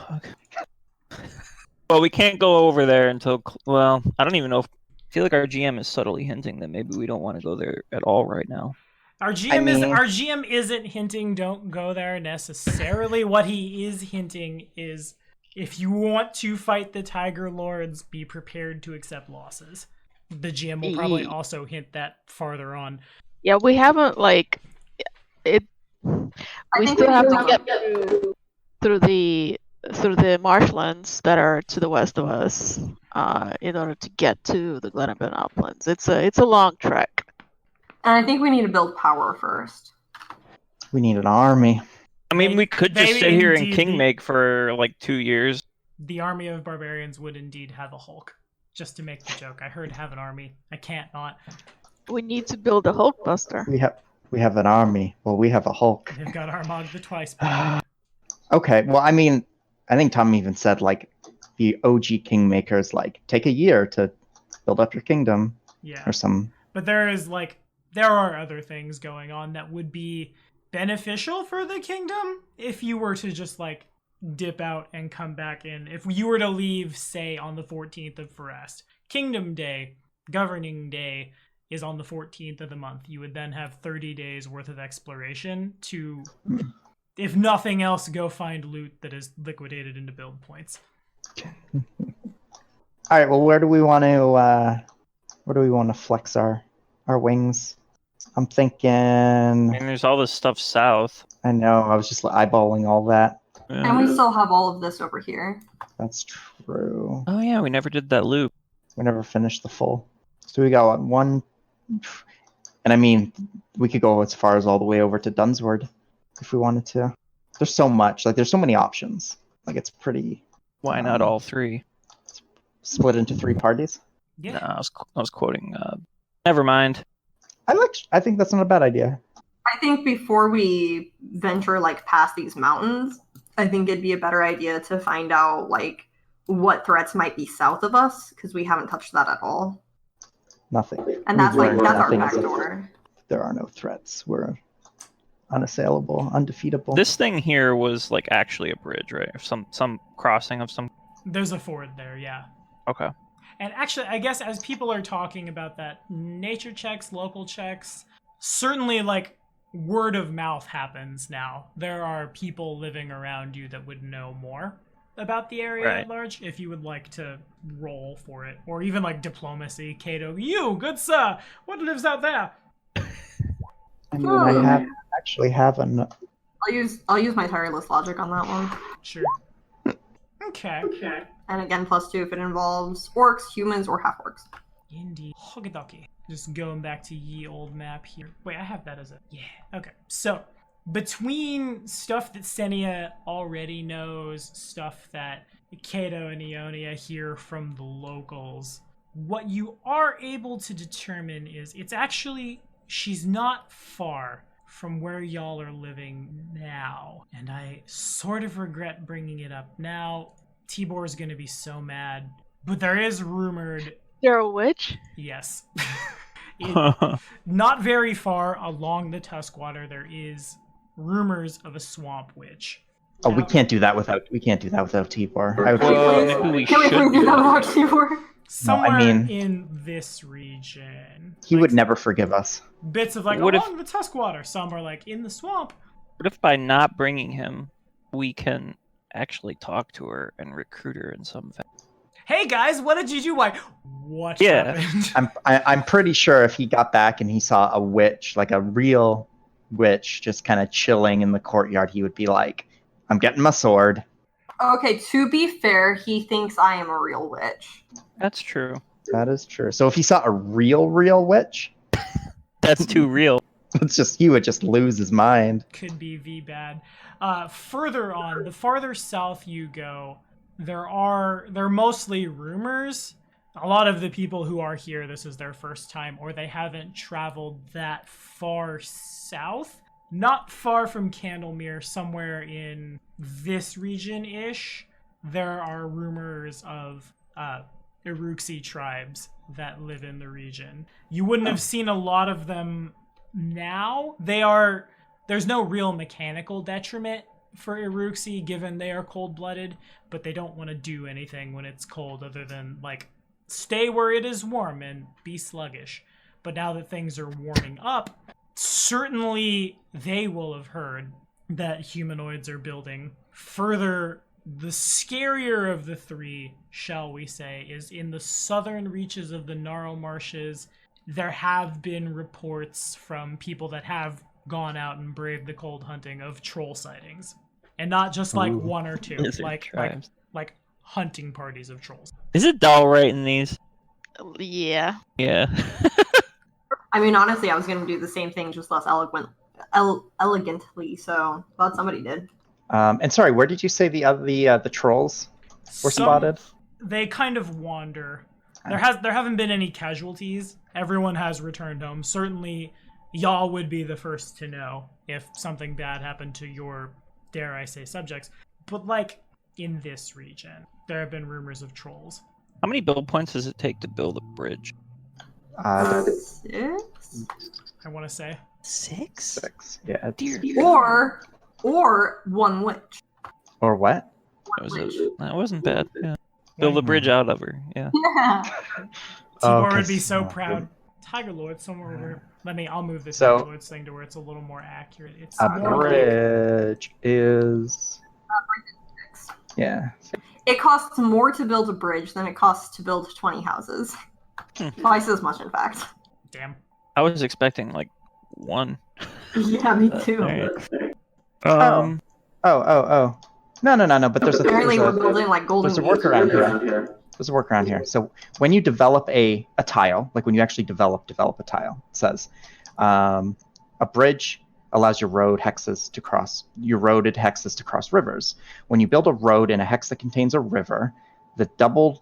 Well, we can't go over there until... Well, I don't even know if... I feel like our GM is subtly hinting that maybe we don't want to go there at all right now. Our GM isn't hinting don't go there necessarily. What he is hinting is if you want to fight the Tiger Lords, be prepared to accept losses. The GM will probably also hint that farther on. Yeah, we haven't it. We think still we have need to to get through the marshlands that are to the west of us, in order to get to the Glenavon Uplands. It's a long trek. And I think we need to build power first. We need an army. I mean, we could just Maybe sit here and indeed Kingmaker for like 2 years. The army of barbarians would indeed have a Hulk. Just to make the joke. I heard have an army. I can't not. We need to build a Hulkbuster. We have an army. Well, we have a Hulk. They've got Armagh the twice. Okay, well, I mean, I think Tom even said, like, the OG Kingmakers, like, take a year to build up your kingdom. Yeah. Or some... But there are other things going on that would be beneficial for the kingdom if you were to just, like, dip out and come back in. If you were to leave, say, on the 14th of Forest, Kingdom Day, Governing Day, is on the 14th of the month. You would then have 30 days worth of exploration to, if nothing else, go find loot that is liquidated into build points. All right, well, where do we want to flex our wings? I'm thinking... I mean, there's all this stuff south. I know, I was just eyeballing all that. Yeah. And we still have all of this over here. That's true. Oh yeah, we never did that loop. We never finished the full. So we got one... And I mean, we could go as far as all the way over to Dunsword if we wanted to. There's so much. Like, there's so many options. Like, it's pretty... Why not all three? Split into 3 parties. Yeah. No, I was quoting. Never mind. I think that's not a bad idea. I think before we venture like past these mountains, I think it'd be a better idea to find out like what threats might be south of us, because we haven't touched that at all. Nothing. And that's We've like learned that's our nothing as back of- door. There are no threats. We're unassailable, undefeatable. This thing here was like actually a bridge, right? Or some crossing of some. There's a ford there, yeah. Okay. And actually, I guess as people are talking about that, nature checks, local checks, certainly like word of mouth happens now. There are people living around you that would know more about the area Right. at large if you would like to roll for it. Or even like diplomacy. Cato, you, good sir, what lives out there? I mean, I actually have an. I'll use my tireless logic on that one. Sure. Okay. And again, +2 if it involves orcs, humans, or half orcs. Indeed. Hokidoki. Just going back to ye old map here. Wait, I have that as a... Yeah, okay. So, between stuff that Senia already knows, stuff that Kato and Ionia hear from the locals, what you are able to determine is it's actually... She's not far from where y'all are living now. And I sort of regret bringing it up now. Tibor's gonna be so mad. But there is rumored... You're a witch? Yes. Not very far along the Tuskwater, there is rumors of a swamp witch. Oh, we can't do that without Tibor. Well, maybe we Can we should please do do that that. without Tibor? Somewhere mean- in this region. He Like, would never forgive us. bits of like What if- along the Tuskwater. Some are like in the swamp. What if by not bringing him, we can actually talk to her and recruit her in some fashion? Hey guys, what did you do? Why? What Yeah. happened? I'm pretty sure if he got back and he saw a witch, like a real witch, just kind of chilling in the courtyard, he would be like, "I'm getting my sword." Okay, to be fair, he thinks I am a real witch. That's true. That is true. So if he saw a real witch, That's too real. he would just lose his mind. Could be V bad. Further on, the farther south you go, they're mostly rumors. A lot of the people who are here, this is their first time, or they haven't traveled that far south. Not far from Candlemere, somewhere in this region-ish, there are rumors of Iruxi tribes that live in the region. You wouldn't have seen a lot of them now. There's no real mechanical detriment for Iruxi, given they are cold-blooded, but they don't want to do anything when it's cold other than, like, stay where it is warm and be sluggish. But now that things are warming up, certainly they will have heard that humanoids are building. Further, the scarier of the three, shall we say, is in the southern reaches of the Gnarl Marshes. There have been reports from people that have gone out and braved the cold hunting of troll sightings. And not just like Ooh. one or two, Lizard like tribes. hunting parties of trolls. Is it dull right in these? Yeah. Yeah. I mean, honestly, I was going to do the same thing, just less elegantly. So glad somebody did. And sorry, where did you say the trolls were spotted? They kind of wander. There haven't been any casualties. Everyone has returned home. Certainly, y'all would be the first to know if something bad happened to your, dare I say, subjects. But like in this region, there have been rumors of trolls. How many build points does it take to build a bridge? 6? I want to say 6? 6. Yeah. Or one witch. Or what? That wasn't bad. Yeah. Build a bridge out of her. Yeah. Yeah. Tibor Okay, would be so so- proud. Tiger Lord somewhere over. I'll move the So- Tiger Lords thing to where it's a little more accurate. It's A more like- bridge is. Yeah. It costs more to build a bridge than it costs to build 20 houses. Twice as much, in fact. Damn. I was expecting like 1. Yeah, me too. Alright. Oh. No. But there's Apparently, we're a building like golden. there's a workaround here. There's a workaround here. So when you develop a tile, like when you actually develop a tile, it says a bridge allows your roaded hexes to cross rivers. When you build a road in a hex that contains a river, the doubled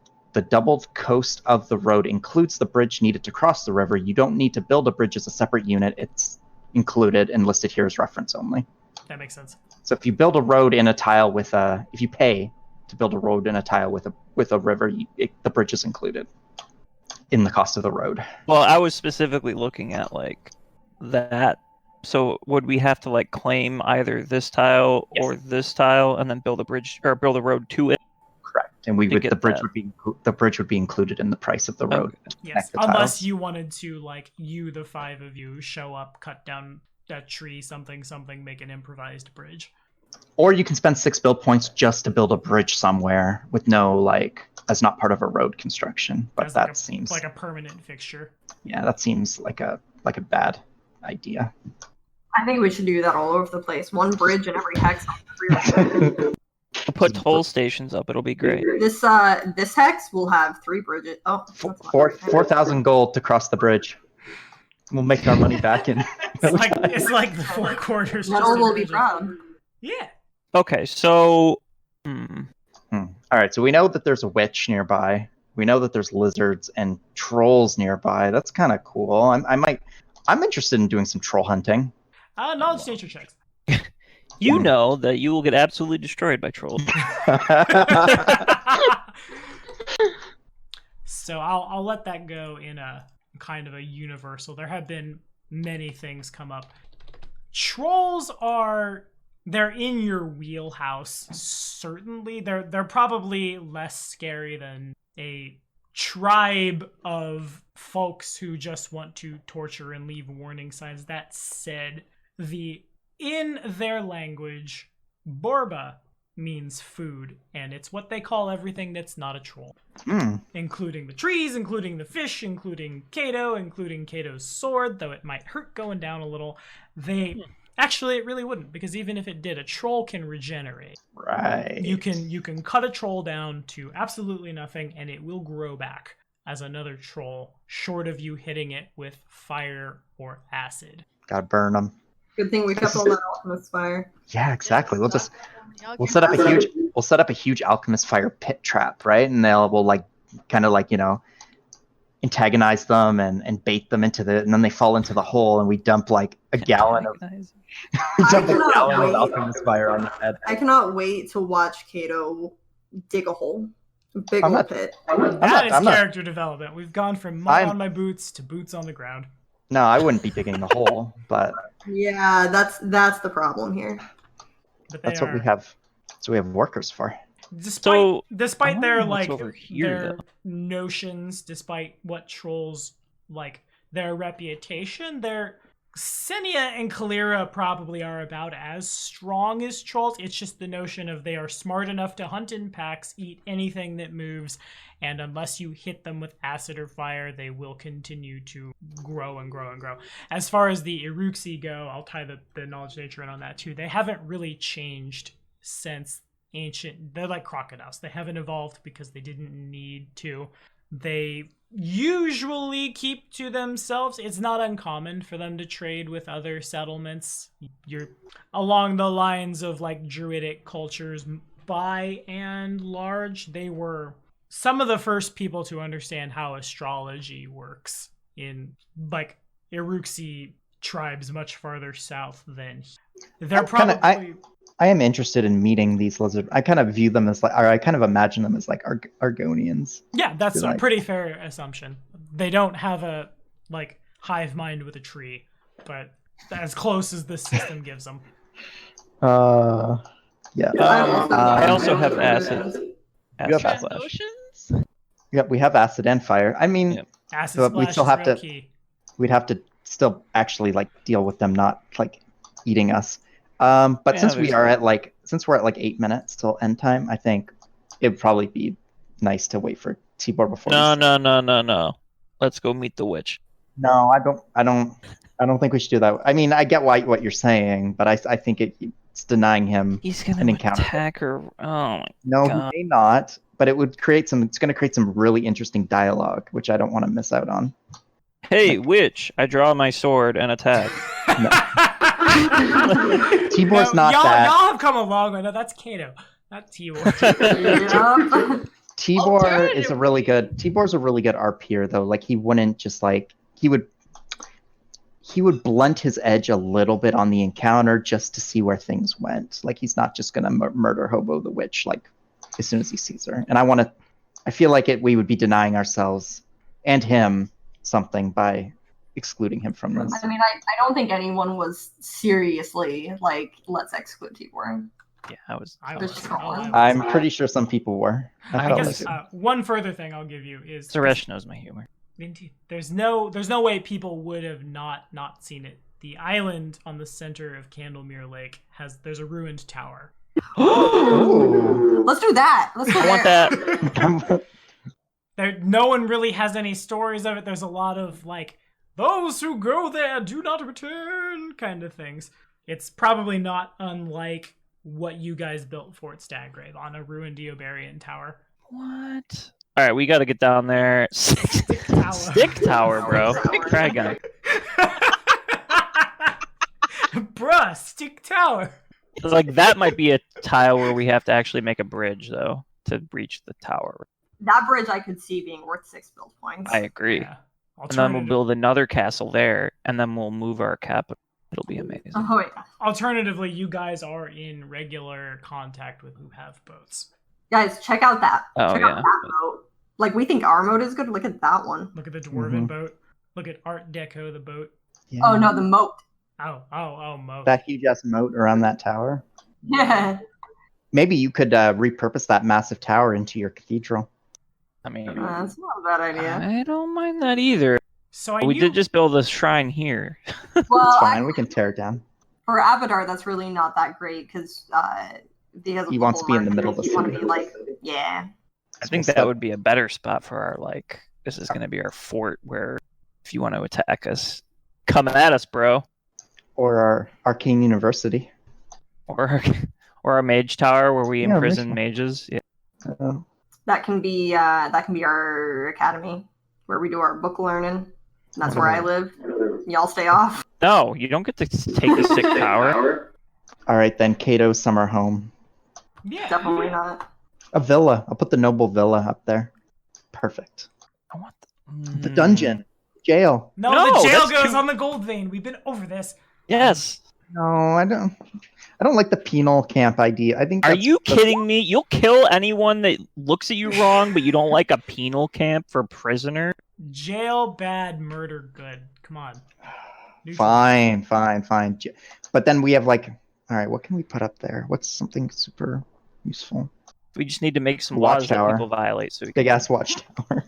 coast of the road includes the bridge needed to cross the river. You don't need to build a bridge as a separate unit. It's included and listed here as reference only. That makes sense. So if you build a road in a tile with a, if you pay to build a road in a tile with a river, the bridge is included in the cost of the road. Well, I was specifically looking at like that. So would we have to like claim either this tile or this tile and then build a bridge or build a road to it? Correct. And the bridge would be included in the price of the road. Okay. Yes, unless you wanted to, like, the 5 of you show up, cut down that tree, something, make an improvised bridge. Or you can spend 6 build points just to build a bridge somewhere with no, like, as not part of a road construction. But As that seems like a permanent fixture. Yeah, that seems like a bad idea. I think we should do that all over the place. One bridge in every hex. We'll put toll stations up. It'll be great. This hex will have 3 bridges. Oh, 4,000 gold to cross the bridge. We'll make our money back in. It's like the 4 quarters. Metal will be proud. Yeah. Okay, so. All right, so we know that there's a witch nearby. We know that there's lizards and trolls nearby. That's kind of cool. I'm interested in doing some troll hunting. Knowledge nature checks. You know that you will get absolutely destroyed by trolls. So I'll let that go in a kind of a universal. There have been many things come up. Trolls they're in your wheelhouse, certainly. They're probably less scary than a tribe of folks who just want to torture and leave warning signs. That said, in their language, Borba means food, and it's what they call everything that's not a troll. Including the trees, including the fish, including Kato, including Kato's sword, though it might hurt going down a little. Actually, it really wouldn't, because even if it did, a troll can regenerate. Right. You can cut a troll down to absolutely nothing, and it will grow back as another troll, short of you hitting it with fire or acid. Gotta burn them. Good thing we kept all that alchemist fire. Yeah, exactly. We'll set up a huge alchemist fire pit trap, right? And we'll like kind of like, antagonize them and bait them and then they fall into the hole, and we dump like a gallon of alchemist fire on the head. I cannot wait to watch Kato dig a hole. Big old pit. That is character development. We've gone from mud on my boots to boots on the ground. No, I wouldn't be digging the hole, but yeah, that's the problem here. But that's what we have. That's what we have workers for. Despite their their notions, despite what trolls like their reputation, Senia and Kalira probably are about as strong as trolls. It's just the notion of they are smart enough to hunt in packs, eat anything that moves, and unless you hit them with acid or fire, they will continue to grow and grow and grow. As far as the Iruxi go, I'll tie the knowledge nature in on that too. They haven't really changed since ancient. They're like crocodiles. They haven't evolved because they didn't need to. They usually keep to themselves. It's not uncommon for them to trade with other settlements. You're along the lines of like druidic cultures. By and large, they were some of the first people to understand how astrology works in like Iruxi tribes much farther south than they're probably. I am interested in meeting these lizards. I kind of view them as I kind of imagine them as like Argonians. Yeah, that's a pretty fair assumption. They don't have a like hive mind with a tree, but as close as the system gives them. Yeah. I also have acid. Acid Potions? Yeah, we have acid and fire. I mean, acid splash we'd still have to. Key. We'd have to still actually like deal with them not like eating us. But since we're at like 8 minutes till end time, I think it'd probably be nice to wait for Tibor before. No. Let's go meet the witch. No, I don't think we should do that. I mean, I get what you're saying, but I think it's denying him He's gonna an encounter. attack her. Oh my No, God. he may not. But it would create some. It's going to create some really interesting dialogue, which I don't want to miss out on. Hey, witch! I draw my sword and attack. Tibor's not that. Y'all have come a long way. No, that's Kato, not Tibor. Tibor is a really good. Tibor's a really good RPer though. Like he wouldn't just like he he would blunt his edge a little bit on the encounter just to see where things went. Like he's not just gonna murder Hobo the Witch like as soon as he sees her. And I feel like we would be denying ourselves and him something by excluding him from this. I mean, I don't think anyone was seriously like, let's exclude Tibor. Yeah, I was. I'm pretty sure some people were. I guess one further thing I'll give you is Suresh knows my humor. Indeed. There's no way people would have not seen it. The island on the center of Candlemere Lake there's a ruined tower. Let's do that. Let's go. I want that. No one really has any stories of it. There's a lot of like, those who go there do not return kind of things. It's probably not unlike what you guys built Fort Staggrave on, a ruined Eobarian tower. What? All right, we got to get down there. Stick tower. Stick tower, bro. Try again. Bruh, stick tower. Like, that might be a tile where we have to actually make a bridge, though, to reach the tower. That bridge I could see being worth 6 build points. I agree. Yeah. And then we'll build another castle there, and then we'll move our capital. It'll be amazing. Oh, yeah. Alternatively, you guys are in regular contact with who have boats. Guys, check out that. Oh, check out that boat. Like, we think our moat is good. Look at that one. Look at the dwarven boat. Look at Art Deco, the boat. Yeah. Oh, no, the moat. Oh, moat. That huge ass moat around that tower. Yeah. Maybe you could repurpose that massive tower into your cathedral. I mean, That's not a bad idea. I don't mind that either. So we did just build a shrine here. Well, It's fine. We can tear it down. For Abadar, that's really not that great because he wants to be in the middle of the city. Want city. to be like, yeah. I think that would be a better spot for our, like, this is going to be our fort where if you want to attack us, come at us, bro. Or our Arcane University. Or our mage tower where we imprison mages. Yeah. That can be our academy where we do our book learning. That's where I live. Y'all stay off. No, you don't get to take the sick tower. All right, then Cato's summer home. Yeah. Definitely not. A villa. I'll put the noble villa up there. Perfect. I want The dungeon. Jail. No, No, the jail that's goes on the gold vein. We've been over this. Yes. No, I don't like the penal camp idea. I think. Are you kidding me? You'll kill anyone that looks at you wrong, but you don't like a penal camp for prisoner? Jail bad, murder good. Come on. Fine. But then we have like, all right, what can we put up there? What's something super useful? We just need to make some laws that Watchtower. people violate. So Big ass watchtower.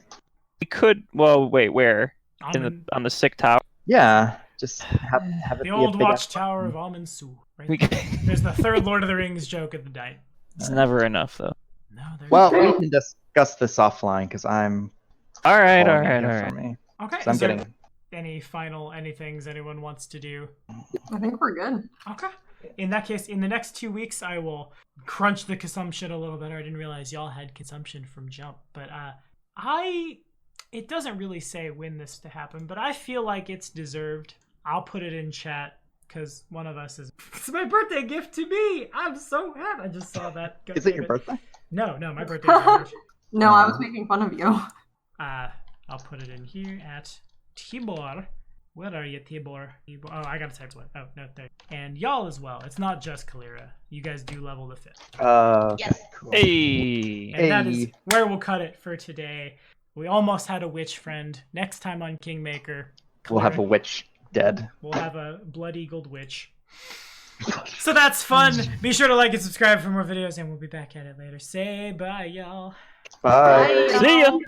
we could. Well, wait, where? On the sick tower. Yeah, just have it The be a old big ass- watchtower of Amansu. Right We there. can- There's the third Lord of the Rings joke of the night. It's never enough, though. No, Well, we can discuss this offline because I'm. All right. For me. Okay. I'm Is there getting. any final anythings anyone wants to do? I think we're good. Okay. In that case, in the next 2 weeks, I will crunch the consumption a little better. I didn't realize y'all had consumption from jump, but it doesn't really say when this to happen, but I feel like it's deserved. I'll put it in chat because one of us is. It's my birthday gift to me. I'm so happy. I just saw that. Is it your birthday? No, my birthday is in March. No, I was making fun of you. I'll put it in here at Tibor. Where are you, Tibor? Oh, I gotta type what? Oh, no, there. And y'all as well. It's not just Kalira. You guys do level the 5th. Okay, Yes. cool. Hey. And that is Hey. where we'll cut it for today. We almost had a witch friend. Next time on Kingmaker, We'll have a Kalira- witch dead. We'll have a blood-eagled witch. So that's fun. Be sure to like and subscribe for more videos, and we'll be back at it later. Say bye, y'all. Bye. See ya.